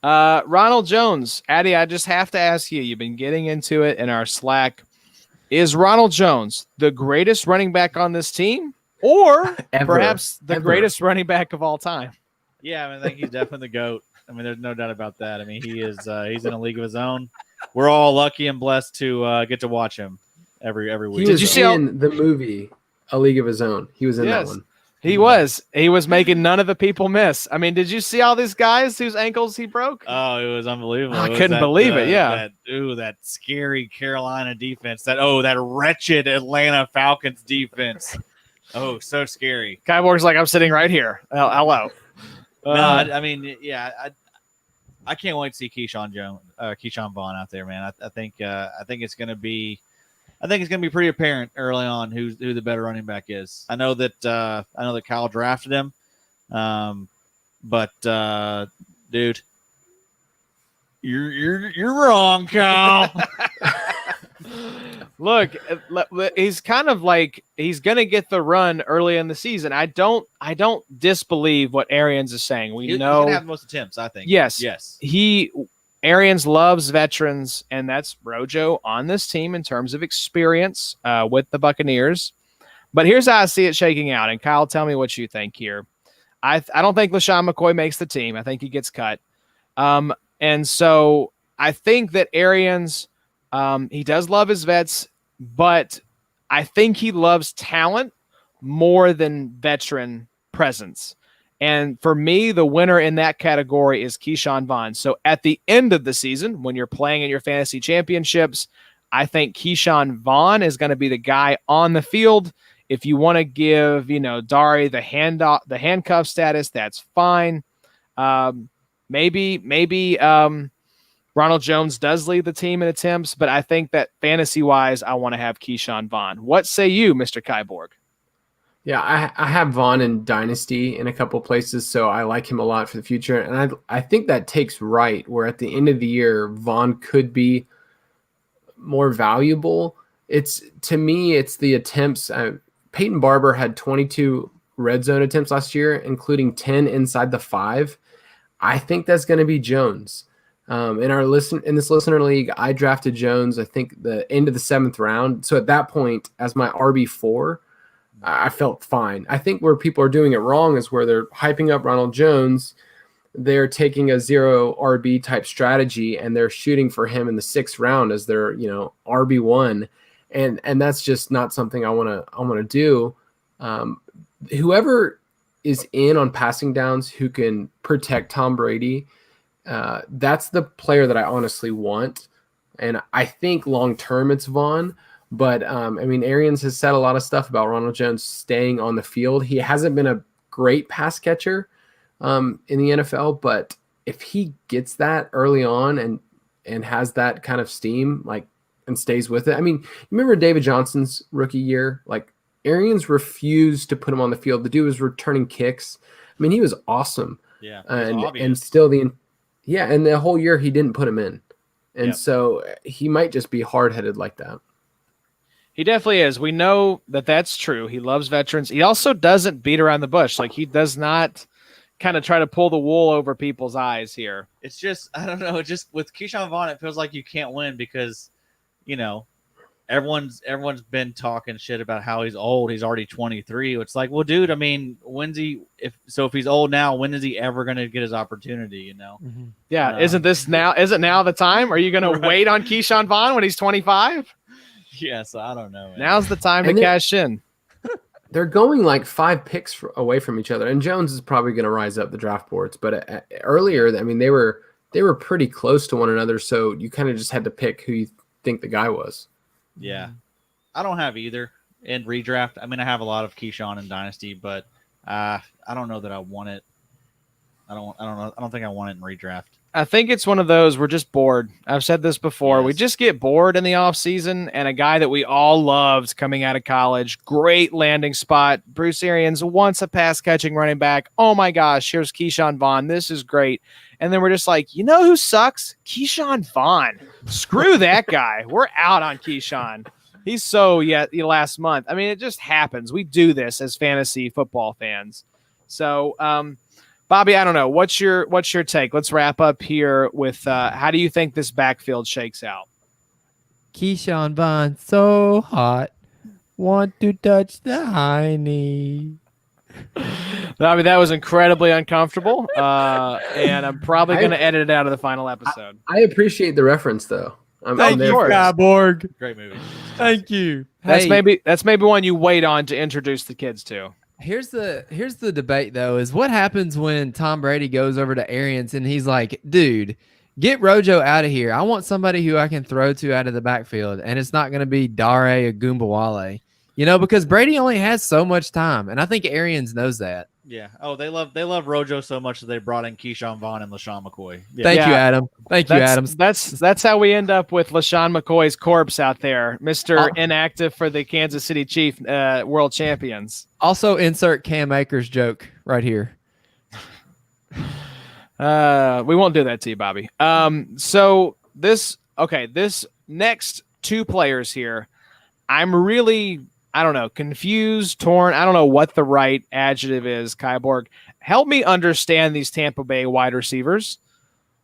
A: Ronald Jones. Addy, I just have to ask you. You've been getting into it in our Slack. Is Ronald Jones the greatest running back on this team or perhaps the greatest running back of all time?
C: Yeah, I mean, I think he's definitely the GOAT. I mean, there's no doubt about that. I mean, he is he's in a league of his own. We're all lucky and blessed to get to watch him every week.
B: He was in the movie A League of His Own. He was in that one.
A: He was making none of the people miss. I mean, did you see all these guys whose ankles he broke?
C: Oh, it was unbelievable.
A: I couldn't believe it. Yeah.
C: That scary Carolina defense. That wretched Atlanta Falcons defense. Oh, so scary.
A: Kai Borg's like, I'm sitting right here. Hello.
C: No, I mean, yeah, I can't wait to see Keyshawn Vaughn out there, man. I think it's going to be pretty apparent early on who the better running back is. I know that Kyle drafted him, but dude, you're wrong, Kyle.
A: Look, he's kind of like he's going to get the run early in the season. I don't disbelieve what Arians is saying. He's
C: going to have the most attempts, I think.
A: Yes. Arians loves veterans, and that's Rojo on this team in terms of experience with the Buccaneers. But here's how I see it shaking out. And Kyle, tell me what you think here. I don't think LaShawn McCoy makes the team. I think he gets cut. And so I think that Arians, he does love his vets, but I think he loves talent more than veteran presence. And for me, the winner in that category is Keyshawn Vaughn. So at the end of the season, when you're playing in your fantasy championships, I think Keyshawn Vaughn is going to be the guy on the field. If you want to give, Dari the handcuff status, that's fine. Maybe Ronald Jones does lead the team in attempts, but I think that fantasy-wise, I want to have Keyshawn Vaughn. What say you, Mr. Kyborg?
B: Yeah, I have Vaughn in Dynasty in a couple places, so I like him a lot for the future. And I think that takes right, where at the end of the year, Vaughn could be more valuable. To me, it's the attempts. Peyton Barber had 22 red zone attempts last year, including 10 inside the 5. I think that's going to be Jones. In this listener league, I drafted Jones, I think the end of the 7th round. So at that point, as my RB4, I felt fine. I think where people are doing it wrong is where they're hyping up Ronald Jones. They're taking a 0 RB type strategy and they're shooting for him in the 6th round as their, RB1. And that's just not something I want to do. Whoever is in on passing downs who can protect Tom Brady, that's the player that I honestly want. And I think long-term it's Vaughn. But, Arians has said a lot of stuff about Ronald Jones staying on the field. He hasn't been a great pass catcher in the NFL, but if he gets that early on and has that kind of steam, and stays with it. You remember David Johnson's rookie year? Arians refused to put him on the field. The dude was returning kicks. He was awesome.
C: Yeah.
B: And still and the whole year he didn't put him in. And so he might just be hard-headed like that.
A: He definitely is. We know that that's true. He loves veterans. He also doesn't beat around the bush. He does not kind of try to pull the wool over people's eyes here.
C: It's just, I don't know. Just with Keyshawn Vaughn, it feels like you can't win because, everyone's been talking shit about how he's old. He's already 23. It's like, well, dude, when's he? If he's old now, when is he ever going to get his opportunity?
D: Mm-hmm.
A: Yeah. Isn't now the time? Are you going to wait on Keyshawn Vaughn when he's 25?
C: Yes, I don't know, man.
A: Now's the time to cash in.
B: They're going 5 picks away from each other, and Jones is probably going to rise up the draft boards. But earlier, they were pretty close to one another, so you kind of just had to pick who you think the guy was.
C: Yeah, I don't have either in redraft. I have a lot of Keyshawn in Dynasty, but I don't know that I want it. I don't know. I don't think I want it in redraft.
A: I think it's one of those, we're just bored. I've said this before.
C: Yes.
A: We just get bored in the offseason, and a guy that we all loved coming out of college, great landing spot. Bruce Arians wants a pass-catching running back. Oh, my gosh, here's Keyshawn Vaughn. This is great. And then we're just like, you know who sucks? Keyshawn Vaughn. Screw that guy. We're out on Keyshawn. He's last month. It just happens. We do this as fantasy football fans. So, Bobby, I don't know. What's your take? Let's wrap up here with how do you think this backfield shakes out?
D: Keyshawn Vaughn, so hot. Want to touch the hiney.
A: That was incredibly uncomfortable, and I'm probably going to edit it out of the final episode.
B: I appreciate the reference, though.
D: Thank you, Borg.
C: Great movie.
D: Thank you.
A: That's maybe one you wait on to introduce the kids to.
D: Here's the debate though, is what happens when Tom Brady goes over to Arians and he's like, dude, get Rojo out of here. I want somebody who I can throw to out of the backfield, and it's not going to be Dare Agumbawale. Because Brady only has so much time, and I think Arians knows that.
C: Yeah. Oh, they love Rojo so much that they brought in Keyshawn Vaughn and LaShawn McCoy. Yeah.
D: Thank you, Adam. Thank you, Adams.
A: That's how we end up with LaShawn McCoy's corpse out there, Mr. Inactive for the Kansas City Chiefs world champions.
D: Also, insert Cam Akers joke right here.
A: We won't do that to you, Bobby. So this next 2 players here, I'm really, I don't know, confused, torn. I don't know what the right adjective is, Kyborg. Help me understand these Tampa Bay wide receivers.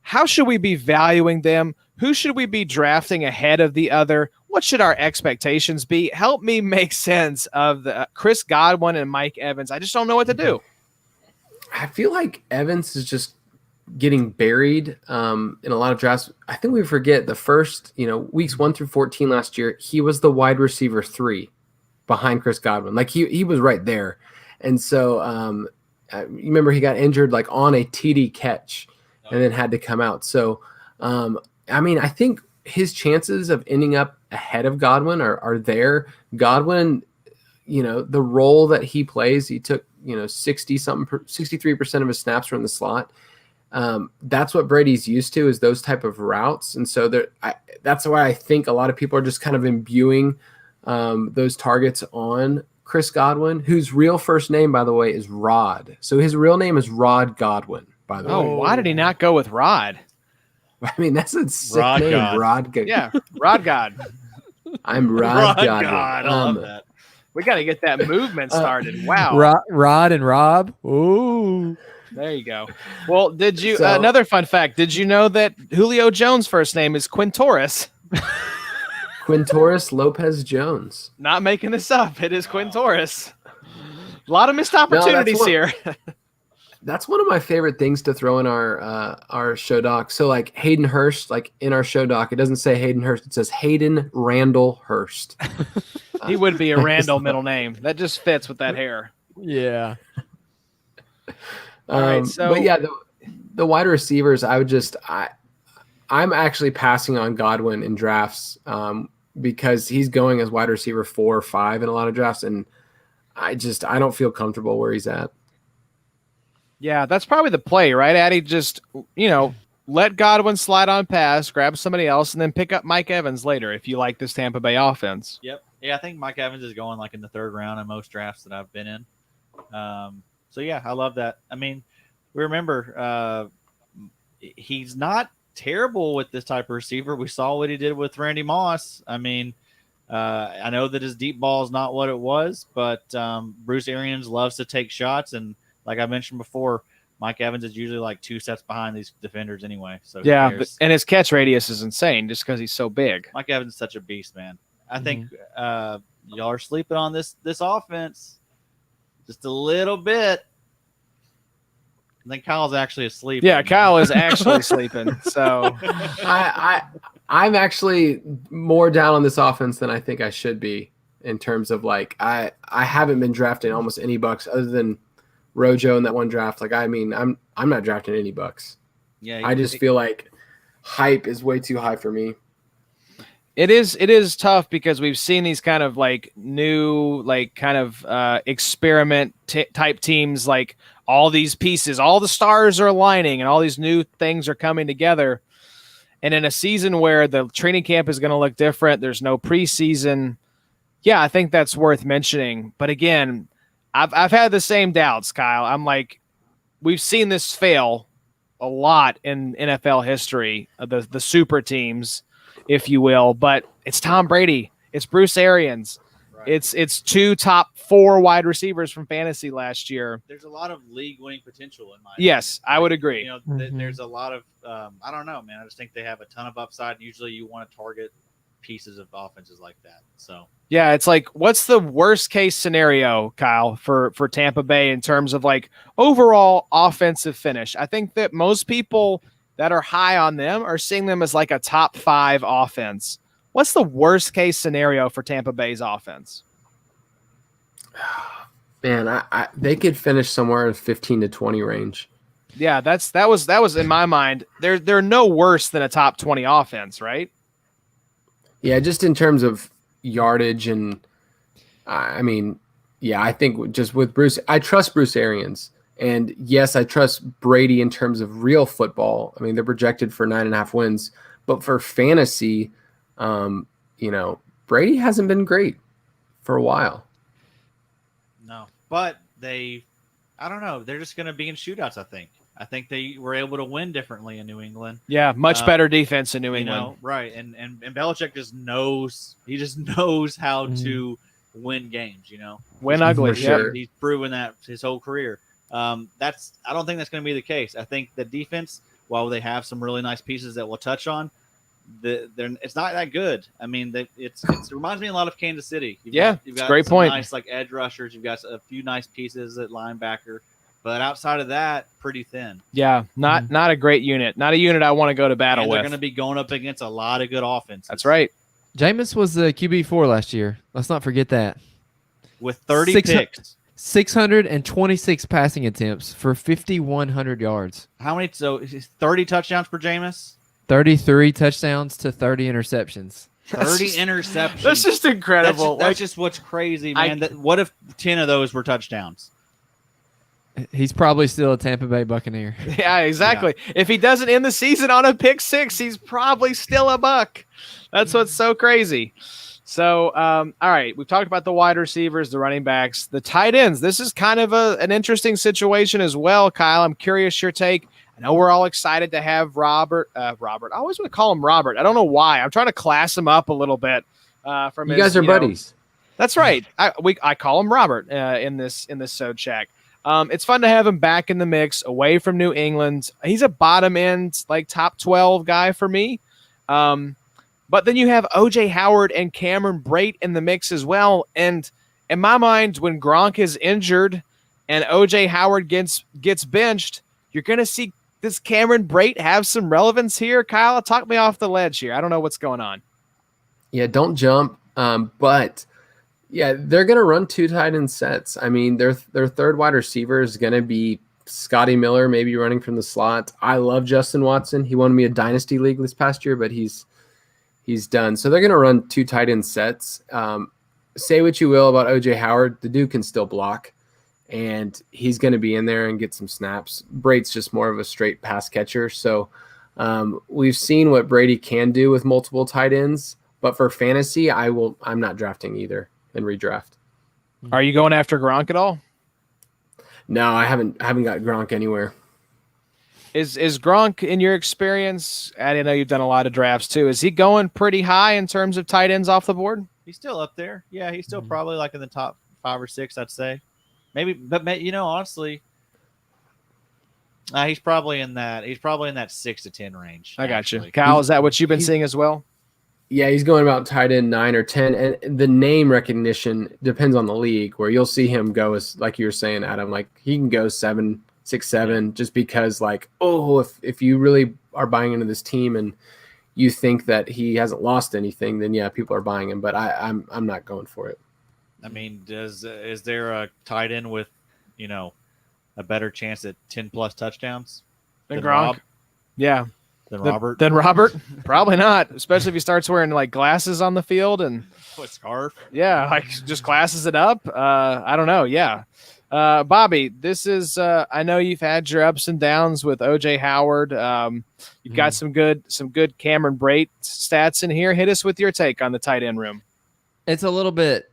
A: How should we be valuing them? Who should we be drafting ahead of the other? What should our expectations be? Help me make sense of the Chris Godwin and Mike Evans. I just don't know what to do.
B: I feel like Evans is just getting buried in a lot of drafts. I think we forget the first, weeks 1 through 14 last year, he was the wide receiver 3 behind Chris Godwin. Like he was right there. And so you remember he got injured like on a TD catch and then had to come out. So, I think his chances of ending up ahead of Godwin are there. Godwin, the role that he plays, he took, 63% of his snaps were in the slot. That's what Brady's used to, is those type of routes. And so that's why I think a lot of people are just kind of imbuing those targets on Chris Godwin, whose real first name, by the way, is Rod. So his real name is Rod Godwin, by the way.
A: Oh, why did he not go with Rod?
B: I mean, that's a sick
C: Rod
B: name,
C: God.
B: Rod God.
A: Yeah, Rod God.
B: I'm Rod Godwin.
C: God, I love that.
A: We got to get that movement started. Wow.
D: Rod and Rob. Ooh.
A: There you go. Well, did you
B: So-
A: another fun fact? Did you know that Julio Jones' first name is Quintoris?
B: Quintoris Lopez Jones.
A: Not making this up. It is Quintoris. A lot of missed opportunities
B: what-
A: here.
B: That's one of my favorite things to throw in our show doc. So like Hayden Hurst, like in our show doc, it doesn't say Hayden Hurst. It says Hayden Randall Hurst.
A: He would be a Randall middle name. That just fits with that hair.
D: Yeah.
A: All right, so
B: but yeah, the wide receivers, I'm actually passing on Godwin in drafts because he's going as wide receiver 4 or 5 in a lot of drafts, and I don't feel comfortable where he's at.
A: yeah, that's probably the play, right, Addy? Just let Godwin slide on pass, grab somebody else, and then pick up Mike Evans later if you like this Tampa Bay offense.
C: Yep. Yeah, I think Mike Evans is going like in the 3rd round in most drafts that I've been in. So yeah, I love that. I mean, we remember he's not terrible with this type of receiver. We saw what he did with Randy Moss. I mean, I know that his deep ball is not what it was, but Bruce Arians loves to take shots, and like I mentioned before, Mike Evans is usually like 2 steps behind these defenders anyway. So
A: Yeah, and his catch radius is insane just because he's so big.
C: Mike Evans is such a beast, man. I think y'all are sleeping on this offense just a little bit. I think Kyle's actually asleep.
A: Yeah, Kyle is actually sleeping. So
B: I'm actually more down on this offense than I think I should be in terms of like I haven't been drafting almost any Bucks other than Rojo in that one draft. Like I'm not drafting any Bucks.
C: Yeah,
B: I just feel like hype is way too high for me.
A: it is tough because we've seen these kind of like new like kind of experiment type teams, like all these pieces, all the stars are aligning and all these new things are coming together. And in a season where the training camp is going to look different, there's no preseason. Yeah, I think that's worth mentioning. But again, I've had the same doubts, Kyle. I'm like, we've seen this fail a lot in NFL history, the super teams, if you will. But it's Tom Brady. It's Bruce Arians.
C: Right.
A: It's 2 top 4 wide receivers from fantasy last year.
C: There's a lot of league-winning potential in my
A: Yes,
C: opinion.
A: I would agree.
C: There's a lot of I don't know, man. I just think they have a ton of upside. Usually, you want to target pieces of offenses like that. So
A: Yeah, it's like, what's the worst case scenario, Kyle, for Tampa Bay in terms of like overall offensive finish? I think that most people that are high on them are seeing them as like a top 5 offense. What's the worst case scenario for Tampa Bay's offense?
B: Man, they could finish somewhere in 15 to 20 range.
A: Yeah, that was in my mind. They're no worse than a top 20 offense, right?
B: Yeah, just in terms of yardage and I mean, yeah, I think just with Bruce, I trust Bruce Arians. And yes, I trust Brady in terms of real football. I mean, they're projected for 9.5 wins, but for fantasy, Brady hasn't been great for a while.
C: no, but I don't know. They're just going to be in shootouts. I think they were able to win differently in New England.
A: Yeah, much better defense in New England.
C: Right? And Belichick just knows. He just knows how to win games.
A: Win ugly,
B: For sure.
C: He's proven that his whole career. I don't think that's going to be the case. I think the defense, while they have some really nice pieces that we'll touch on, it's not that good. I mean, it reminds me a lot of Kansas City. You've got
A: it's a great point.
C: Nice like edge rushers. You've got a few nice pieces at linebacker. But outside of that, pretty thin.
A: Yeah, not a great unit. Not a unit I want to go to battle
C: And
A: with.
C: they're going to be going up against a lot of good offenses.
A: That's right.
D: Jameis was the QB4 last year. Let's not forget that.
C: With 30 picks.
D: 626 passing attempts for 5,100 yards.
C: How many? So 30 touchdowns for Jameis?
D: 33 touchdowns to 30 interceptions.
C: 30 interceptions.
A: That's just incredible.
C: That's just what's crazy, man. What if 10 of those were touchdowns?
D: He's probably still a Tampa Bay Buccaneer.
A: Yeah, exactly. Yeah. If he doesn't end the season on a pick six, he's probably still a Buck. That's what's so crazy. So, all right, we've talked about the wide receivers, the running backs, the tight ends. This is kind of an interesting situation as well, Kyle. I'm curious your take. I know we're all excited to have Robert. I always want to call him Robert. I don't know why. I'm trying to class him up a little bit. From
B: you guys are buddies.
A: That's right. I call him Robert in this Sode Shack. It's fun to have him back in the mix, away from New England. He's a bottom end, like top 12 guy for me. But then you have O.J. Howard and Cameron Brate in the mix as well. And in my mind, when Gronk is injured and O.J. Howard gets benched, you're going to see this Cameron Brate have some relevance here. Kyle, talk me off the ledge here. I don't know what's going on.
B: Yeah, don't jump. But yeah, they're going to run two tight end sets. I mean, their third wide receiver is going to be Scotty Miller, maybe running from the slot. I love Justin Watson. He won me a dynasty league this past year, but he's done. So they're going to run two tight end sets. Say what you will about O.J. Howard. The dude can still block, and he's going to be in there and get some snaps. Brate's just more of a straight pass catcher. So we've seen what Brady can do with multiple tight ends, but for fantasy, I'm not drafting either in redraft.
A: Are you going after Gronk at all?
B: No, I haven't got Gronk anywhere.
A: Is Gronk, in your experience, I know you've done a lot of drafts too, is he going pretty high in terms of tight ends off the board?
C: He's still up there. Yeah, he's still probably like in the top 5 or 6, I'd say. Maybe, but honestly, he's probably in that 6 to 10 range.
A: I got you. Kyle, is that what you've been seeing as well?
B: Yeah, he's going about tight end 9 or 10, and the name recognition depends on the league, where you'll see him go as, like you were saying, Adam, like he can go 7, 6, 7, just because, like, if you really are buying into this team and you think that he hasn't lost anything, then yeah, people are buying him. But I'm not going for it.
C: I mean, is there a tight end with, a better chance at 10 plus touchdowns
A: than Gronk? Yeah.
C: Robert?
A: Then Robert? Probably not, especially if he starts wearing like glasses on the field and
C: a scarf.
A: Yeah, like just glasses it up. I don't know. Yeah. Bobby, this is I know you've had your ups and downs with O.J. Howard. You've got some good Cameron Brate stats in here. Hit us with your take on the tight end room.
D: It's a little bit,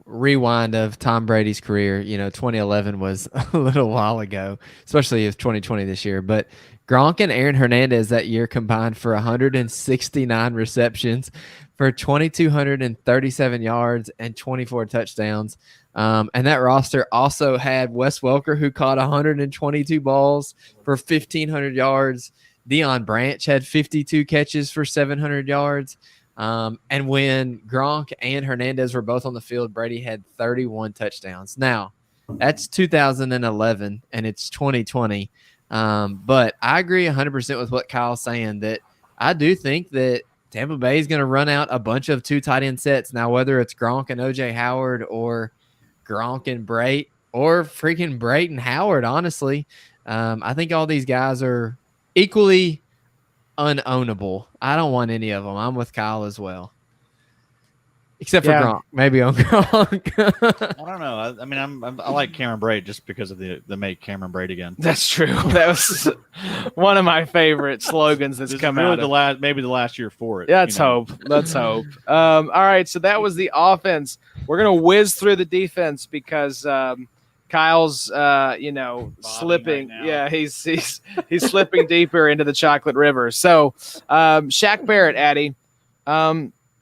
D: rewind of Tom Brady's career. 2011 was a little while ago, especially if 2020 this year. But Gronk and Aaron Hernandez that year combined for 169 receptions for 2,237 yards and 24 touchdowns. And that roster also had Wes Welker, who caught 122 balls for 1,500 yards. Deion Branch had 52 catches for 700 yards. And when Gronk and Hernandez were both on the field, Brady had 31 touchdowns. Now, that's 2011, and it's 2020. But I agree 100% with what Kyle's saying, that I do think that Tampa Bay is going to run out a bunch of two tight end sets. Now, whether it's Gronk and O.J. Howard or Gronk and Brate or freaking Brate and Howard, honestly, I think all these guys are equally unownable. I don't want any of them. I'm with Kyle as well. Except for Gronk. Maybe on Gronk.
C: I don't know. I mean, I like Cameron Brate just because of the make Cameron Brate again.
A: That's true. That was one of my favorite slogans that's come
C: really
A: out.
C: Maybe the last year for it.
A: Yeah, let's hope. Let's hope. All right, so that was the offense. We're gonna whiz through the defense because Kyle's slipping.
C: Right,
A: yeah, he's slipping deeper into the chocolate river. So Shaq Barrett, Addy.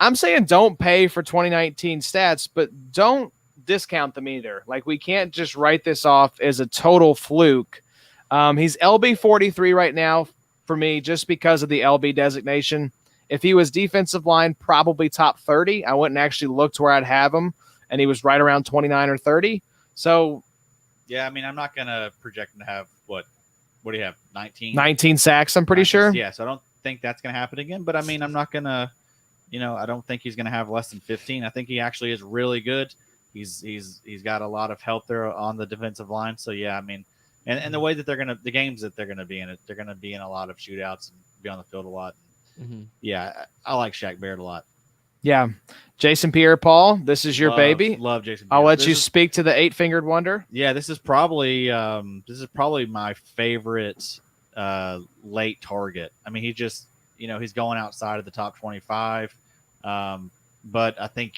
A: I'm saying don't pay for 2019 stats, but don't discount them either. Like, we can't just write this off as a total fluke. He's LB 43 right now for me just because of the LB designation. If he was defensive line, probably top 30. I wouldn't actually look to where I'd have him. and he was right around 29 or 30. So
C: yeah, I mean, I'm not gonna project him to have what do you have?
A: 19 sacks, I'm pretty
C: 19
A: sure.
C: Yeah, so I don't think that's gonna happen again. But I mean, I'm not gonna, I don't think he's gonna have less than 15. I think he actually is really good. He's got a lot of help there on the defensive line. So yeah, I mean, and the way that the games that they're gonna be in, they're gonna be in a lot of shootouts and be on the field a lot. Yeah, I like Shaq Barrett a lot.
A: Yeah. Jason Pierre-Paul, this is your baby.
C: Love Jason Pierre.
A: I'll let you speak to the 8-fingered wonder.
C: Yeah, this is probably my favorite late target. I mean, he just, he's going outside of the top 25. But I think,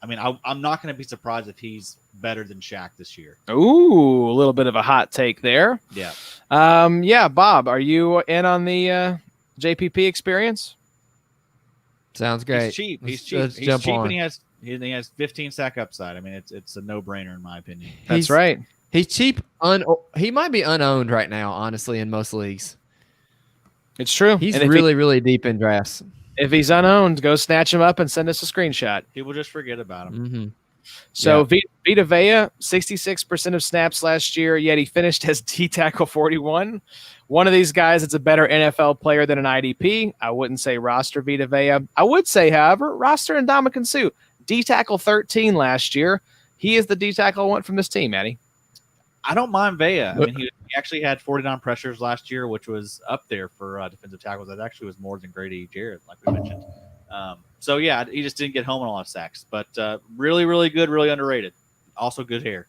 C: I'm not going to be surprised if he's better than Shaq this year.
A: Ooh, a little bit of a hot take there.
C: Yeah.
A: Yeah, Bob, are you in on the JPP experience?
D: Sounds great.
C: He's cheap.
D: Let's
C: He's cheap,
D: on.
C: and he has 15 sack upside. I mean, it's a no-brainer in my opinion.
A: That's right.
D: He's cheap. He might be unowned right now, honestly, in most leagues.
A: It's true.
D: He's really deep in drafts.
A: If he's unowned, go snatch him up and send us a screenshot.
C: People just forget about him.
D: Mm-hmm.
A: So Vita Vea, 66% of snaps last year, yet he finished as D-tackle 41. One of these guys that's a better NFL player than an IDP. I wouldn't say roster Vita Vea. I would say, however, roster Ndamukong Suh, D-tackle 13 last year. He is the D-tackle I want from this team, Eddie.
C: I don't mind Vea. I mean, he actually had 49 pressures last year, which was up there for defensive tackles. That actually was more than Grady Jarrett, like we mentioned. So, yeah, he just didn't get home on a lot of sacks. But really, really good, really underrated. Also good hair.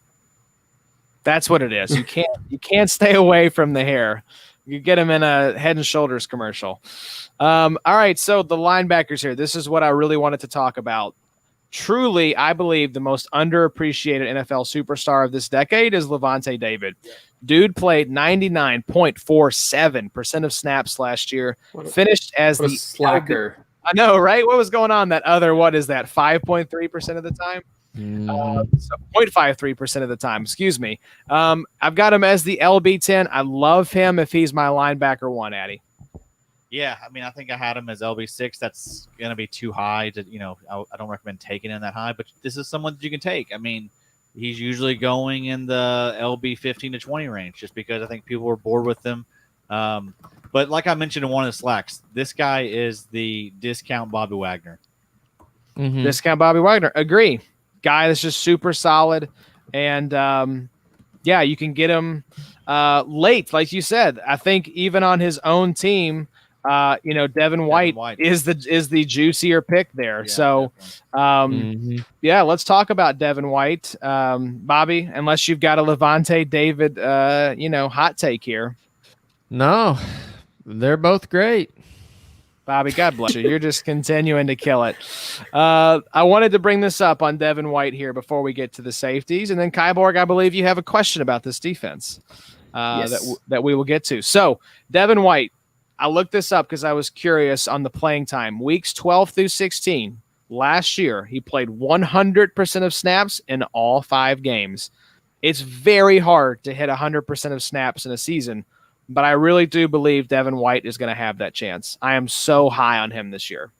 A: That's what it is. You can't stay away from the hair. You get him in a Head and Shoulders commercial. All right, so the linebackers here. This is what I really wanted to talk about. Truly, I believe the most underappreciated NFL superstar of this decade is Levante David. Yeah. Dude played 99.47% of snaps last year. Finished as the
B: slacker.
A: I know, right? What was going on that other, 5.3% of the time? So 0.53% of the time, excuse me. I've got him as the LB10. I love him if he's my linebacker 1, Addy.
C: Yeah, I mean, I think I had him as LB6. That's going to be too high to, I don't recommend taking him that high, but this is someone that you can take. I mean, he's usually going in the LB 15 to 20 range just because I think people are bored with him. But like I mentioned in one of the slacks, this guy is the discount Bobby Wagner.
D: Mm-hmm.
A: Discount Bobby Wagner. Agree. Guy that's just super solid. And, yeah, you can get him late, like you said. I think even on his own team, Devin White is the juicier pick there. Yeah, so, yeah, let's talk about Devin White, Bobby. Unless you've got a Levante David, hot take here.
D: No, they're both great.
A: Bobby, God bless you. You're just continuing to kill it. I wanted to bring this up on Devin White here before we get to the safeties, and then Kyborg, I believe you have a question about this defense that we will get to. So, Devin White. I looked this up because I was curious on the playing time. Weeks 12 through 16, last year, he played 100% of snaps in all 5 games. It's very hard to hit 100% of snaps in a season, but I really do believe Devin White is going to have that chance. I am so high on him this year.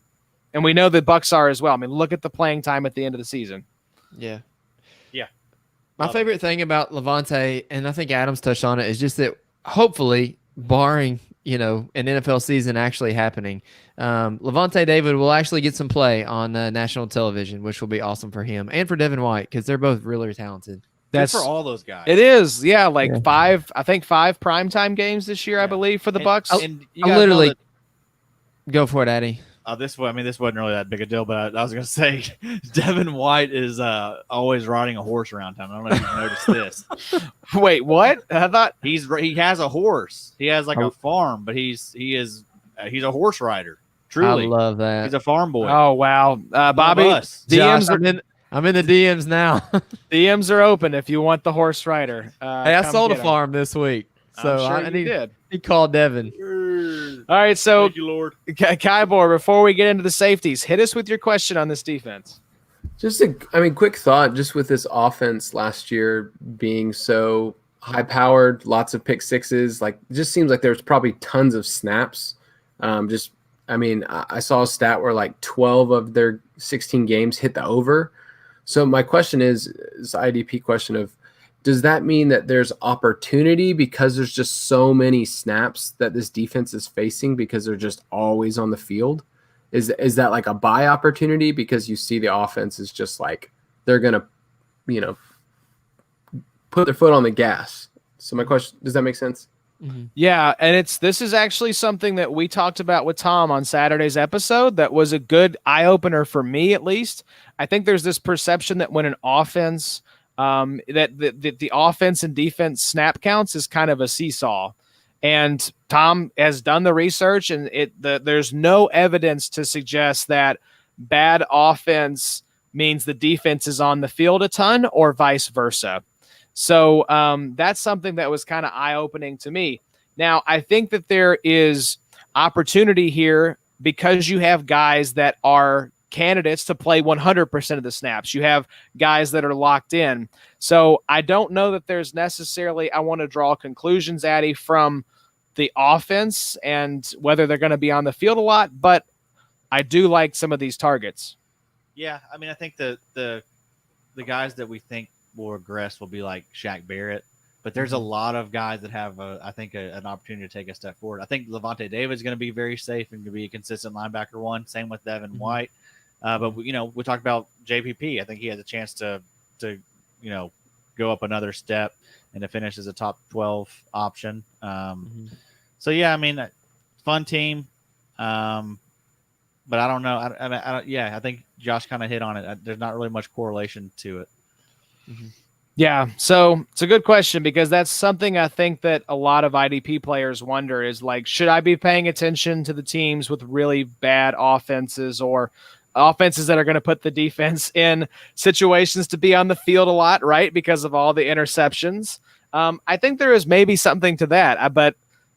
A: And we know the Bucs are as well. I mean, look at the playing time at the end of the season.
D: Yeah.
C: Yeah.
D: My favorite thing about Levante, and I think Adams touched on it, is just that hopefully, barring an NFL season actually happening, Levante David will actually get some play on national television, which will be awesome for him and for Devin White because they're both really talented.
C: That's for all those guys.
A: It is, yeah, 5 primetime games this year, I believe, for the Bucs.
D: I literally go for it, Addy.
C: This wasn't really that big a deal, but I was going to say Devin White is always riding a horse around town. I don't know if you've noticed this.
A: Wait, what? I thought
C: he has a horse. He has a farm, but he's a horse rider. Truly,
D: I love that.
C: He's a farm boy.
A: Oh wow, Bobby,
D: DMs. I'm in the DMs now.
A: DMs are open if you want the horse rider.
D: Hey, I sold a farm this week, so
A: I did.
D: He called Devin.
A: All right, so
C: thank you, Lord.
A: Kybor, before we get into the safeties, hit us with your question on this defense.
B: Just quick thought, just with this offense last year being so high-powered, lots of pick sixes, it just seems like there's probably tons of snaps. I saw a stat where 12 of their 16 games hit the over. So my question is IDP question of, does that mean that there's opportunity because there's just so many snaps that this defense is facing because they're just always on the field? Is that like a buy opportunity because you see the offense is just like they're going to, put their foot on the gas? So my question, does that make sense?
A: Mm-hmm. Yeah, and this is actually something that we talked about with Tom on Saturday's episode that was a good eye-opener for me, at least. I think there's this perception that when an offense that the offense and defense snap counts is kind of a seesaw. And Tom has done the research, and there's no evidence to suggest that bad offense means the defense is on the field a ton or vice versa. So that's something that was kind of eye-opening to me. Now, I think that there is opportunity here because you have guys that are candidates to play 100% of the snaps. You have guys that are locked in. So I don't know that there's necessarily, I want to draw conclusions, Addy, from the offense and whether they're going to be on the field a lot, but I do like some of these targets.
C: Yeah, I mean, I think the guys that we think will regress will be like Shaq Barrett, but there's a lot of guys that have, I think, an opportunity to take a step forward. I think Levante David is going to be very safe and to be a consistent linebacker one. Same with Devin White. But we talked about JPP. I think he has a chance to go up another step and to finish as a top 12 option. So yeah, I mean, fun team. But I don't know. I think Josh kind of hit on it. There's not really much correlation to it.
A: Yeah, so it's a good question because that's something I think that a lot of IDP players wonder is like, should I be paying attention to the teams with really bad offenses or offenses that are going to put the defense in situations to be on the field a lot, right? Because of all the interceptions. I think there is maybe something to that, but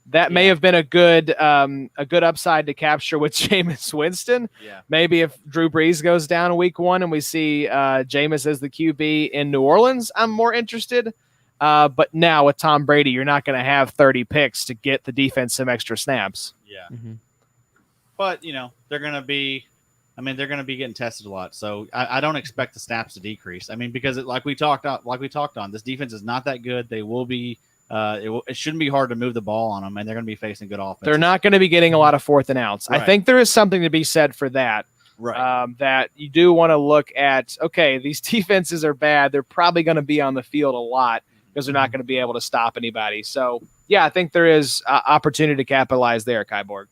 A: that may have been a good upside to capture with Jameis Winston.
C: Yeah.
A: Maybe if Drew Brees goes down week 1 and we see Jameis as the QB in New Orleans, I'm more interested. But now with Tom Brady, you're not going to have 30 picks to get the defense some extra snaps.
C: Yeah. But, they're going to be getting tested a lot. So I don't expect the snaps to decrease. I mean, because like we talked on, this defense is not that good. They will be, it shouldn't be hard to move the ball on them, and they're going to be facing good offense.
A: They're not going to be getting a lot of 4th and outs. Right. I think there is something to be said for that.
C: Right.
A: That you do want to look at, okay, these defenses are bad. They're probably going to be on the field a lot because they're not going to be able to stop anybody. So, yeah, I think there is opportunity to capitalize there, Kyborg.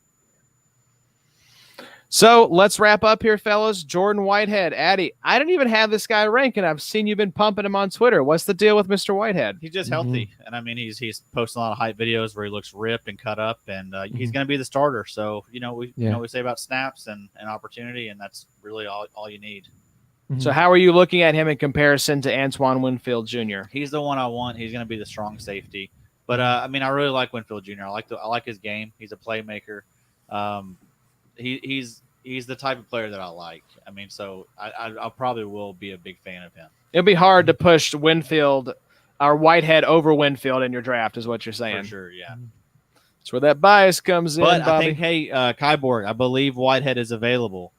A: So let's wrap up here, fellas. Jordan Whitehead, Addy, I didn't even have this guy ranked, and I've seen you've been pumping him on Twitter. What's the deal with Mr. Whitehead?
C: He's just healthy, and I mean he's posting a lot of hype videos where he looks ripped and cut up, and he's going to be the starter. So we say about snaps and opportunity, and that's really all you need.
A: So how are you looking at him in comparison to Antoine Winfield Jr.?
C: He's the one I want. He's going to be the strong safety, but I really like Winfield Jr. I like his game. He's a playmaker. He's the type of player that I like. I mean, so I probably will be a big fan of him.
A: It'll be hard to push Winfield or Whitehead over Winfield in your draft, is what you're saying.
C: For sure, yeah.
A: That's where that bias comes in, Bobby.
C: I think, Kyborg, I believe Whitehead is available,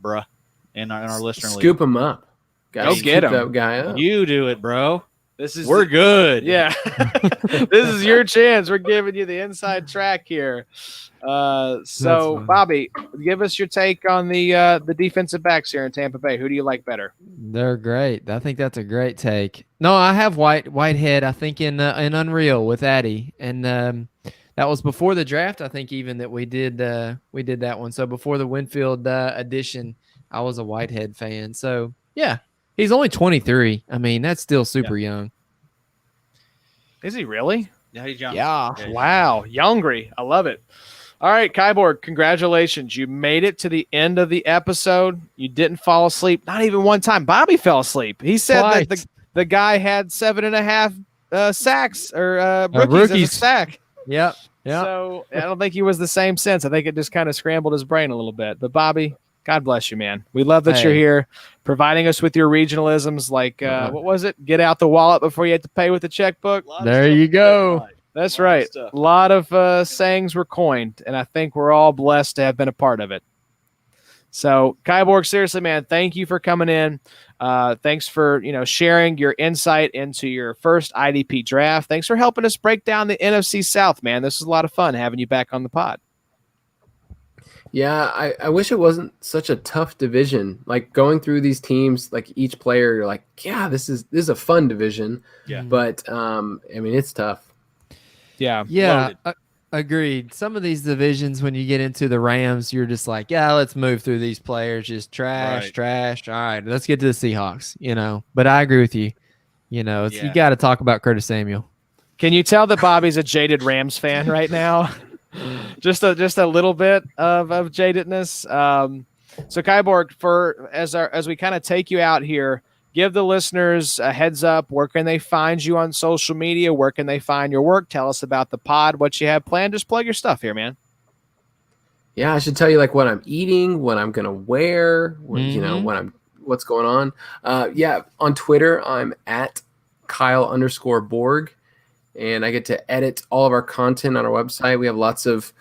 C: bruh, in our listener league.
B: Scoop him up.
A: Go get him.
B: That guy up.
C: You do it, bro.
A: We're good.
C: Yeah.
A: This is your chance. We're giving you the inside track here. So Bobby, give us your take on the defensive backs here in Tampa Bay. Who do you like better?
D: They're great. I think that's a great take. No, I have Whitehead. I think in Unreal with Addy, and that was before the draft. I think even that we did that one. So before the Winfield edition, I was a Whitehead fan. So yeah, he's only 23. I mean, that's still super young.
A: Is he really?
C: Yeah, he's young.
A: Yeah. Wow. Youngry. I love it. All right, Kyborg, congratulations. You made it to the end of the episode. You didn't fall asleep. Not even one time. Bobby fell asleep. He said that the guy had 7.5 sacks or rookies as a sack.
D: Yep.
A: So I don't think he was the same sense. I think it just kind of scrambled his brain a little bit. But Bobby, God bless you, man. We love that you're here providing us with your regionalisms like, what was it? Get out the wallet before you had to pay with the checkbook.
D: There you go.
A: That's right. A lot of sayings were coined, and I think we're all blessed to have been a part of it. So, Kyborg, seriously, man, thank you for coming in. Thanks for sharing your insight into your first IDP draft. Thanks for helping us break down the NFC South, man. This is a lot of fun having you back on the pod.
B: Yeah, I wish it wasn't such a tough division. Like going through these teams, like each player, you're like, yeah, this is a fun division.
C: Yeah.
B: But I mean, it's tough.
A: Yeah.
D: Yeah, agreed. Some of these divisions, when you get into the Rams, you're just like, yeah, let's move through these players. Just trash,
C: Right.
D: trash. All right, let's get to the Seahawks, But I agree with you. You
C: Yeah.
D: got to talk about Curtis Samuel.
A: Can you tell that Bobby's a jaded Rams fan right now? just a little bit of jadedness. So Kyborg, as we kind of take you out here, give the listeners a heads up. Where can they find you on social media? Where can they find your work? Tell us about the pod, what you have planned. Just plug your stuff here, man.
B: Yeah, I should tell you like what I'm eating, what I'm gonna wear, what's going on. Yeah, on Twitter I'm at Kyle_Borg. And I get to edit all of our content on our website. We have lots of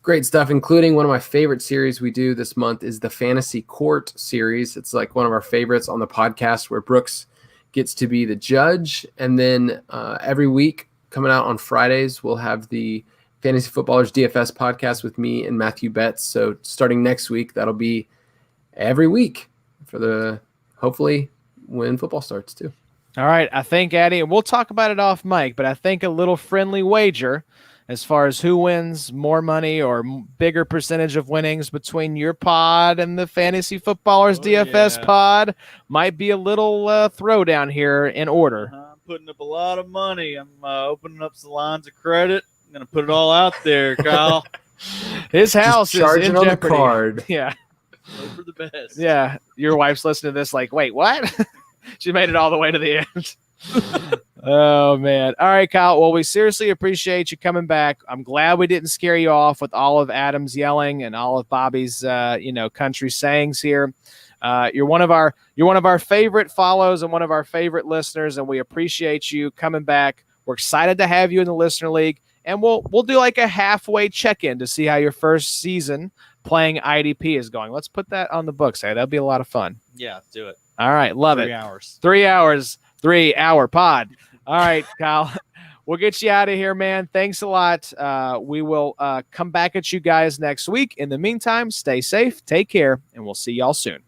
B: great stuff, including one of my favorite series we do this month is the Fantasy Court series. It's like one of our favorites on the podcast where Brooks gets to be the judge. And then every week coming out on Fridays, we'll have the Fantasy Footballers DFS podcast with me and Matthew Betts. So starting next week, that'll be every week hopefully when football starts too.
A: All right, I think, Addy, and we'll talk about it off mic, but I think a little friendly wager as far as who wins more money or bigger percentage of winnings between your pod and the Fantasy Footballers DFS pod might be a little throwdown here in order.
C: I'm putting up a lot of money. I'm opening up some lines of credit. I'm going to put it all out there, Kyle.
A: His house is
B: charging
A: in
B: on
A: jeopardy.
B: the card.
A: Yeah.
C: Hope for the best.
A: Yeah. Your wife's listening to this like, wait, what? She made it all the way to the end. Oh, man. All right, Kyle. Well, we seriously appreciate you coming back. I'm glad we didn't scare you off with all of Adam's yelling and all of Bobby's, country sayings here. You're one of our favorite follows and one of our favorite listeners, and we appreciate you coming back. We're excited to have you in the Listener League, and we'll do like a halfway check-in to see how your first season playing IDP is going. Let's put that on the books. Hey, that'd be a lot of fun.
C: Yeah, do it.
A: All right, love
C: 3
A: it.
C: 3 hours.
A: 3 hour pod. All right, Kyle. We'll get you out of here, man. Thanks a lot. We will come back at you guys next week. In the meantime, stay safe, take care, and we'll see y'all soon.